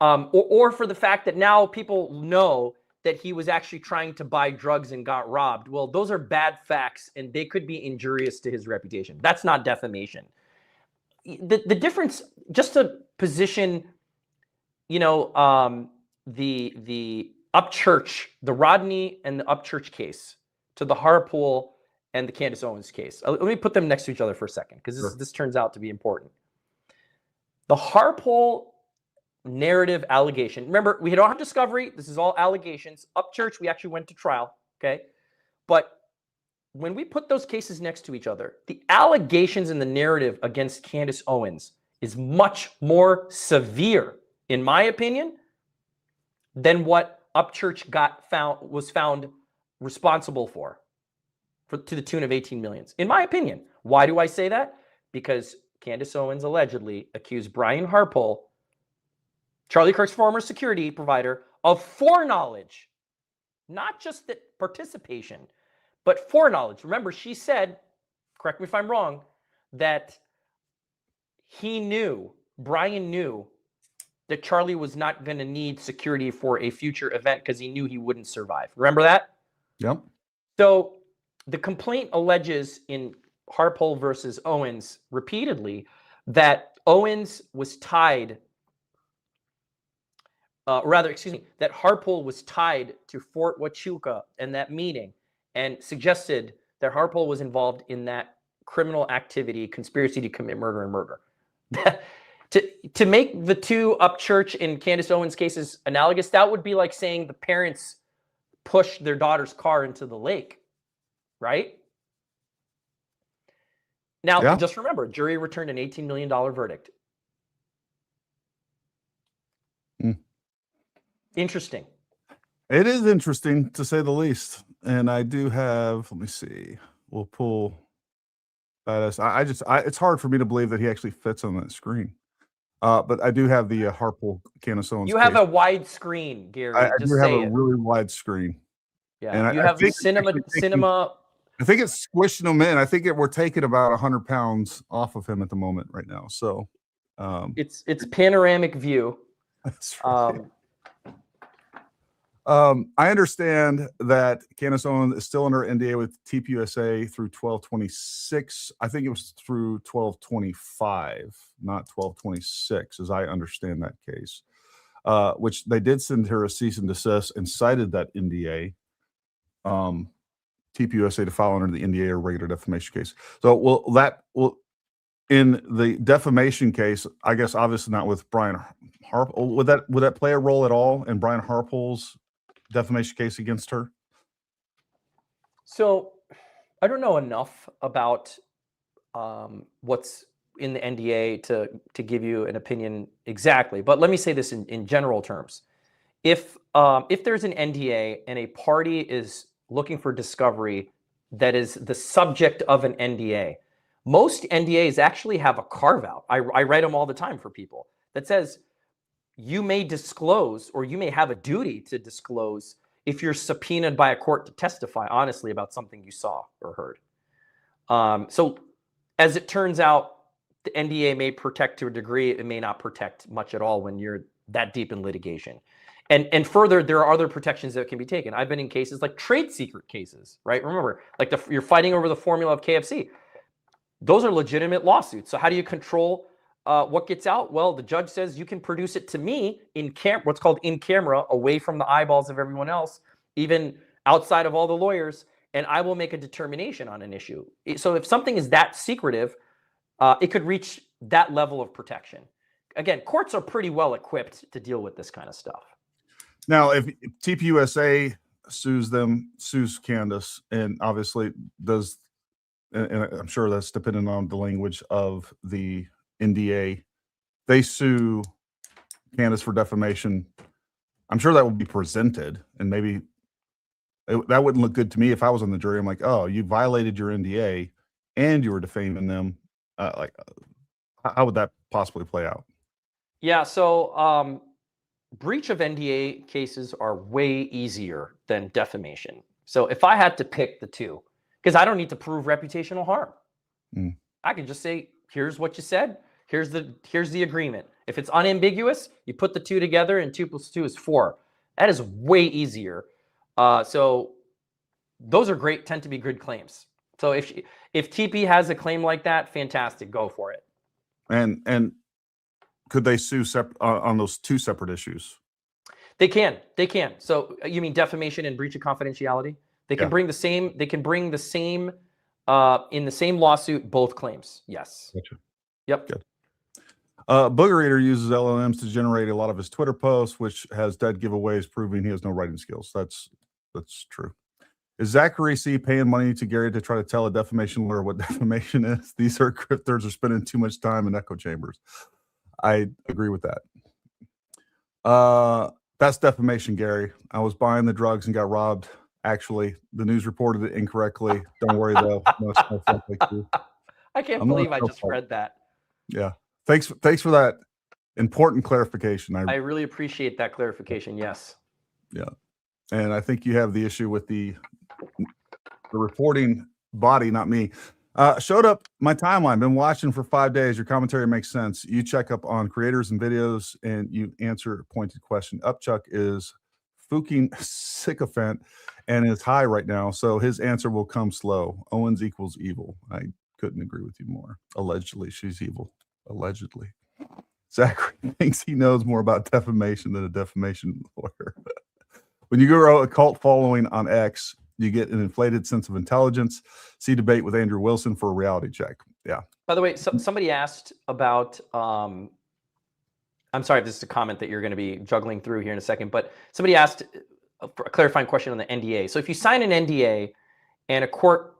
Or for the fact that now people know that he was actually trying to buy drugs and got robbed. Well, those are bad facts and they could be injurious to his reputation. That's not defamation. The difference, just to position, you know, the Upchurch, the Rodni and the Upchurch case to the Harpool and the Candace Owens case. Let me put them next to each other for a second, because this turns out to be important. The Harpool narrative allegation. Remember, we don't have discovery. This is all allegations. Upchurch, we actually went to trial. Okay. But when we put those cases next to each other, the allegations in the narrative against Candace Owens is much more severe, in my opinion, than what Upchurch was found responsible for to the tune of 18 million. In my opinion. Why do I say that? Because Candace Owens allegedly accused Brian Harpool, Charlie Kirk's former security provider, of foreknowledge, not just the participation, but foreknowledge. Remember, she said, correct me if I'm wrong, that Brian knew that Charlie was not going to need security for a future event because he knew he wouldn't survive. Remember that? Yep. So the complaint alleges in Harpool versus Owens repeatedly that Owens was tied, that Harpool was tied to Fort Huachuca and that meeting, and suggested that Harpool was involved in that criminal activity, conspiracy to commit murder and murder. To make the two Upchurch and Candace Owens cases analogous, that would be like saying the parents pushed their daughter's car into the lake, right? Now, just remember, jury returned an $18 million verdict. Interesting. It is interesting, to say the least. And I do have, let me see, we'll pull that. It's hard for me to believe that he actually fits on that screen. But I do have the Harpool Candace Owens. You have a wide screen, Gary. I do have a really wide screen. Yeah, and you have cinema. I think it's squishing him in. I think we're taking about 100 pounds off of him at the moment right now. So it's panoramic view. That's right. I understand that Candace Owens is still under NDA with TPUSA through 12/26. I think it was through 12/25, not 12/26, as I understand that case. Which they did send her a cease and desist and cited that NDA, TPUSA, to file under the NDA or regular defamation case. So in the defamation case, I guess obviously not with Brian Harpool. Would that play a role at all in Brian Harpool's defamation case against her? So I don't know enough about what's in the NDA to give you an opinion exactly, but let me say this in general terms. If there's an NDA and a party is looking for discovery that is the subject of an NDA, most NDAs actually have a carve out. I write them all the time for people that says you may disclose, or you may have a duty to disclose, if you're subpoenaed by a court to testify honestly about something you saw or heard. So as it turns out, the NDA may protect to a degree, it may not protect much at all when you're that deep in litigation. And further, there are other protections that can be taken. I've been in cases like trade secret cases, right? Remember, like you're fighting over the formula of KFC. Those are legitimate lawsuits. So how do you control what gets out? Well, the judge says you can produce it to me in what's called in camera, away from the eyeballs of everyone else, even outside of all the lawyers, and I will make a determination on an issue. So if something is that secretive, it could reach that level of protection. Again, courts are pretty well equipped to deal with this kind of stuff. Now, if TPUSA sues Candace, and obviously does, and I'm sure that's dependent on the language of the NDA, they sue Candace for defamation. I'm sure that will be presented, and maybe that wouldn't look good to me if I was on the jury. I'm like, oh, you violated your NDA and you were defaming them. How would that possibly play out? Yeah, so breach of NDA cases are way easier than defamation. So if I had to pick the two, because I don't need to prove reputational harm, I can just say, here's what you said, here's the agreement. If it's unambiguous, you put the two together, and 2 + 2 is 4. That is way easier. So those are great, tend to be good claims. So if TP has a claim like that, fantastic, go for it. And could they sue on those two separate issues? They can. So you mean defamation and breach of confidentiality? They can bring the same. They can bring the same in the same lawsuit, both claims. Yes. Gotcha. Yep. Good. Booger Eater uses LLMs to generate a lot of his Twitter posts, which has dead giveaways proving he has no writing skills. That's true. Is Zachary C paying money to Gary to try to tell a defamation lawyer what defamation is? These are grifters are spending too much time in echo chambers. I agree with that. That's defamation, Gary. I was buying the drugs and got robbed. Actually, the news reported it incorrectly. Don't worry though. No, like you. I can't believe I just read that. Yeah. Thanks for that important clarification. I really appreciate that clarification. Yes. Yeah. And I think you have the issue with the reporting body, not me. Showed up my timeline. Been watching for 5 days. Your commentary makes sense. You check up on creators and videos, and you answer a pointed question. Upchurch is fucking sycophant and is high right now, so his answer will come slow. Owens equals evil. I couldn't agree with you more. Allegedly, she's evil. Allegedly. Zachary thinks he knows more about defamation than a defamation lawyer. When you grow a cult following on X, you get an inflated sense of intelligence. See debate with Andrew Wilson for a reality check. Yeah. By the way, somebody asked about, I'm sorry if this is a comment that you're going to be juggling through here in a second, but somebody asked a clarifying question on the NDA. So if you sign an NDA and a court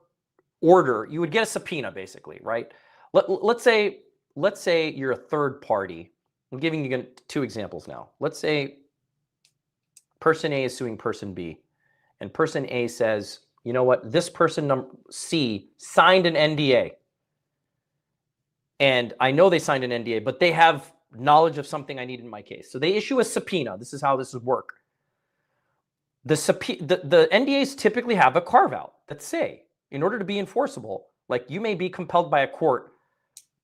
order, you would get a subpoena basically, right? Let's say you're a third party. I'm giving you 2 examples now. Let's say person A is suing person B, and person A says, you know what, this person C signed an NDA. And I know they signed an NDA, but they have knowledge of something I need in my case. So they issue a subpoena. This is how this would work. The NDAs typically have a carve out that say, in order to be enforceable, like you may be compelled by a court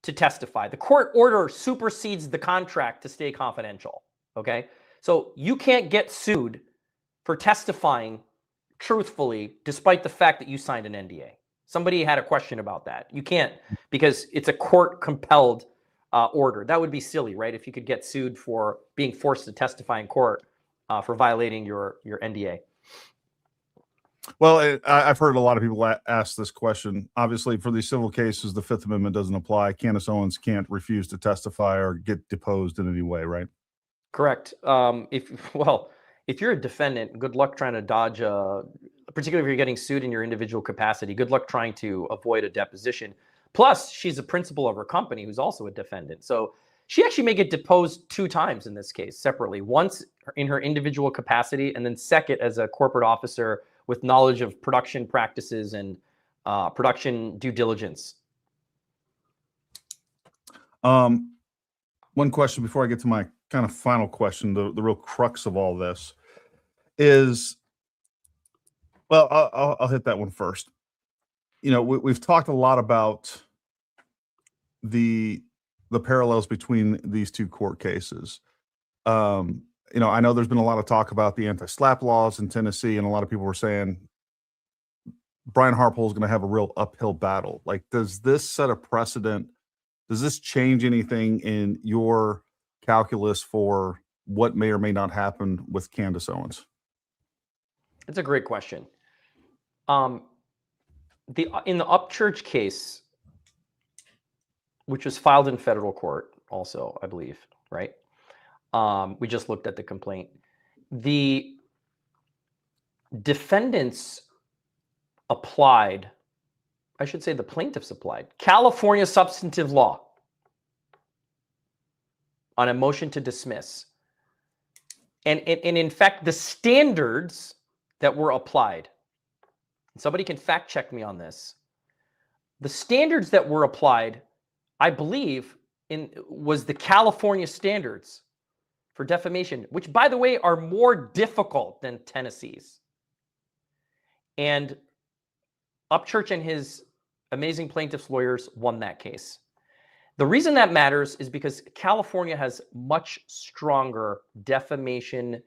to testify. The court order supersedes the contract to stay confidential. Okay. So you can't get sued for testifying truthfully, despite the fact that you signed an NDA. Somebody had a question about that. You can't, because it's a court compelled order. That would be silly, right? If you could get sued for being forced to testify in court for violating your NDA. Well, I've heard a lot of people ask this question. Obviously, for these civil cases, the Fifth Amendment doesn't apply. Candace Owens can't refuse to testify or get deposed in any way, right? Correct. If you're a defendant, good luck trying to dodge, particularly if you're getting sued in your individual capacity, good luck trying to avoid a deposition. Plus, she's a principal of her company who's also a defendant. So she actually may get deposed 2 times in this case separately. Once in her individual capacity, and then second as a corporate officer with knowledge of production practices and production due diligence. One question before I get to my kind of final question, the real crux of all this is, well, I'll hit that one first. You know, we've talked a lot about the parallels between these 2 court cases. You know, I know there's been a lot of talk about the anti-SLAPP laws in Tennessee, and a lot of people were saying Brian Harpole is going to have a real uphill battle. Like, does this set a precedent? Does this change anything in your calculus for what may or may not happen with Candace Owens? It's a great question. In the Upchurch case, which was filed in federal court also, I believe, right? We just looked at the complaint. The defendants applied, I should say the plaintiffs applied, California substantive law on a motion to dismiss. And in fact, the standards that were applied, somebody can fact check me on this, the standards that were applied, I believe, was the California standards for defamation, which, by the way, are more difficult than Tennessee's. And Upchurch and his amazing plaintiffs' lawyers won that case. The reason that matters is because California has much stronger defamation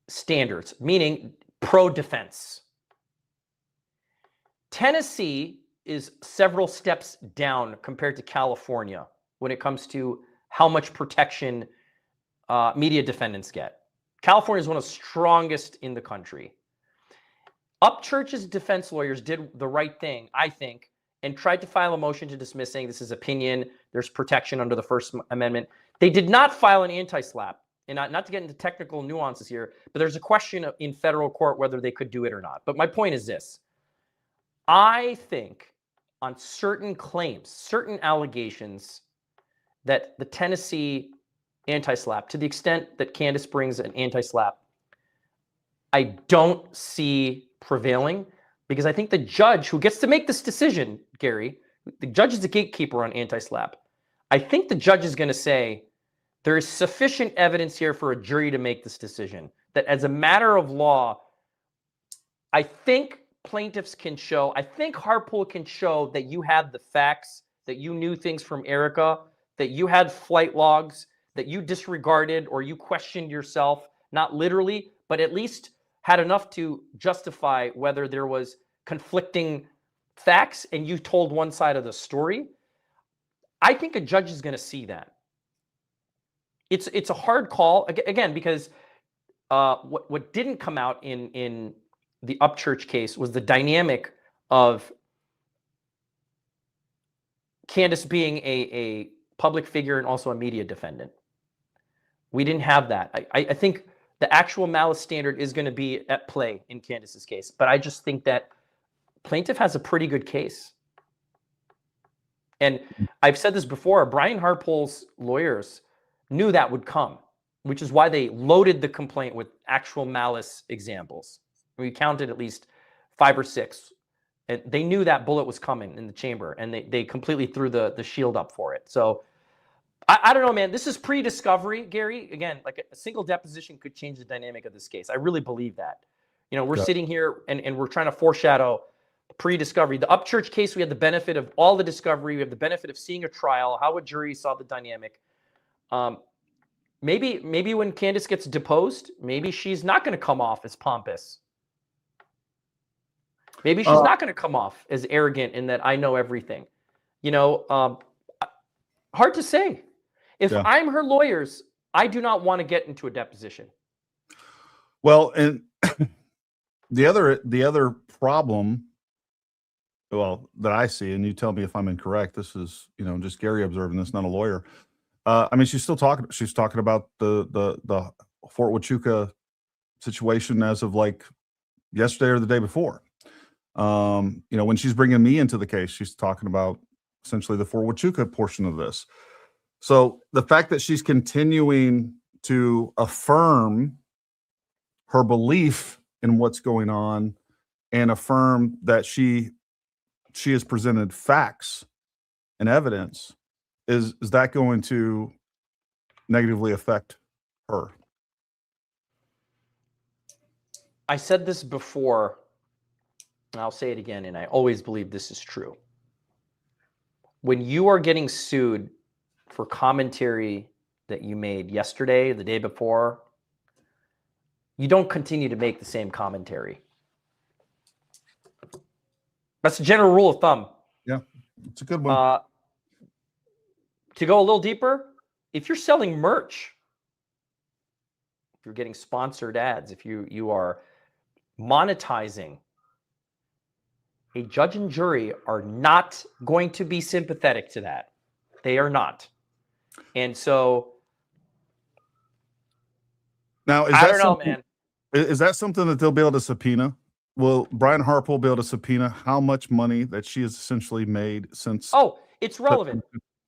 standards, meaning pro-defense. Tennessee is several steps down compared to California when it comes to how much protection media defendants get. California is one of the strongest in the country. Upchurch's defense lawyers did the right thing, I think, and tried to file a motion to dismiss, saying this is opinion, there's protection under the First Amendment. They did not file an anti-SLAPP. And not to get into technical nuances here, but there's a question in federal court whether they could do it or not. But my point is this. I think on certain claims, certain allegations, that the Tennessee anti-SLAPP, to the extent that Candace brings an anti-SLAPP, I don't see prevailing, because I think the judge who gets to make this decision, Gary, the judge is the gatekeeper on anti-SLAPP. I think the judge is going to say there is sufficient evidence here for a jury to make this decision, that as a matter of law, I think plaintiffs can show, I think Harpole can show that you had the facts, that you knew things from Erica, that you had flight logs, that you disregarded or you questioned yourself, not literally, but at least had enough to justify whether there was conflicting facts and you told one side of the story. I think a judge is going to see that. It's a hard call, again, because what didn't come out in the Upchurch case was the dynamic of Candace being a public figure and also a media defendant. We didn't have that. I think the actual malice standard is going to be at play in Candace's case, but I just think that plaintiff has a pretty good case. And I've said this before, Brian Harpole's lawyers knew that would come, which is why they loaded the complaint with actual malice examples. We counted at least 5 or 6. And they knew that bullet was coming in the chamber, and they completely threw the shield up for it. So I don't know, man. This is pre-discovery, Gary. Again, like a single deposition could change the dynamic of this case. I really believe that. You know, we're sitting here and we're trying to foreshadow pre-discovery. The Upchurch case, we had the benefit of all the discovery. We have the benefit of seeing a trial, how a jury saw the dynamic. Maybe when Candace gets deposed, maybe she's not going to come off as pompous. Maybe she's not going to come off as arrogant in that I know everything. You know, hard to say. If I'm her lawyers, I do not want to get into a deposition. Well, and the other problem, well, that I see, and you tell me if I'm incorrect, this is, you know, just Gary observing this, not a lawyer. I mean, she's talking about the Fort Huachuca situation as of like yesterday or the day before. When she's bringing me into the case, she's talking about essentially the Fort Huachuca portion of this. So the fact that she's continuing to affirm her belief in what's going on and affirm that she has presented facts and evidence, is that going to negatively affect her? I said this before, and I'll say it again, and I always believe this is true. When you are getting sued for commentary that you made yesterday, the day before, you don't continue to make the same commentary. That's a general rule of thumb. Yeah, it's a good one. To go a little deeper, if you're selling merch, if you're getting sponsored ads, if you are monetizing, a judge and jury are not going to be sympathetic to that. They are not. And so now, I don't know, man. Is that something that they'll be able to subpoena? Will Brian Harpole be able to subpoena how much money that she has essentially made since? Oh, it's relevant.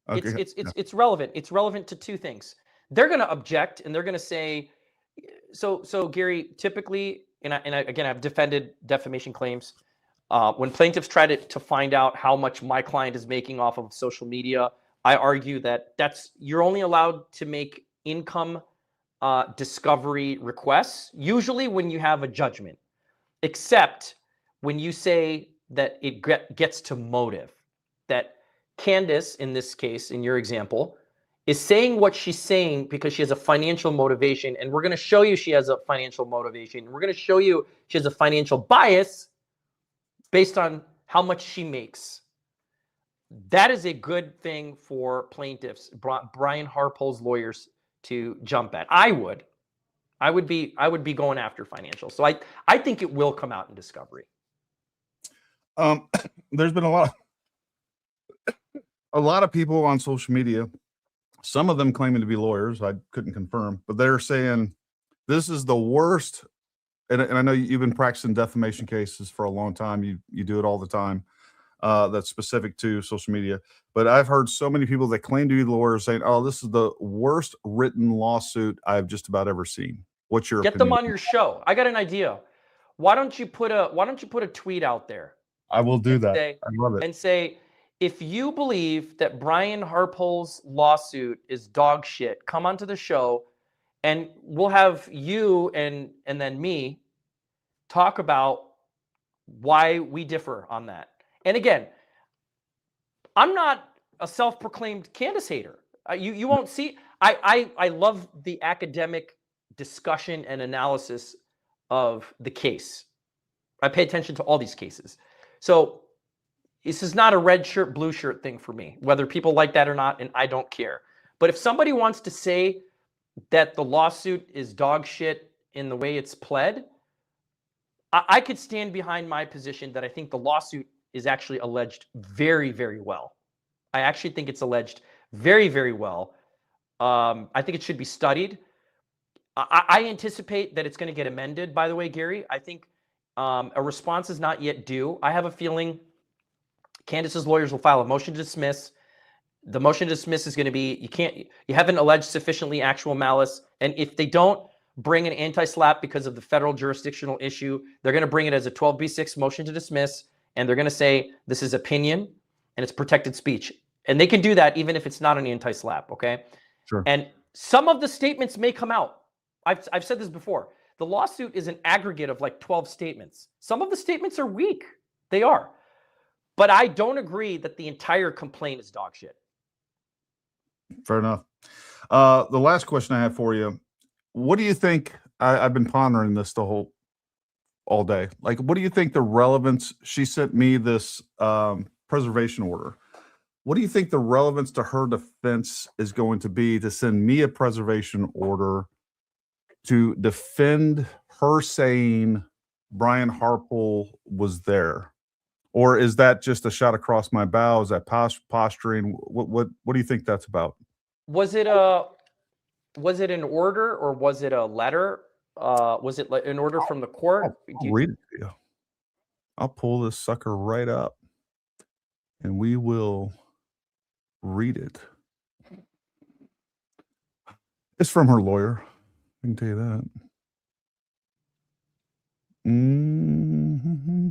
Okay. It's relevant. It's relevant to two things. They're going to object and they're going to say, so Gary, typically, and again, I've defended defamation claims. When plaintiffs try to find out how much my client is making off of social media, I argue that you're only allowed to make income discovery requests, usually when you have a judgment, except when you say that it gets to motive, that Candace, in this case, in your example, is saying what she's saying because she has a financial motivation, and we're going to show you she has a financial motivation. We're going to show you she has a financial bias based on how much she makes. That is a good thing for plaintiffs, Brian Harpole's lawyers, to jump at. I would be going after financial. So I think it will come out in discovery. There's been a lot of people on social media, some of them claiming to be lawyers. I couldn't confirm, but they're saying this is the worst. And I know you've been practicing defamation cases for a long time. You do it all the time. That's specific to social media. But I've heard so many people that claim to be lawyers saying, "Oh, this is the worst written lawsuit I've just about ever seen." What's your Get opinion? them on your show. I got an idea. Why don't you put a tweet out there? I will do that. I love it. And say, if you believe that Brian Harpole's lawsuit is dog shit, come onto the show, and we'll have you and then me talk about why we differ on that. And again, I'm not a self-proclaimed Candace hater. You won't see. I love the academic discussion and analysis of the case. I pay attention to all these cases. So this is not a red shirt, blue shirt thing for me, whether people like that or not, and I don't care. But if somebody wants to say that the lawsuit is dog shit in the way it's pled, I could stand behind my position that I think the lawsuit is actually alleged very, very well. I actually think it's alleged very, very well. I think it should be studied. I anticipate that it's going to get amended, by the way, Gary. I think a response is not yet due. I have a feeling Candace's lawyers will file a motion to dismiss. The motion to dismiss is going to be, you haven't alleged sufficiently actual malice. And if they don't bring an anti-SLAPP because of the federal jurisdictional issue, they're going to bring it as a 12B6 motion to dismiss. And they're going to say, this is opinion and it's protected speech. And they can do that even if it's not an anti-SLAPP, okay? Sure. And some of the statements may come out. I've said this before. The lawsuit is an aggregate of like 12 statements. Some of the statements are weak. They are. But I don't agree that the entire complaint is dog shit. Fair enough. The last question I have for you, what do you think, I've been pondering this all day. Like, what do you think the relevance, she sent me this preservation order. What do you think the relevance to her defense is going to be to send me a preservation order to defend her saying Brian Harpole was there? Or is that just a shot across my bow? Is that posturing? What do you think that's about? Was it an order or was it a letter? Was it an order from the court? I'll read it to you. I'll pull this sucker right up and we will read it. It's from her lawyer. I can tell you that. Mm-hmm.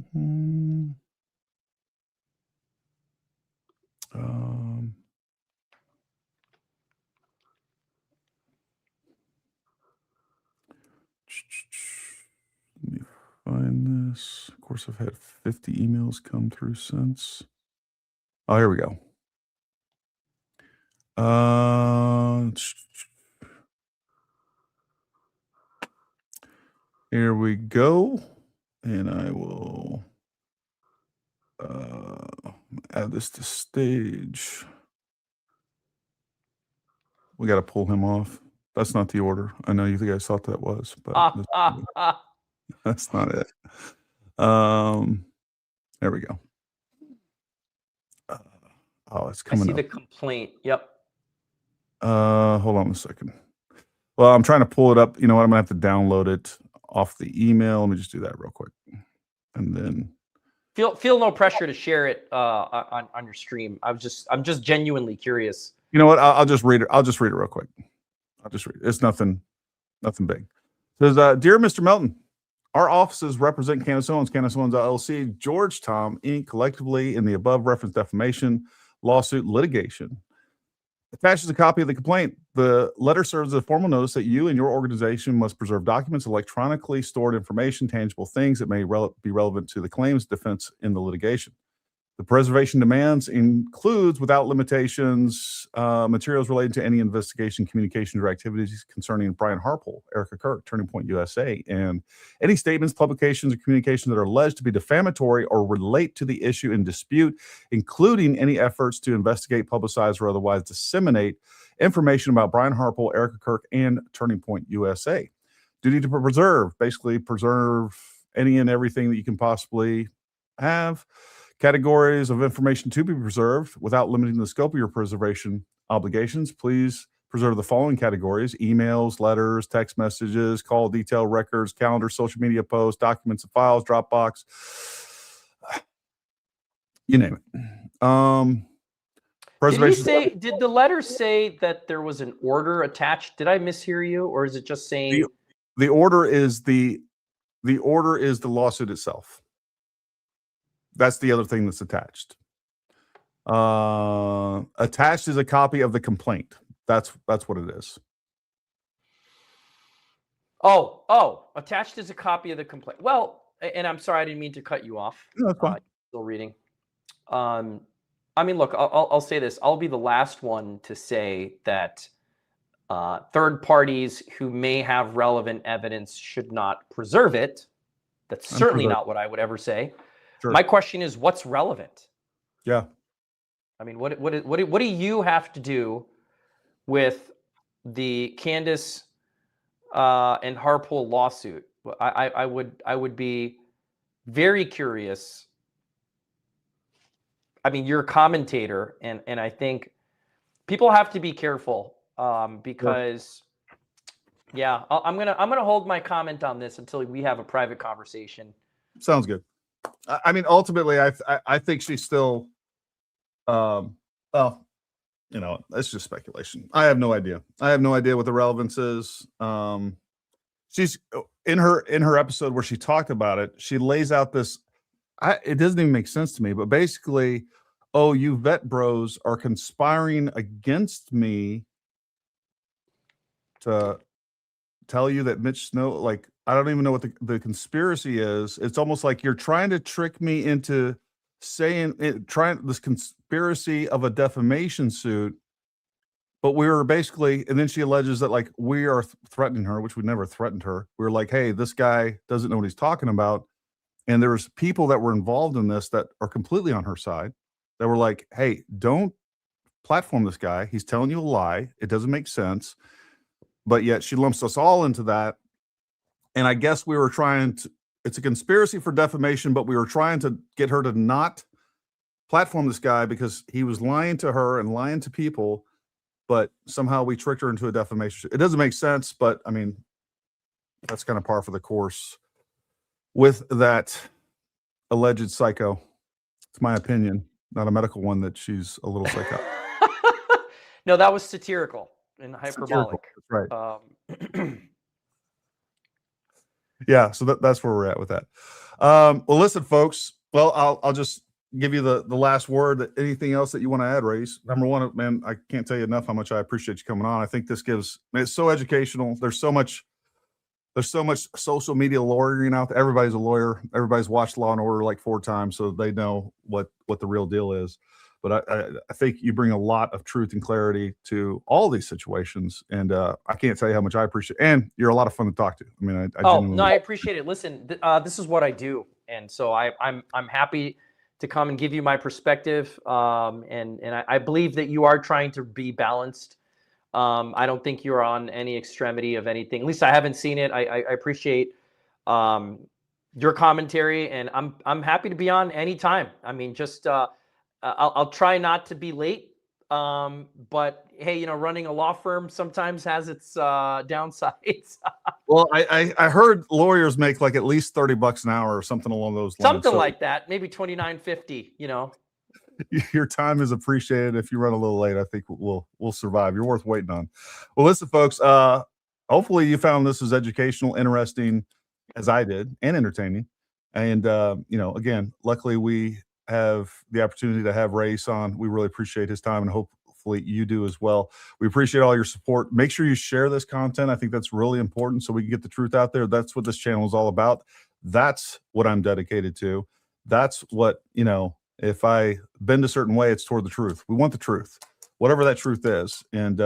Let me find this. Of course, I've had 50 emails come through since. Oh, here we go. Here we go. And I will add this to stage. We got to pull him off. That's not the order. I know you guys thought that was, but that's not it. There we go. Oh, it's coming. I see up. the complaint. Yep. Hold on a second. Well, I'm trying to pull it up. You know what? I'm gonna have to download it off the email. Let me just do that real quick, and then feel no pressure to share it on your stream. I'm just genuinely curious. You know what? I'll just read it. I'll just read it real quick. I'll just read it. It's nothing big. It says, dear Mr. Melton, our offices represent Candace Owens LLC, George Tom Inc. collectively in the above referenced defamation lawsuit litigation. Attached is a copy of the complaint. The letter serves as a formal notice that you and your organization must preserve documents, electronically stored information, tangible things that may be relevant to the claims defense in the litigation. The preservation demands includes, without limitations, materials related to any investigation, communications, or activities concerning Brian Harpole, Erica Kirk, Turning Point USA, and any statements, publications, or communications that are alleged to be defamatory or relate to the issue in dispute, including any efforts to investigate, publicize, or otherwise disseminate information about Brian Harpole, Erica Kirk, and Turning Point USA. Duty to preserve, basically preserve any and everything that you can possibly have. Categories of information to be preserved without limiting the scope of your preservation obligations. Please preserve the following categories: emails, letters, text messages, call detail records, calendar, social media posts, documents and files, Dropbox, you name it. Preservation. Did the letter say that there was an order attached? Did I mishear you, or is it just saying the order is the lawsuit itself? That's the other thing that's attached. Attached is a copy of the complaint. That's what it is. Oh, attached is a copy of the complaint. Well, and I'm sorry, I didn't mean to cut you off. No, that's fine. Still reading. I mean, look, I'll say this. I'll be the last one to say that third parties who may have relevant evidence should not preserve it. That's certainly not what I would ever say. Sure. My question is, what's relevant? Yeah. I mean, what do you have to do with the Candace and Harpole lawsuit? I would be very curious. I mean, you're a commentator, and I think people have to be careful because, yeah, I'm gonna hold my comment on this until we have a private conversation. Sounds good. I mean, ultimately, I think she's still, well, you know, that's just speculation. I have no idea. I have no idea what the relevance is. She's in her episode where she talked about it. She lays out this. It doesn't even make sense to me, but basically, oh, you vet bros are conspiring against me to tell you that Mitch Snow, like, I don't even know what the conspiracy is. It's almost like you're trying to trick me into trying this conspiracy of a defamation suit, but we were basically, and then she alleges that like we are threatening her, which we never threatened her. We were like, hey, this guy doesn't know what he's talking about. And there was people that were involved in this that are completely on her side that were like, hey, don't platform this guy. He's telling you a lie. It doesn't make sense. But yet she lumps us all into that. And I guess we were trying to, it's a conspiracy for defamation, but we were trying to get her to not platform this guy because he was lying to her and lying to people, but somehow we tricked her into a defamation. It doesn't make sense, but I mean, that's kind of par for the course with that alleged psycho. It's my opinion, not a medical one, that she's a little psycho. No, that was satirical and hyperbolic. Satirical, that's right. Yeah, so that's where we're at with that. Well, listen, folks. Well, I'll just give you the last word. Anything else that you want to add, Raees? Number one, man, I can't tell you enough how much I appreciate you coming on. I think this it's so educational. There's so much social media lawyering out there. Everybody's a lawyer. Everybody's watched Law and Order like 4 times, so they know what the real deal is. But I think you bring a lot of truth and clarity to all these situations, and I can't tell you how much I appreciate. And you're a lot of fun to talk to. I mean, I appreciate it. Listen, this is what I do, and so I'm happy to come and give you my perspective. And I believe that you are trying to be balanced. I don't think you're on any extremity of anything. At least I haven't seen it. I appreciate your commentary, and I'm happy to be on anytime. I mean, just I'll try not to be late. But hey, running a law firm sometimes has its downsides. Well, I heard lawyers make like at least $30 an hour or something along those lines. Something like that, maybe $29.50. Your time is appreciated. If you run a little late, I think we'll survive. You're worth waiting on. Well, listen, folks. Hopefully you found this as educational, interesting as I did, and entertaining. And again, luckily we have the opportunity to have Raees on. We really appreciate his time, and hopefully you do as well. We appreciate all your support. Make sure you share this content. I think that's really important so we can get the truth out there. That's what this channel is all about. That's what I'm dedicated to. That's what, if I bend a certain way, it's toward the truth. We want the truth, whatever that truth is. And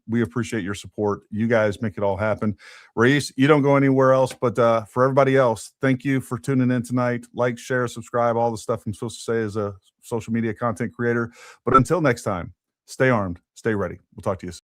we appreciate your support. You guys make it all happen. Raees, you don't go anywhere else, but for everybody else, thank you for tuning in tonight. Like, share, subscribe, all the stuff I'm supposed to say as a social media content creator. But until next time, stay armed, stay ready. We'll talk to you soon.